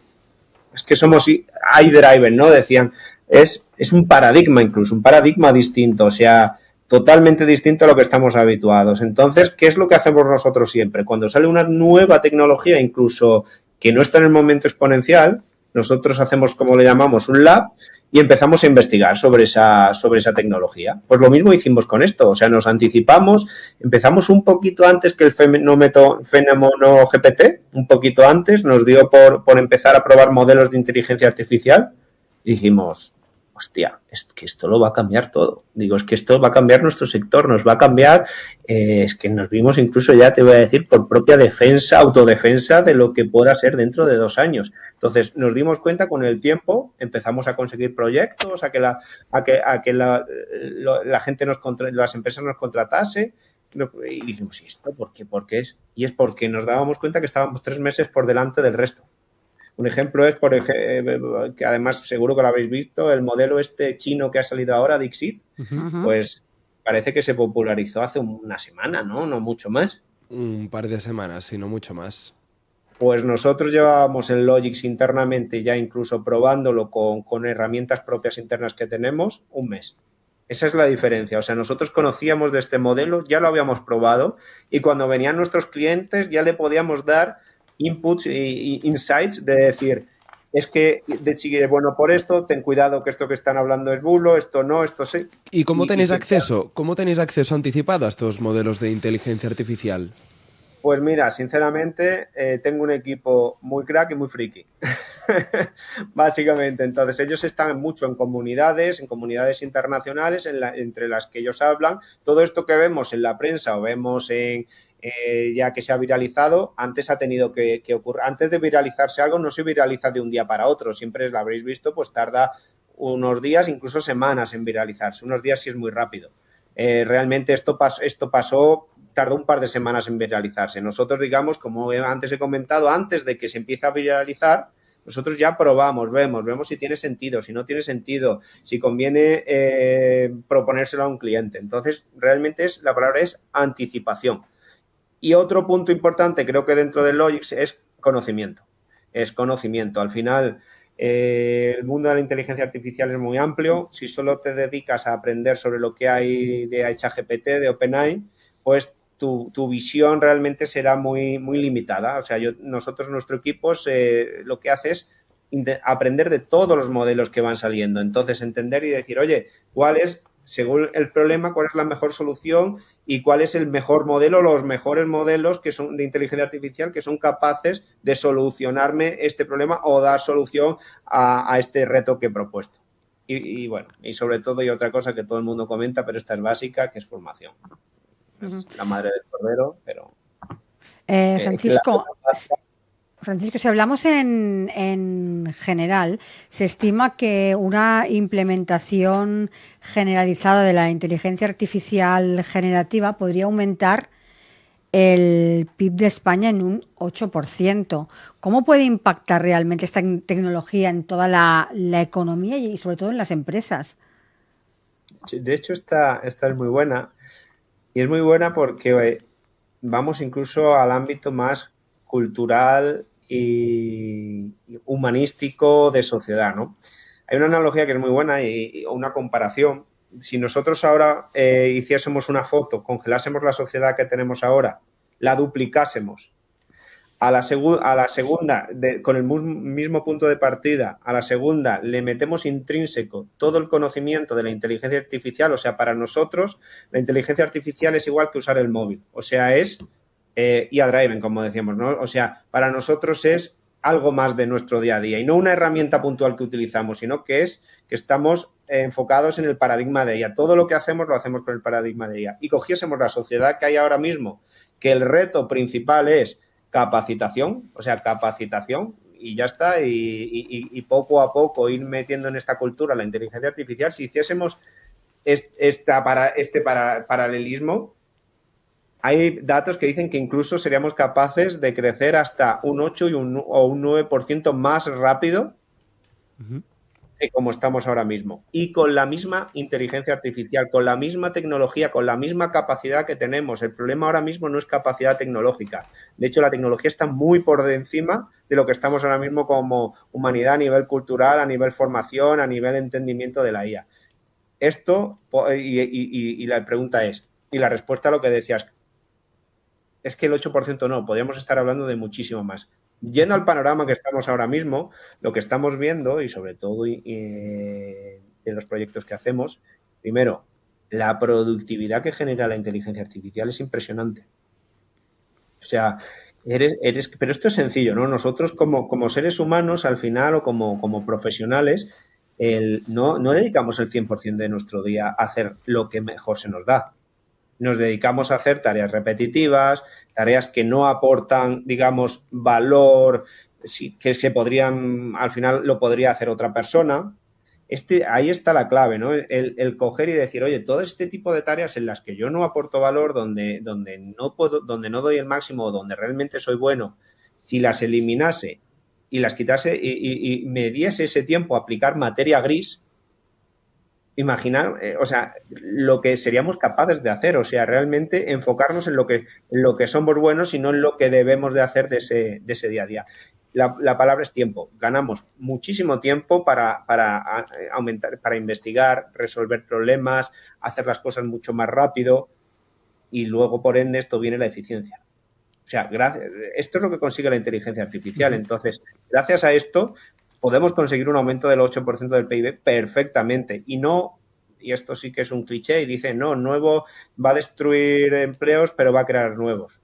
Es que somos iDriven, ¿no? Decían, es un paradigma incluso, un paradigma distinto, o sea, totalmente distinto a lo que estamos habituados. Entonces, ¿qué es lo que hacemos nosotros siempre? Cuando sale una nueva tecnología, incluso que no está en el momento exponencial, nosotros hacemos, como le llamamos, un lab y empezamos a investigar sobre esa tecnología. Pues lo mismo hicimos con esto, o sea, nos anticipamos, empezamos un poquito antes que el fenómeno GPT, un poquito antes, nos dio por empezar a probar modelos de inteligencia artificial y dijimos, hostia, es que esto lo va a cambiar todo. Digo, es que esto va a cambiar nuestro sector, nos va a cambiar, es que nos vimos incluso ya, te voy a decir, por propia defensa, autodefensa de lo que pueda ser dentro de 2 años. Entonces, nos dimos cuenta con el tiempo, empezamos a conseguir proyectos, a que la gente las empresas nos contratase, y dijimos, ¿y esto por qué? ¿Por qué es? Y es porque nos dábamos cuenta que estábamos 3 meses por delante del resto. Un ejemplo es, que además seguro que lo habéis visto, el modelo chino que ha salido ahora, DeepSeek, pues parece que se popularizó hace una semana, ¿no? No mucho más. Un par de semanas, si no mucho más. Pues nosotros llevábamos el Logix internamente, ya incluso probándolo con herramientas propias internas que tenemos, un mes. Esa es la diferencia. O sea, nosotros conocíamos de este modelo, ya lo habíamos probado y cuando venían nuestros clientes ya le podíamos dar inputs e insights de decir, es que sigue bueno por esto, ten cuidado que esto que están hablando es bulo, esto no, esto sí. ¿Y cómo tenéis acceso? ¿Cómo tenéis acceso anticipado a estos modelos de inteligencia artificial? Pues mira, sinceramente, tengo un equipo muy crack y muy friki, básicamente. Entonces, ellos están mucho en comunidades internacionales, entre las que ellos hablan. Todo esto que vemos en la prensa o vemos ya que se ha viralizado, antes ha tenido que ocurrir. Antes de viralizarse algo, no se viraliza de un día para otro. Siempre lo habréis visto, pues tarda unos días, incluso semanas en viralizarse. Unos días sí es muy rápido. Realmente esto pasó, tardó un par de semanas en viralizarse. Nosotros, digamos, como antes he comentado, antes de que se empiece a viralizar, nosotros ya probamos, vemos si tiene sentido, si no tiene sentido, si conviene proponérselo a un cliente. Entonces, realmente la palabra es anticipación. Y otro punto importante, creo que dentro de Logix, es conocimiento. Es conocimiento. Al final, el mundo de la inteligencia artificial es muy amplio. Si solo te dedicas a aprender sobre lo que hay de ChatGPT, de OpenAI, pues tu visión realmente será muy, muy limitada. O sea, nuestro equipo lo que hace es aprender de todos los modelos que van saliendo. Entonces, entender y decir, oye, ¿cuál es, según el problema, cuál es la mejor solución y cuál es el mejor modelo, los mejores modelos que son de inteligencia artificial que son capaces de solucionarme este problema o dar solución a este reto que he propuesto? Y bueno, y sobre todo, y otra cosa que todo el mundo comenta, pero esta es básica, que es formación. Es la madre del cordero, pero... Francisco, si hablamos en general, se estima que una implementación generalizada de la inteligencia artificial generativa podría aumentar el PIB de España en un 8%. ¿Cómo puede impactar realmente esta tecnología en toda la economía y sobre todo en las empresas? De hecho, esta es muy buena. Y es muy buena porque vamos incluso al ámbito más cultural y humanístico de sociedad, ¿no? Hay una analogía que es muy buena y una comparación. Si nosotros ahora hiciésemos una foto, congelásemos la sociedad que tenemos ahora, la duplicásemos, a la segunda, con el mismo punto de partida, a la segunda le metemos intrínseco todo el conocimiento de la inteligencia artificial. O sea, para nosotros la inteligencia artificial es igual que usar el móvil. O sea, es IA Driven, como decíamos, ¿no? O sea, para nosotros es algo más de nuestro día a día y no una herramienta puntual que utilizamos, sino que estamos enfocados en el paradigma de IA. Todo lo que hacemos lo hacemos con el paradigma de IA. Y cogiésemos la sociedad que hay ahora mismo, que el reto principal es capacitación, y ya está, y poco a poco ir metiendo en esta cultura la inteligencia artificial. Si hiciésemos este paralelismo, hay datos que dicen que incluso seríamos capaces de crecer hasta un 8 o un 9% más rápido de como estamos ahora mismo. Y con la misma inteligencia artificial, con la misma tecnología, con la misma capacidad que tenemos. El problema ahora mismo no es capacidad tecnológica. De hecho, la tecnología está muy por encima de lo que estamos ahora mismo como humanidad a nivel cultural, a nivel formación, a nivel entendimiento de la IA. Esto, y la pregunta es, y la respuesta a lo que decías, es que el 8% no, podríamos estar hablando de muchísimo más. Yendo al panorama que estamos ahora mismo, lo que estamos viendo, y sobre todo en los proyectos que hacemos, primero, la productividad que genera la inteligencia artificial es impresionante. O sea, pero esto es sencillo, ¿no? Nosotros como seres humanos, al final, o como profesionales, no dedicamos el 100% de nuestro día a hacer lo que mejor se nos da. Nos dedicamos a hacer tareas repetitivas, tareas que no aportan, digamos, valor, que se podrían, al final lo podría hacer otra persona. Ahí está la clave, ¿no? El coger y decir, oye, todo este tipo de tareas en las que yo no aporto valor, donde no doy el máximo, o donde realmente soy bueno, si las eliminase y las quitase y me diese ese tiempo a aplicar materia gris, imaginar, lo que seríamos capaces de hacer, o sea, realmente enfocarnos en lo que somos buenos y no en lo que debemos de hacer de ese día a día. La palabra es tiempo. Ganamos muchísimo tiempo para aumentar, para investigar, resolver problemas, hacer las cosas mucho más rápido y luego, por ende, esto viene la eficiencia. O sea, esto es lo que consigue la inteligencia artificial. Entonces, gracias a esto, podemos conseguir un aumento del 8% del PIB perfectamente. Y esto sí que es un cliché, y dicen, no, nuevo va a destruir empleos, pero va a crear nuevos.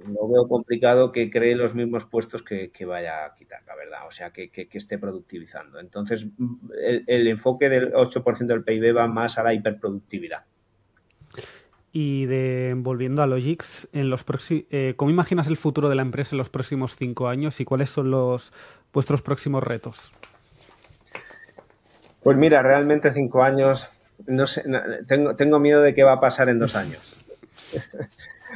Lo veo complicado que cree los mismos puestos que vaya a quitar, la verdad, o sea, que esté productivizando. Entonces, el enfoque del 8% del PIB va más a la hiperproductividad. Y volviendo a Logix, ¿cómo imaginas el futuro de la empresa en los próximos 5 años y cuáles son vuestros próximos retos? Pues mira, realmente 5 años, no sé, tengo miedo de qué va a pasar en 2 años.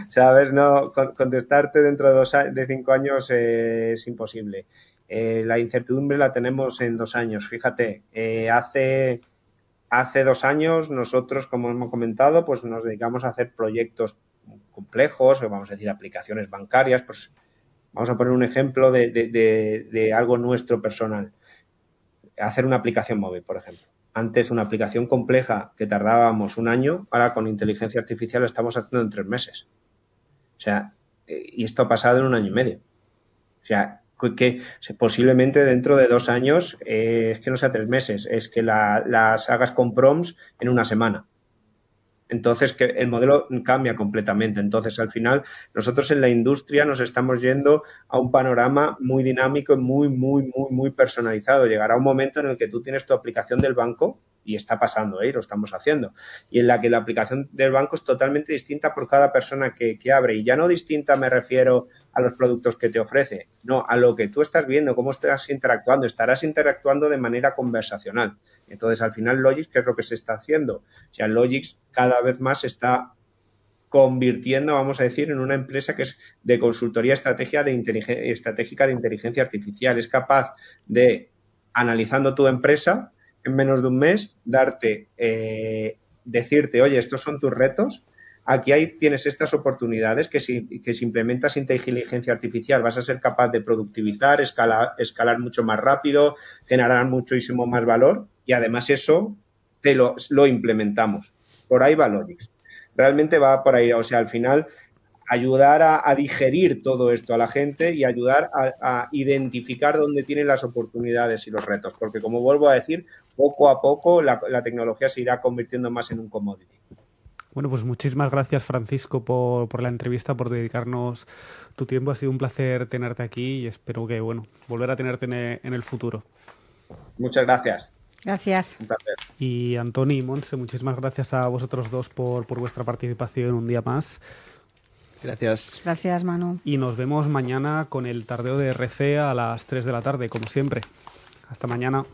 ¿Sabes? No, contestarte dentro de 5 años es imposible. La incertidumbre la tenemos en 2 años. Fíjate, hace 2 años nosotros, como hemos comentado, pues nos dedicamos a hacer proyectos complejos, vamos a decir aplicaciones bancarias. Pues vamos a poner un ejemplo de algo nuestro personal. Hacer una aplicación móvil, por ejemplo. Antes una aplicación compleja que tardábamos 1 año, ahora con inteligencia artificial lo estamos haciendo en 3 meses. O sea, y esto ha pasado en 1 año y medio. O sea, que posiblemente dentro de 2 años, es que no sea 3 meses, es que las hagas con prompts en 1 semana. Entonces, que el modelo cambia completamente. Entonces, al final, nosotros en la industria nos estamos yendo a un panorama muy dinámico y muy personalizado. Llegará un momento en el que tú tienes tu aplicación del banco, y está pasando, lo estamos haciendo, y en la que la aplicación del banco es totalmente distinta por cada persona que abre. Y ya no distinta me refiero a los productos que te ofrece, no, a lo que tú estás viendo, cómo estás interactuando. Estarás interactuando de manera conversacional. Entonces, al final, Logix, ¿qué es lo que se está haciendo? O sea, Logix cada vez más se está convirtiendo, vamos a decir, en una empresa que es de consultoría estratégica de inteligencia artificial. Es capaz de, analizando tu empresa, en menos de un mes, decirte, oye, estos son tus retos, aquí tienes estas oportunidades que si implementas inteligencia artificial vas a ser capaz de productivizar, escalar mucho más rápido, generar muchísimo más valor, y además eso lo implementamos. Por ahí va Logix. Realmente va por ahí, o sea, al final ayudar a digerir todo esto a la gente y ayudar a identificar dónde tienen las oportunidades y los retos, porque como vuelvo a decir, poco a poco la tecnología se irá convirtiendo más en un commodity. Bueno, pues muchísimas gracias, Francisco, por la entrevista, por dedicarnos tu tiempo. Ha sido un placer tenerte aquí y espero que, volver a tenerte en el futuro. Muchas gracias. Gracias. Un placer. Y Antoni y Montse, muchísimas gracias a vosotros dos por vuestra participación un día más. Gracias. Gracias, Manu. Y nos vemos mañana con el tardeo de RC a las 3 de la tarde, como siempre. Hasta mañana.